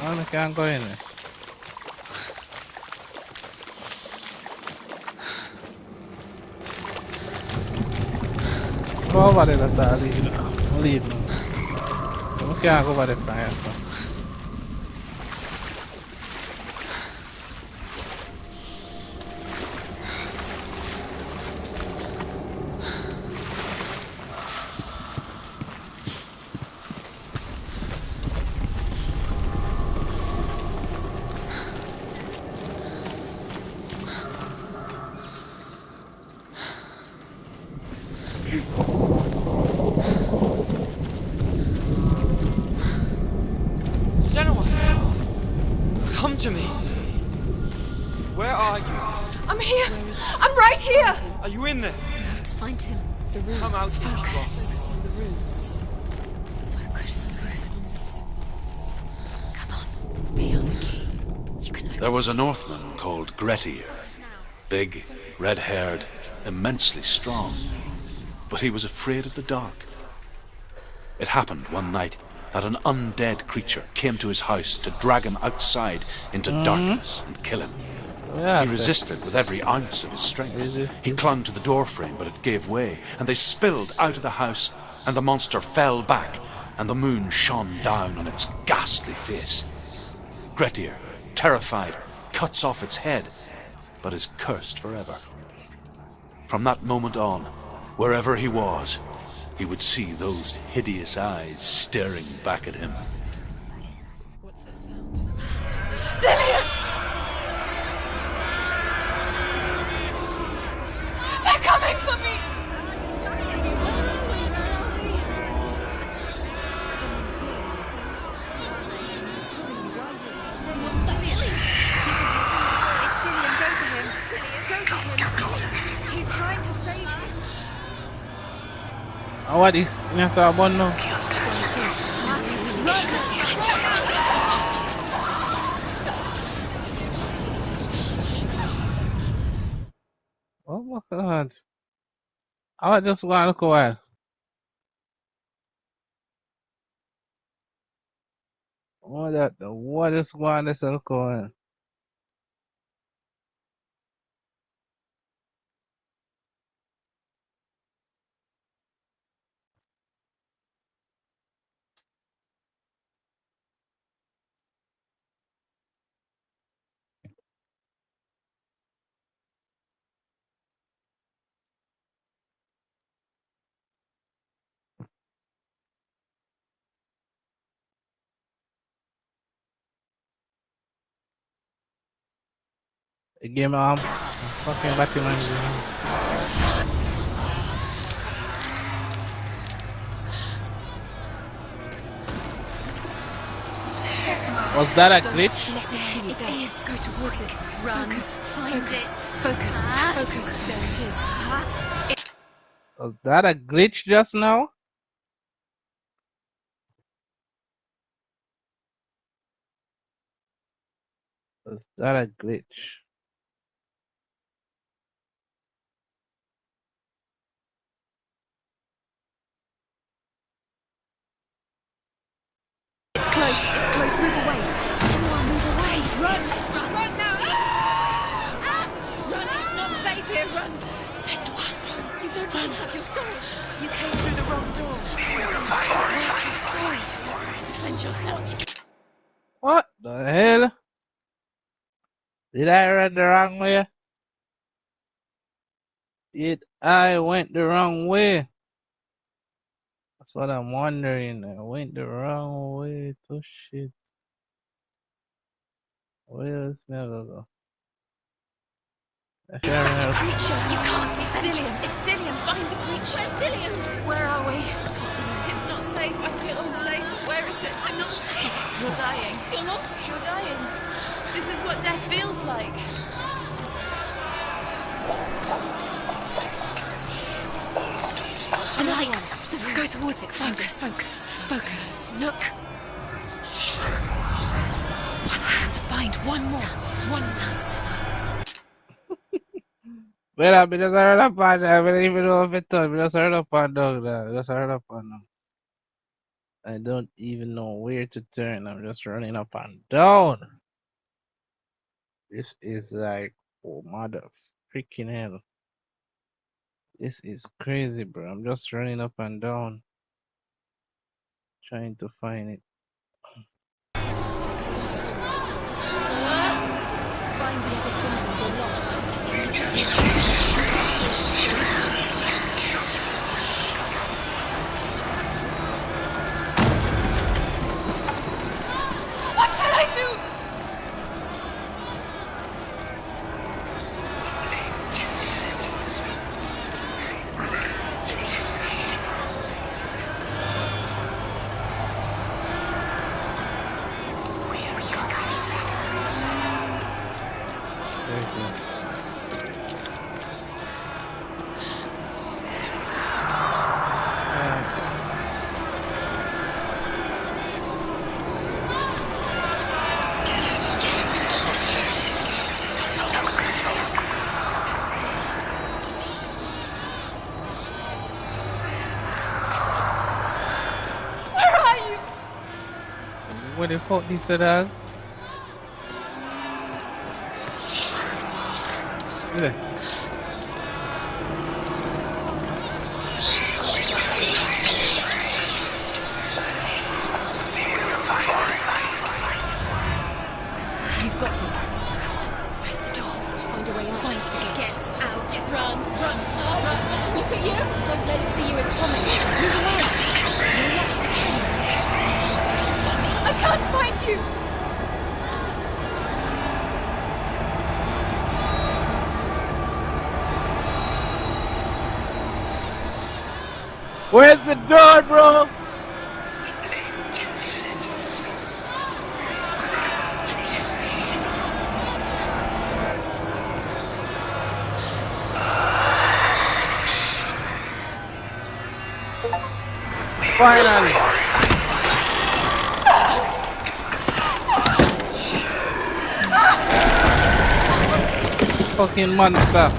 I can't go in there. Go over there, that's lead. I can't go over there from here, sir. Senua! Come to me! Where are you? I'm here! I'm right here! Are you in there? You have to find him. The rooms. Come out. Focus. The rooms. Focus the rooms. Come on. They are the key. You can open There was a Northman called Grettir. Big, red-haired, immensely strong. But he was afraid of the dark. It happened one night that an undead creature came to his house to drag him outside into darkness and kill him. Yeah, He resisted with every ounce of his strength. He clung to the doorframe, but it gave way, and they spilled out of the house, and the monster fell back, and the moon shone down on its ghastly face. Grettir, terrified, cuts off its head, but is cursed forever. From that moment on, wherever he was, he would see those hideous eyes staring back at him. What's that sound? Dillian! They're coming for me! Someone's calling you. Someone's calling you. Why are you? What's that? It's Dillian. Go to him. Go to him. He's trying to save you. What is in the one now? Oh my god. I just want to look away. What is one that's look away? The game fucking Batman. Was that a glitch? Let it see you. It is. Go towards it. Run. Find it. Focus. Focus. There it is. Was that a glitch just now? Was that a glitch? It's close. It's close. Move away. Senua, move away. Run. Run now. Run. It's not safe here. Run. Senua, you don't run. Have your sword. You came through the wrong door. Where's your sword? To defend yourself. What the hell? Did I run the wrong way? Did I went the wrong way? That's what I'm wondering. I went the wrong way. Oh shit. Where's my go? It's that creature. You can't defend yourself. It's Dillian. Find the creature. Where's Dillian? Where are we? It's not safe. I feel unsafe. Where is it? I'm not safe. You're dying. You're lost. You're dying. This is what death feels like. The light. Go towards it. Focus. Focus. Look. One more to find. One more. One does it. Well, I just heard up on that. I don't even know if it told me. Just heard up on dog. Just heard up on them. I don't even know where to turn. I'm just running up and down. This is like, oh mother freaking hell. This is crazy, bro. I'm just running up and down, trying to find it. Find the other symbol. You're lost. What should I do? What the fuck this said as? Yeah. You've got them. You have them. Where's the door? To find a way out. Find the gate. Get out. Run. Run. Run. Look at you. Don't let it see you. It's coming. Move away. You're lost again. I can't find you. Where's the door, bro? Finally. Fucking monster.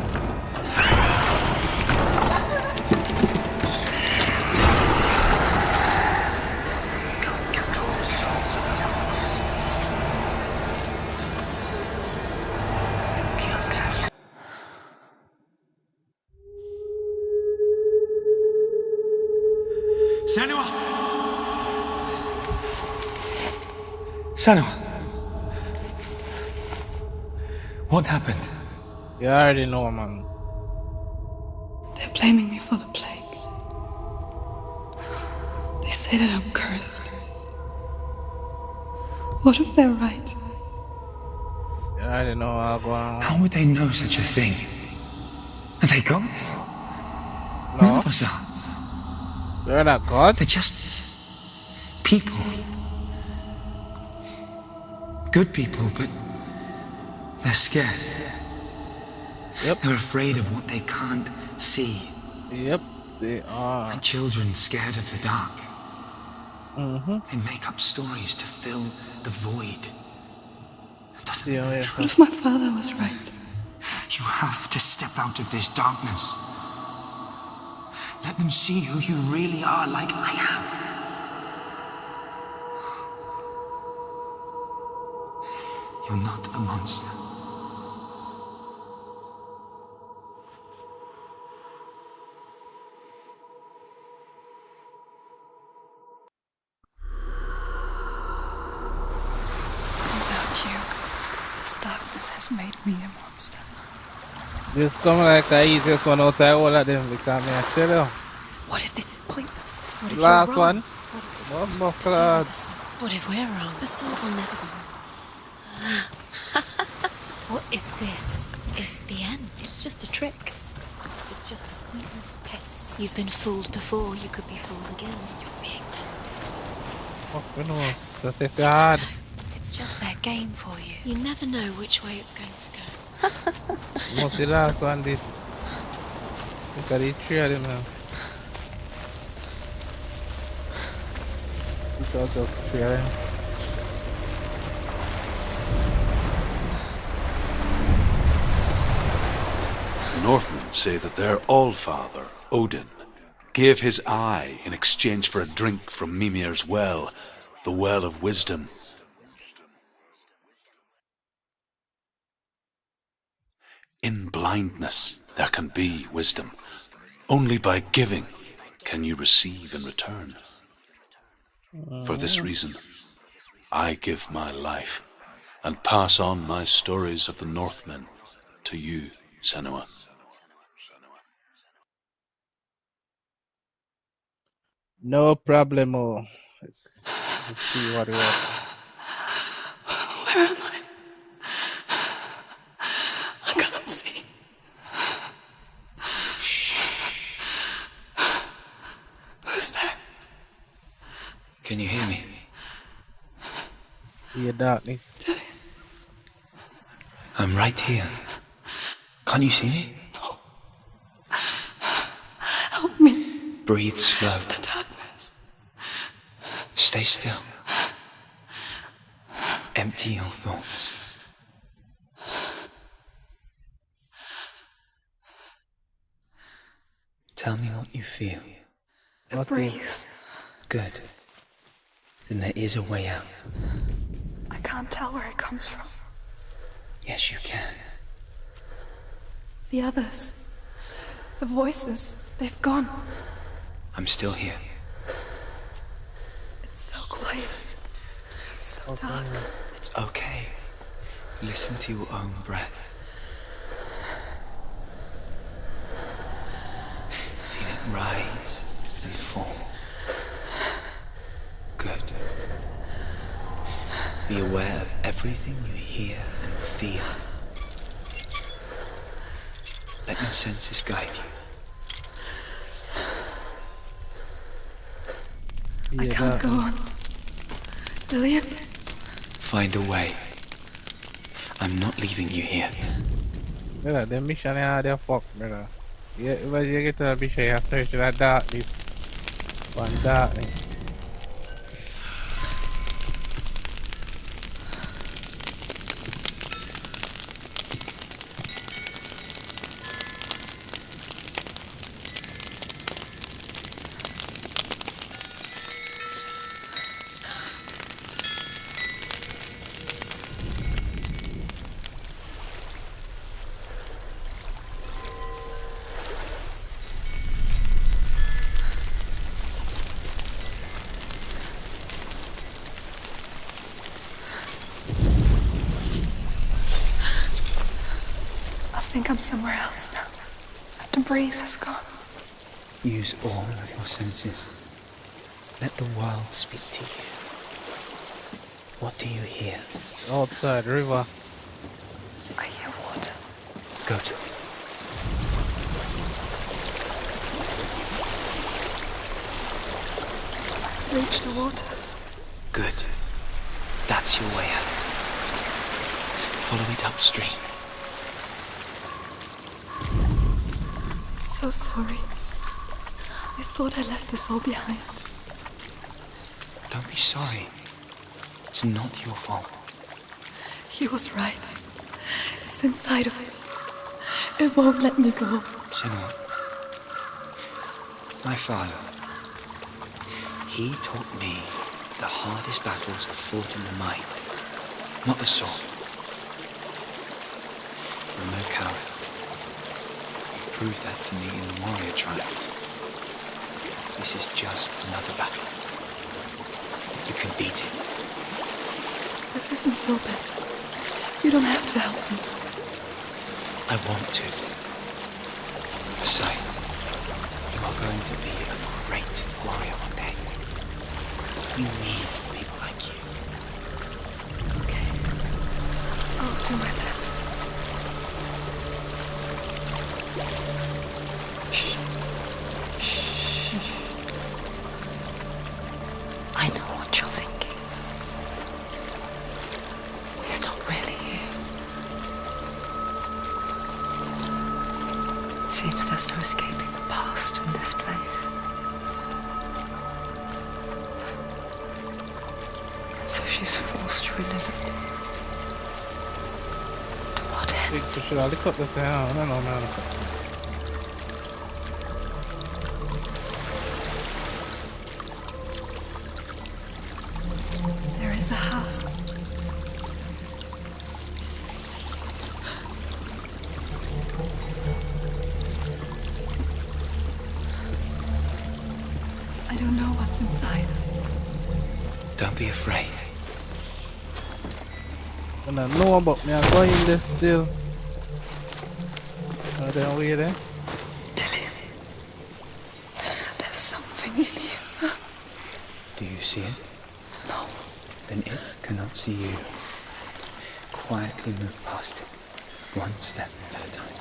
Senua! Senua! What happened? You already know, man. They're blaming me for the plague. They say that I'm cursed. What if they're right? You already know how I'm going. How would they know such a thing? Are they gods? No. None of us are. They're not gods. They're just people. good people, but they're scared. Yep. They're afraid of what they can't see. Yep, they are. Like children scared of the dark. Mm-hmm. They make up stories to fill the void. It doesn't Yeah, yeah. What if my father was right? You have to step out of this darkness. Let them see who you really are, like I have. You're not a monster. Without you, this darkness has made me a monster. This come like the easiest one out of all of them because I tell you. What if this is pointless? What if Last you're wrong? one. What if One this more has card. nothing to do with the sword? What if we're wrong? The sword will never be yours. What if this is the end? It's just a trick. It's just a pointless test. You've been fooled before. You could be fooled again. You're being tested. Oh, you know, that is hard. It's just their game for you. You never know which way it's going to go. What's the last one? This. Look at the three of them now. Because of three of them. The Northmen say that their Allfather, Odin, gave his eye in exchange for a drink from Mimir's well, the Well of Wisdom. In blindness there can be wisdom. Only by giving can you receive in return. For this reason, I give my life and pass on my stories of the Northmen to you, Senua. No problemo. Let's see what it was. Where am I? I can't see. Who's there? Can you hear me? Your darkness. I'm right here. Can't you see me? Help me. Breathe slow. It's the darkness. Stay still. Empty your thoughts. Tell me what you feel. The breeze. Good. Then there is a way out. I can't tell where it comes from. Yes, you can. The others. The voices. They've gone. I'm still here. It's so quiet. So dark. It's okay. Listen to your own breath. Feel it rise and fall. Good. Be aware of everything you hear and feel. Let your senses guide you. I can't go on. Lillian? Find a way. I'm not leaving you here. Brother, the mission are there fuck, brother. Yeah, when you get to the mission, you search that darkness. One darkness. I think I'm somewhere else now. The breeze has gone. Use all of your senses. Let the world speak to you. What do you hear? Outside river. I hear water. Go to it. I've reached the water. Good. That's your way out. follow it upstream. I'm so sorry. I thought I left this all behind. Don't be sorry. It's not your fault. He was right. It's inside of me. It won't let me go. Senua, my father, he taught me the hardest battles are fought in the mind, not the sword. You're no coward. You proved that to me in the warrior trial. This is just another battle. You can beat it. This isn't your bet. You don't have to help me. I want to. Besides, you are going to be a great warrior one day. We need people like you. Okay. I'll do my best. Shh. Shh. I know what you're thinking. He's not really here. It seems there's no escaping the past in this place. And so she's forced to relive it. To what end? Victor should aldrig koppla sig här. I don't know, man. There is a house. I don't know what's inside. Don't be afraid. And I know about me. I'm going in there still. Are they away there? Tilly, there's something in here. Do you see it? No. Then it cannot see you. Quietly move past it, one step at a time.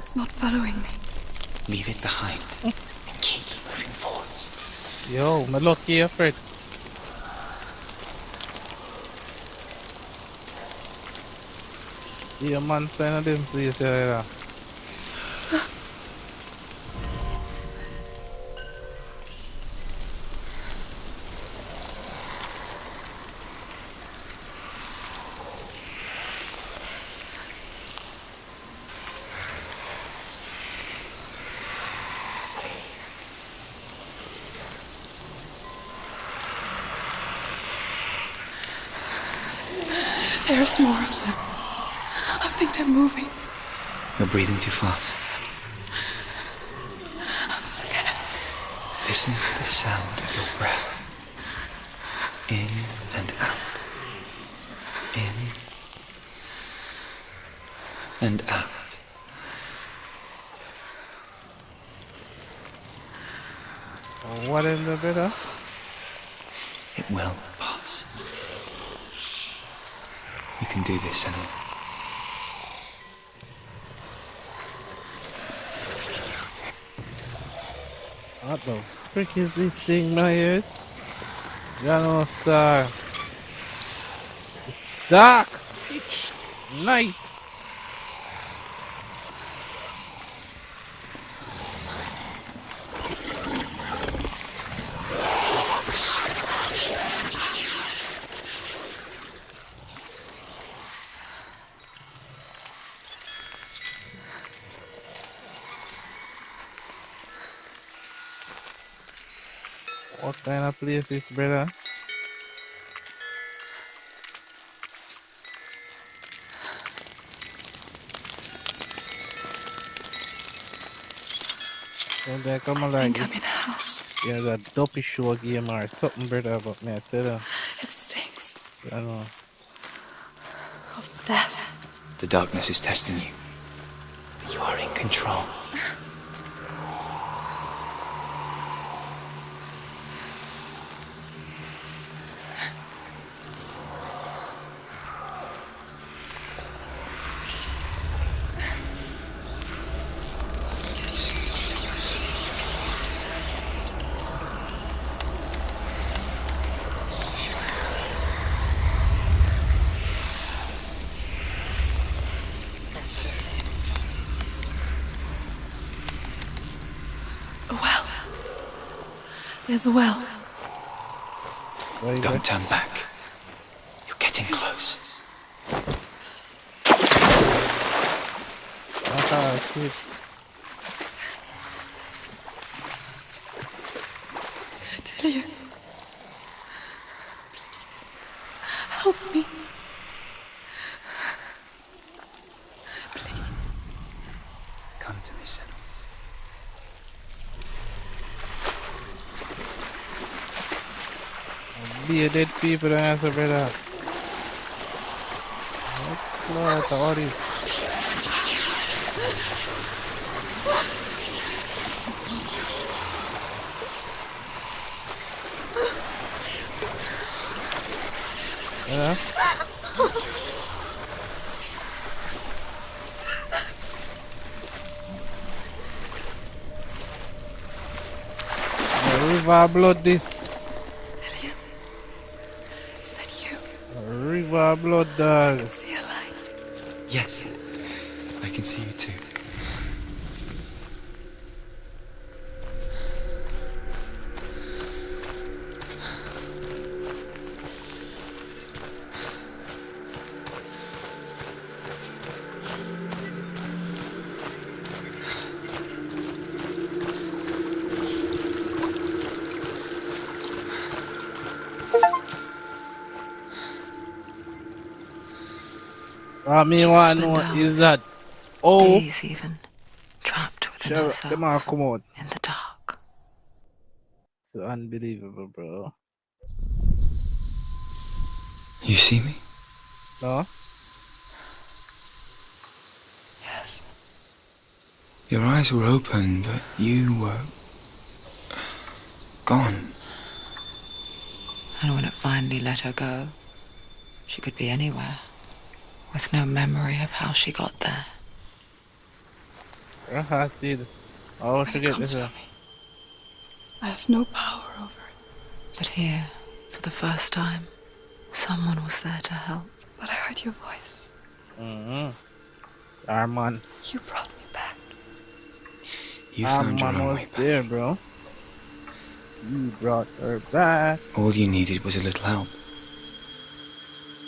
It's not following me. Leave it behind and keep moving forwards. Yo, me lucky Fred. Yeah, man, sign of them place here. There's more of them. I think they're moving. You're breathing too fast. I'm scared. Listen to the sound of your breath. In and out. In and out. What in the better? It will pass. You can do this, Senua. What the frick is this thing, my ears? Yellow star. It's dark. It's night. What kind of place is, brother? Don't they come I like think I'm in a house. yeah, that dopey show game or something, brother, but me, I tell you. It stinks I know. of death. The darkness is testing you. You are in control. A well. There's a well. Don't turn back. You're getting close. Delia. Please. Help me. Please. Come to me, Senua. Be a dead people and answer, brother. What all this? Yeah. The river blood this. Delia. Is that you? River blood dog. I can see a light. Yes. I can see you too. What me want to know is that bees even trapped within herself them are come out. in the dark. So unbelievable, bro. You see me? No? Yes. Your eyes were open, but you were gone. And when it finally let her go, she could be anywhere, with no memory of how she got there. I see. I'll forget this. I have no power over it. But here, for the first time, someone was there to help. But I heard your voice. Arman. You brought me back. You found your own way back. There, bro. You brought her back. All you needed was a little help.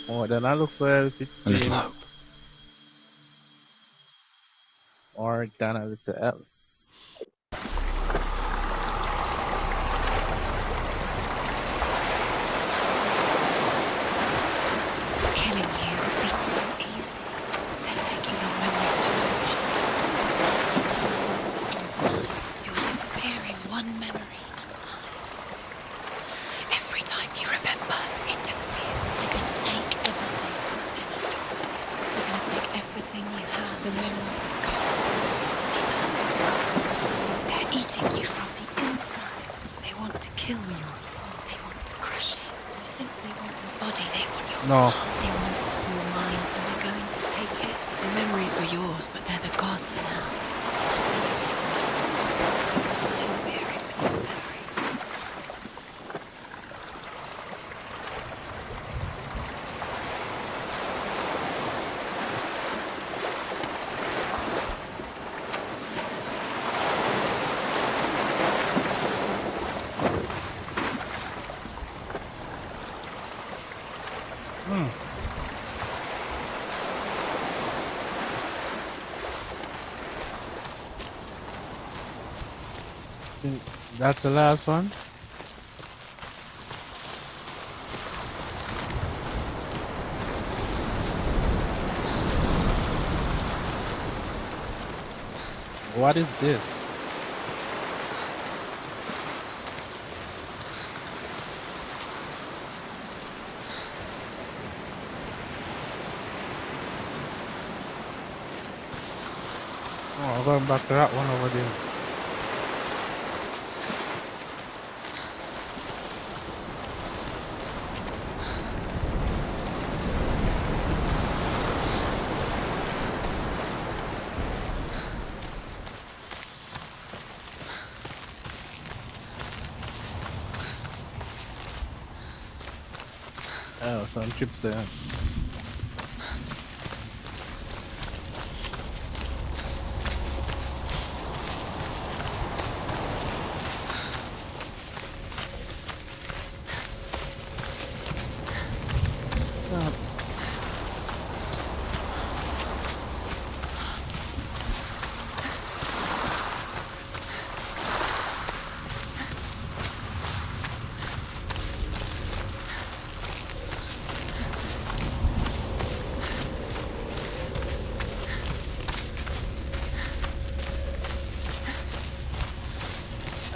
Oh, then I look for help. A little hope. Or than a little help. Killing you would be too easy. They're taking your memories to torture. You're disappearing one memory at a time. Every time you remember, it disappears. They're going to take everything. They're going to take everything you have. The memories of ghosts. They're eating you from the inside. They want to kill your soul. They want to crush it. They want your body. They want your soul. They want your mind, and they're going to take it. The memories were yours, but they're the gods now. Nothing is yours. Disappearing with your memories. That's the last one? What is this? Oh, I'm going back to that one over there. Oh, some chips there.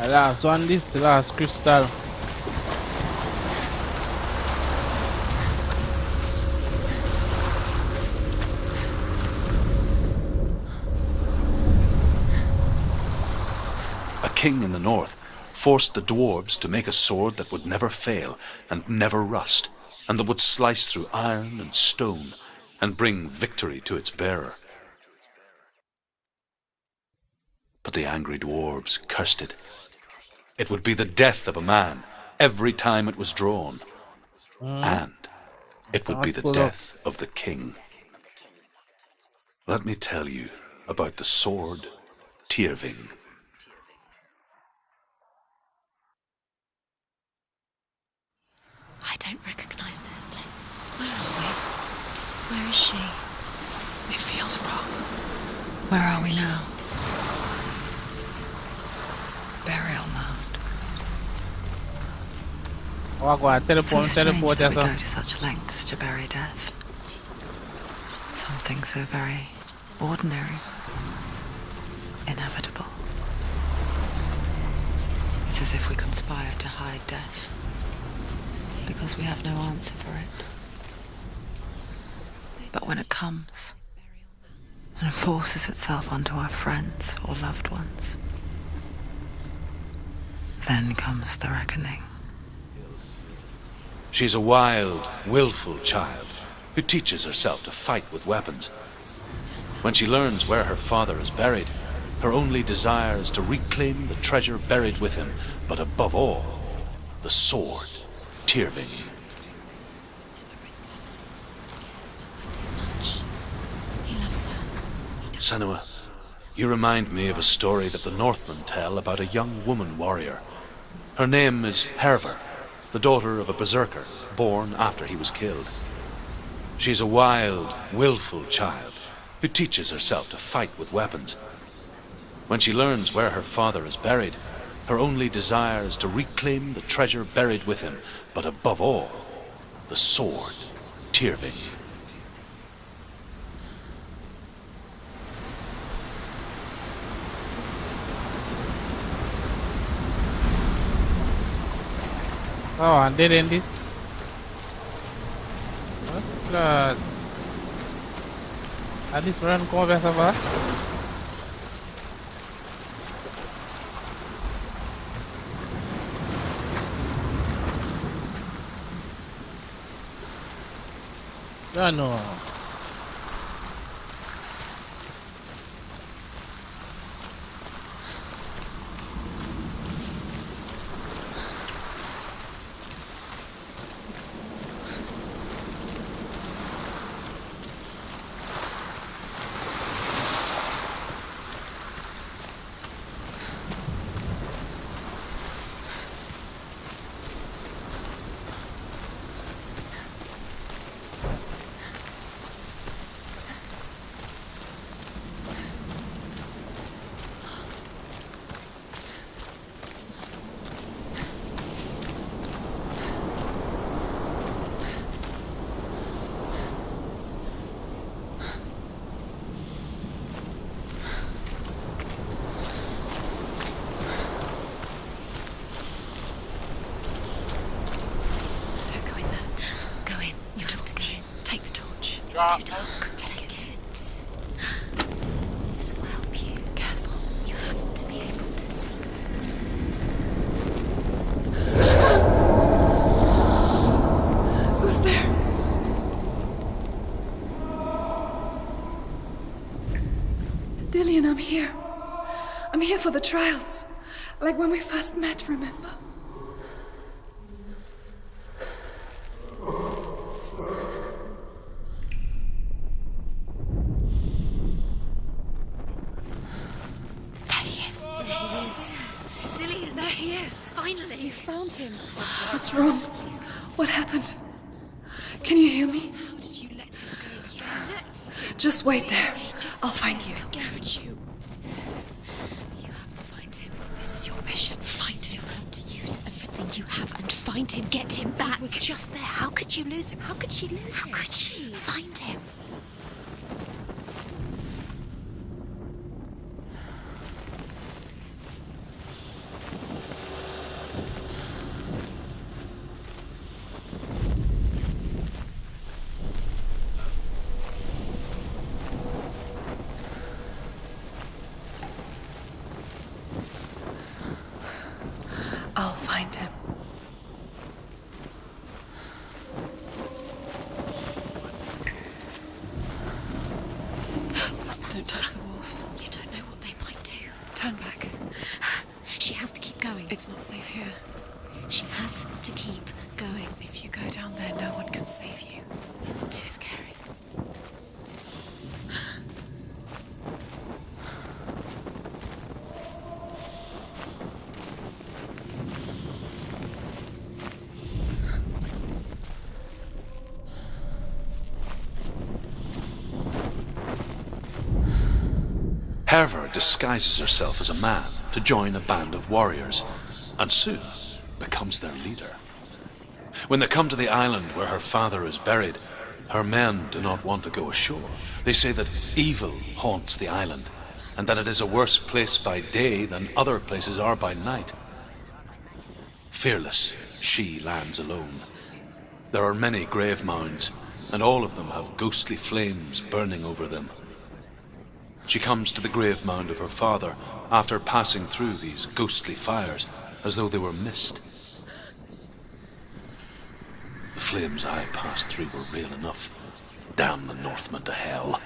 Last one, this last crystal. A king in the north forced the dwarves to make a sword that would never fail and never rust, and that would slice through iron and stone and bring victory to its bearer. But the angry dwarves cursed it. It would be the death of a man every time it was drawn. And it would be the death of the king. Let me tell you about the sword Tyrving. I don't recognize this place. Where are we? Where is she? It feels wrong. Where are we now? Burial mound. Oh, go on, teleport, So strange teleport, that we yes, go to such lengths to bury death. Something so very ordinary, inevitable. It's as if we conspire to hide death, because we have no answer for it. But when it comes and forces itself onto our friends or loved ones, then comes the reckoning. She's a wild, willful child who teaches herself to fight with weapons. When she learns where her father is buried, her only desire is to reclaim the treasure buried with him, but above all, the sword Tyrving. He loves her. Senua, you remind me of a story that the Northmen tell about a young woman warrior. Her name is Herver, the daughter of a berserker born after he was killed. She's a wild, willful child who teaches herself to fight with weapons. When she learns where her father is buried, her only desire is to reclaim the treasure buried with him, but above all, the sword Tyrving. Oh, and they end this. What blood? And this run come over ça va? No. It's too dark. Take it. This will help you. Careful. You have to be able to see. Who's there? Dillian, I'm here. I'm here for the trials. Like when we first met, remember? Dillian, there he is. Finally. You found him. What's wrong? What happened? Can you hear me? How did you let him go? Just wait there. I'll find you. Could you? You have to find him. This is your mission. Find him. You have to use everything you have and find him. Get him back. He was just there. How could you lose him? How could she lose him? How could she? Find him. I'll find him. What's that? Don't touch the walls. You don't know what they might do. Turn back. She has to keep going. It's not safe here. She has to keep going. If you go down there, no one can save you. It's too scary. Herver disguises herself as a man to join a band of warriors, and soon becomes their leader. When they come to the island where her father is buried, her men do not want to go ashore. They say that evil haunts the island, and that it is a worse place by day than other places are by night. Fearless, she lands alone. There are many grave mounds, and all of them have ghostly flames burning over them. She comes to the grave mound of her father after passing through these ghostly fires as though they were mist. The flames I passed through were real enough. Damn the Northmen to hell.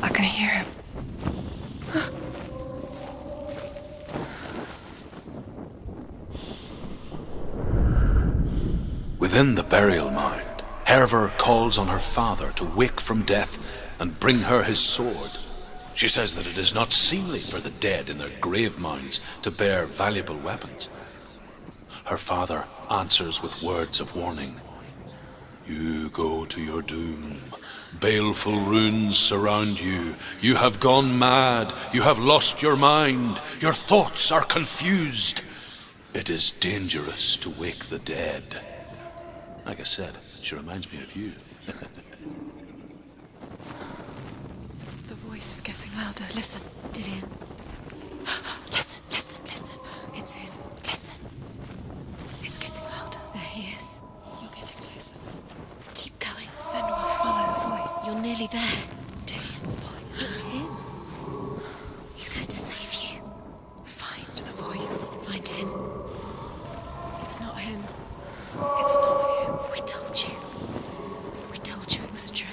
I can hear him. Within the burial mound, Herver calls on her father to wake from death and bring her his sword. She says that it is not seemly for the dead in their grave mounds to bear valuable weapons. Her father answers with words of warning. You go to your doom. Baleful runes surround you. You have gone mad. You have lost your mind. Your thoughts are confused. It is dangerous to wake the dead. Like I said, she reminds me of you. The voice is getting louder. Listen. Dillian. Listen, listen, listen. It's him. Listen. It's getting louder. There he is. You're getting closer. Keep going. Senua, follow the voice. You're nearly there. Dillian's voice. It's him. He's going to save you. Find the voice. Find him. It's not him. It's not him. We told you. We told you it was a trick.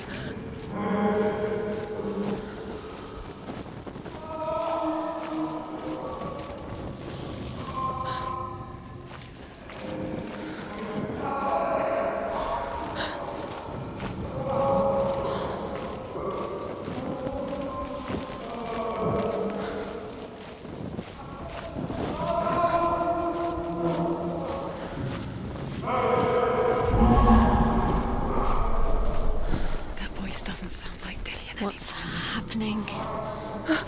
What's happening?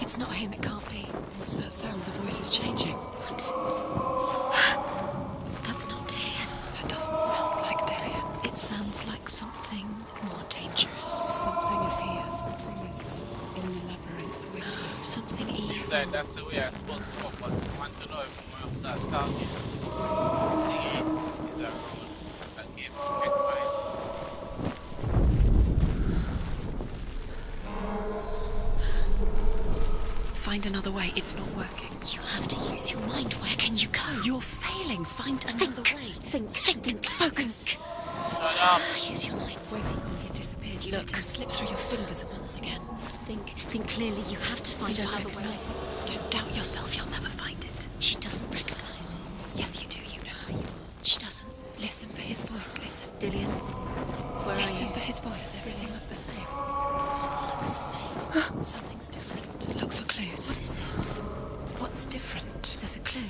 It's not him, it can't be. What's that sound? The voice is changing. What? That's not Dillian. That doesn't sound like Dillian. It sounds like something more dangerous. Something is here. Something is in the labyrinth with you. Something evil. That's the way I'm supposed to walk, but I want to know if I'm that target. Is that road that gives advice? Find another way. It's not working. You have to use your mind. Where can you go? You're failing. Find another way. Think. Focus. Use your mind. Where's he? He's disappeared. Look, slip through your fingers once again. Think clearly. You have to find another way. Don't doubt yourself. You'll never find it. She doesn't recognize it. Yes, you do. You know. She doesn't. Listen for his voice. Listen. Dillian, where Listen are you? for his voice. Does everything look the same? Looks the same. Something's different. Look for clues. What is it? What's different? There's a clue.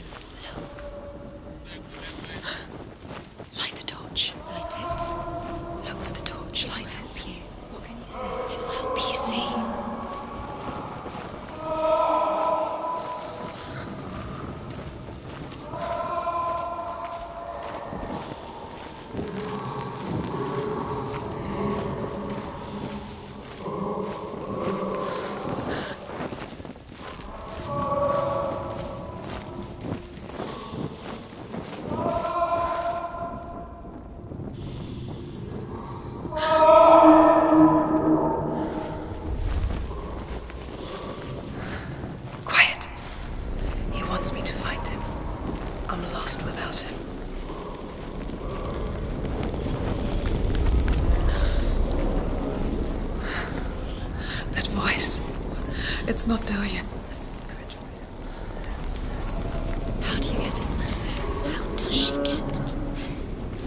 Light the torch. Light it. Look for the torch. Light it. Help you. What can you see? It will help you see. Quiet. He wants me to find him. I'm lost without him. That voice. It's not Dillian. How do you get in there? How does she get in there?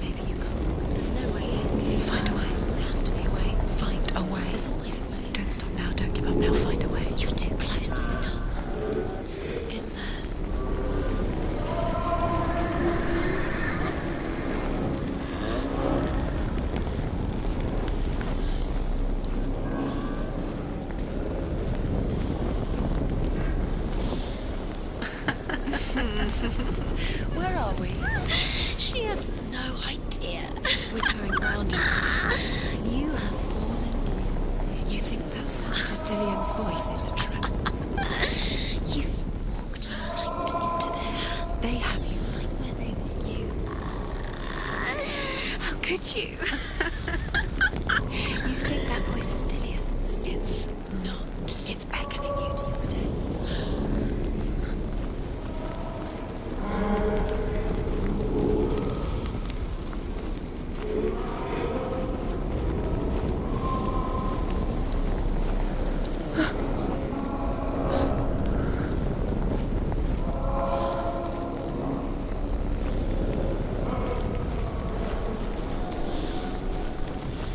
Maybe you can't. There's no way in. Find a way. There has to be a way. Find a way. There's always a way. Don't stop now. Don't give up now. Find a way. You're too close to stop. What's in there? Where are we? She has no idea. We're going round in circles. You have fallen You think that sound is Dillian's voice? It's a trap. in. You walked right into their hands. They have you. You. How could you? You think that voice is Dillian's? It's not. It's beckoning you to your day.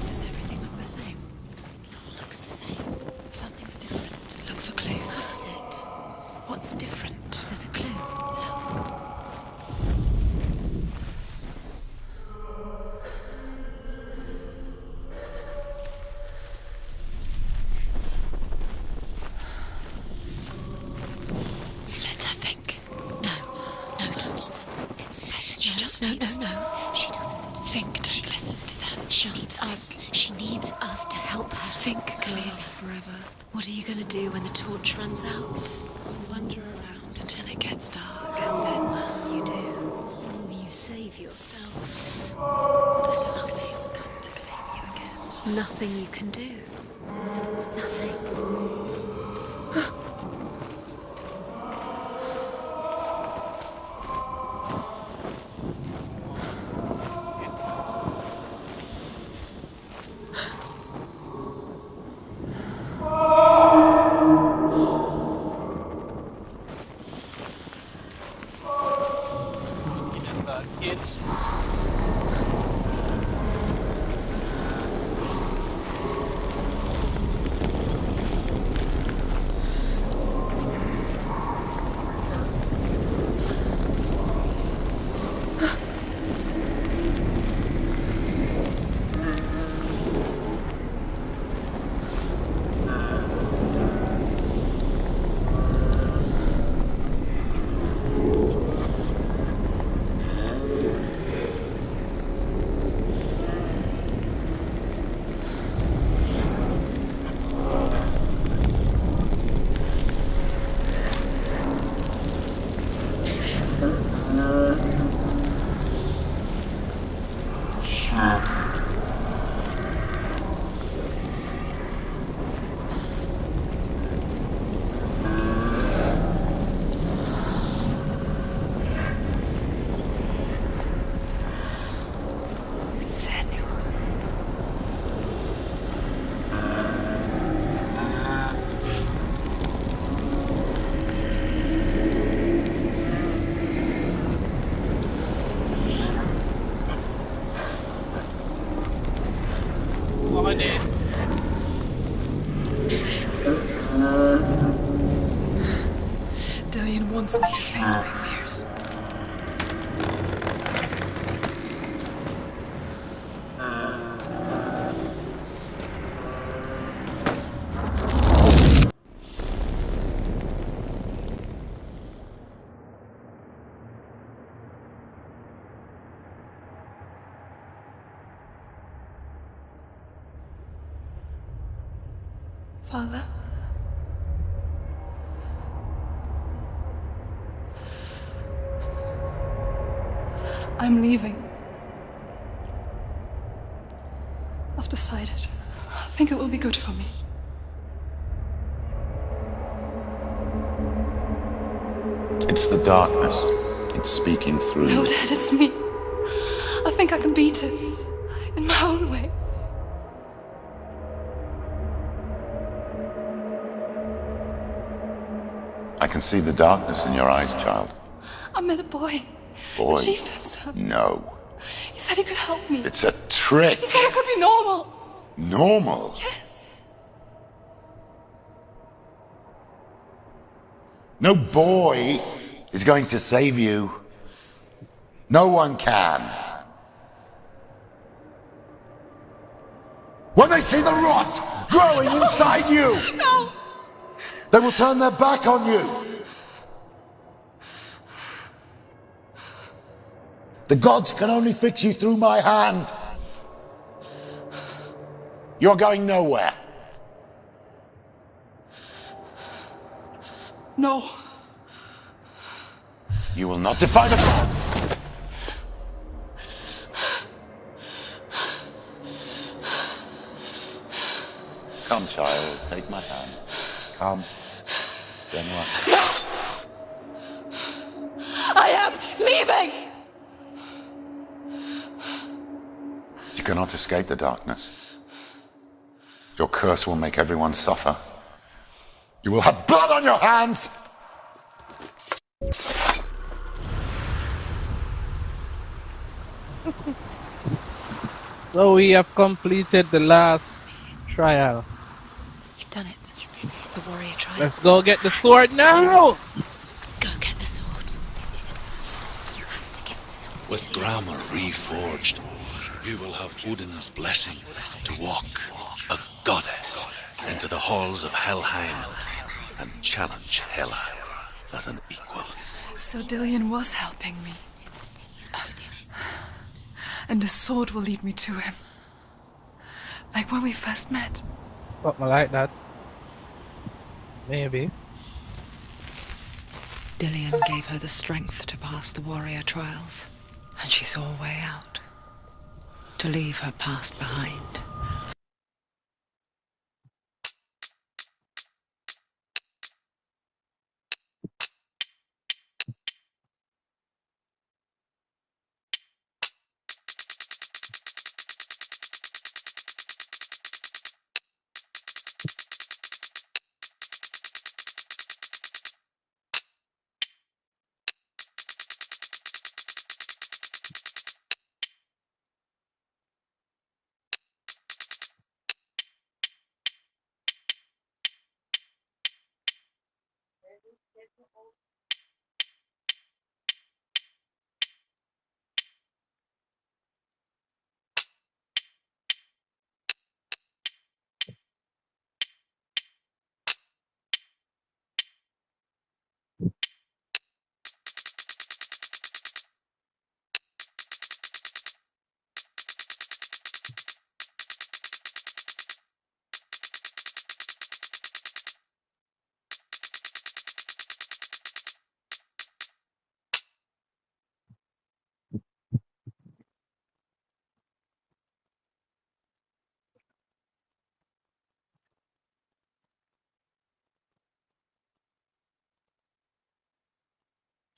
Does everything look the same? Looks the same. Something's different. Look for clues. What is it? What's different? There's a clue. Let her think. No, don't let her. Space. She just no, needs. no. She doesn't. Think. Don't listen to them. Just us. She needs us to help her. Think clearly forever. What are you going to do when the torch runs out? Wander around until it gets dark, and then you do. Will you save yourself? There's nothing will come to claim you again. Nothing you can do. Nothing. Kids. Dillian wants me to face my fears. Father? I'm leaving. I've decided. I think it will be good for me. It's the darkness. It's speaking through No, you. Dad, it's me. I think I can beat it. In my own way. I can see the darkness in your eyes, child. I met a boy. Boy. The chief himself. No. He said he could help me. It's a trick. He said I could be normal. Normal? Yes. No boy is going to save you. No one can. When they see the rot growing inside you, No! they will turn their back on you. The gods can only fix you through my hand. You're going nowhere. No. You will not defy the gods. Come, child, take my hand. Come. Senua. I am leaving! You cannot escape the darkness. Your curse will make everyone suffer. You will have blood on your hands! So we have completed the last trial. You've done it. You did it. The warrior trials. Let's go get the sword now! Go get the sword. You have to get the sword. With grammar reforged, you will have Odin's blessing to walk, a goddess, into the halls of Helheim and challenge Hela as an equal. So Dillian was helping me. And the sword will lead me to him. Like when we first met. Something like that. Maybe. Dillian gave her the strength to pass the warrior trials, and she saw a way out. To leave her past behind.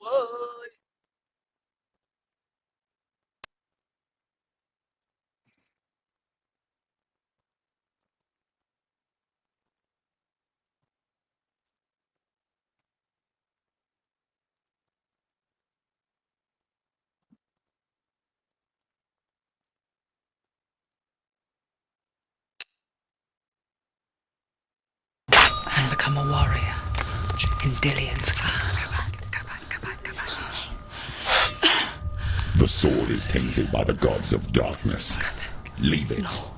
Whoa. And become a warrior in Dillion's clan. Go back. It's not safe. The sword is tainted by the gods of darkness. Leave it. No.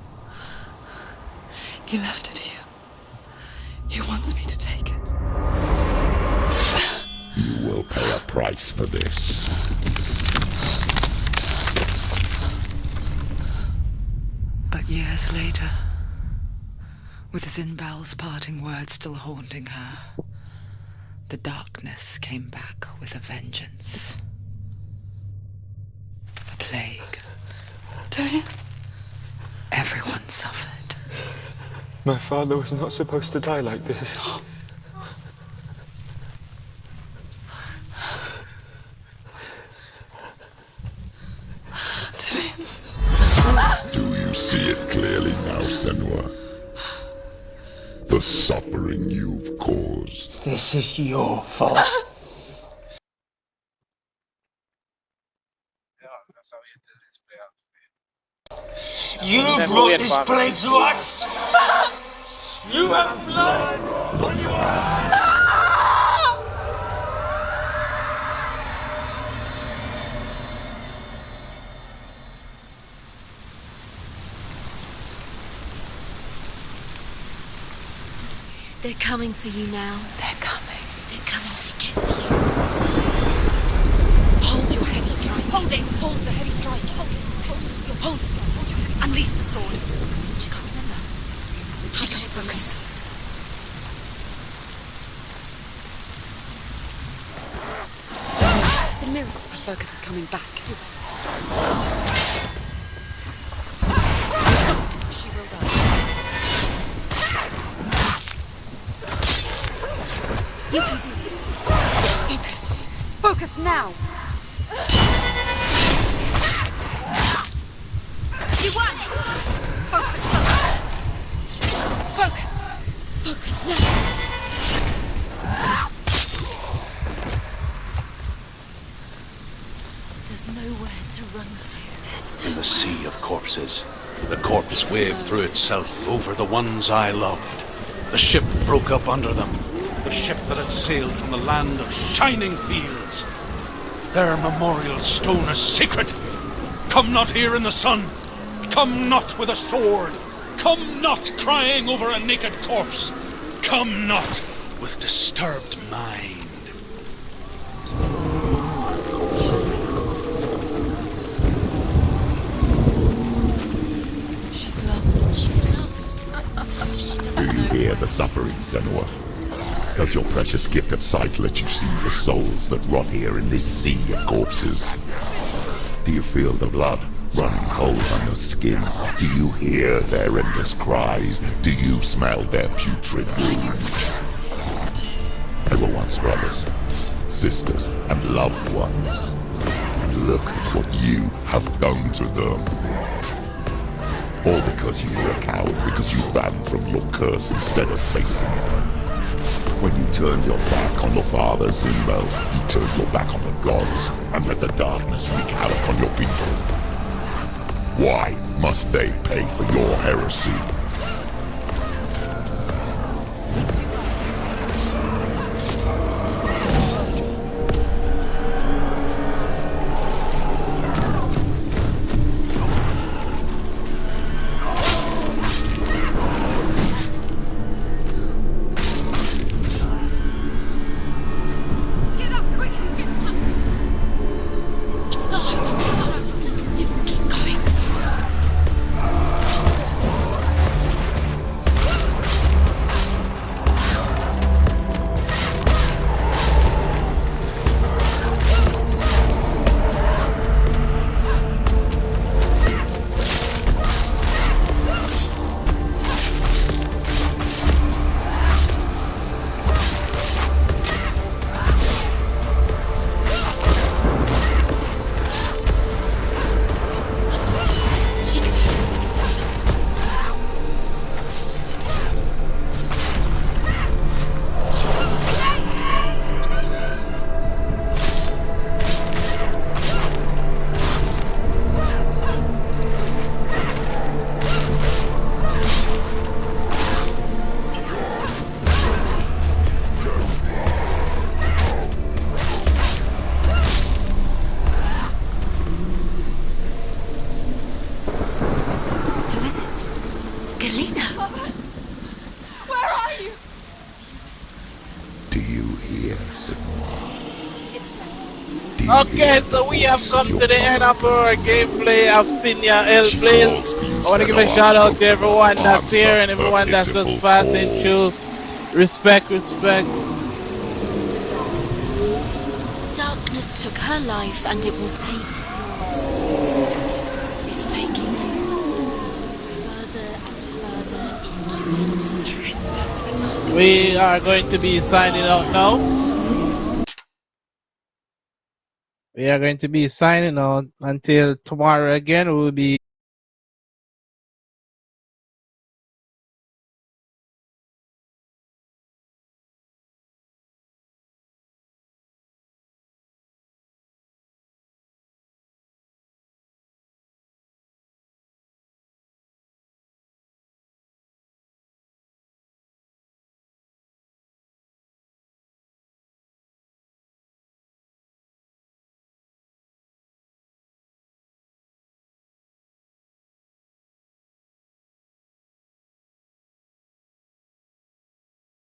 He left it here. He wants me to take it. You will pay a price for this. But years later, with Zinbel's parting words still haunting her, the darkness came back with a vengeance. A plague. Darian? Everyone suffered. My father was not supposed to die like this. Do you see it clearly now, Senua? The suffering you've caused. This is your fault. You brought this plague to us! You have blood on your hands! They're coming for you now. They're coming. They're coming to get you. Hold your heavy strike. Hold it. Hold the heavy strike. Hold it. Hold it. Hold your heavy strike. Unleash the sword. She can't remember. How does she focus? The mirror. Her focus is coming back. She will die. You can do this. Focus. Focus now. You won! Focus. Focus. Focus now. There's nowhere to run to. In the sea of corpses, the corpse waved through itself over the ones I loved. The ship broke up under them. The ship that had sailed from the land of shining fields. Their memorial stone is sacred. Come not here in the sun. Come not with a sword. Come not crying over a naked corpse. Come not with disturbed mind. She's lost. She's lost. She Do doesn't you know hear why. the suffering, Senua? Does your precious gift of sight let you see the souls that rot here in this sea of corpses? Do you feel the blood running cold on your skin? Do you hear their endless cries? Do you smell their putrid wounds? They were once brothers, sisters, and loved ones. And look at what you have done to them. All because you were a coward, because you ran from your curse instead of facing it. When you turned your back on your father, Zinbel, you turned your back on the gods and let the darkness wreak havoc on your people. Why must they pay for your heresy? It's not over. It's not over. Keep going. Okay, so we have come to the end of our gameplay of Senior HELLBLADE. I want to give a shout out to everyone that's here and everyone that's just passing through. Respect, respect. Darkness took her life and it will take yours. It's taking you further and further into it. Surrender to the darkness. We are going to be signing out now. We are going to be signing out until tomorrow again. We will be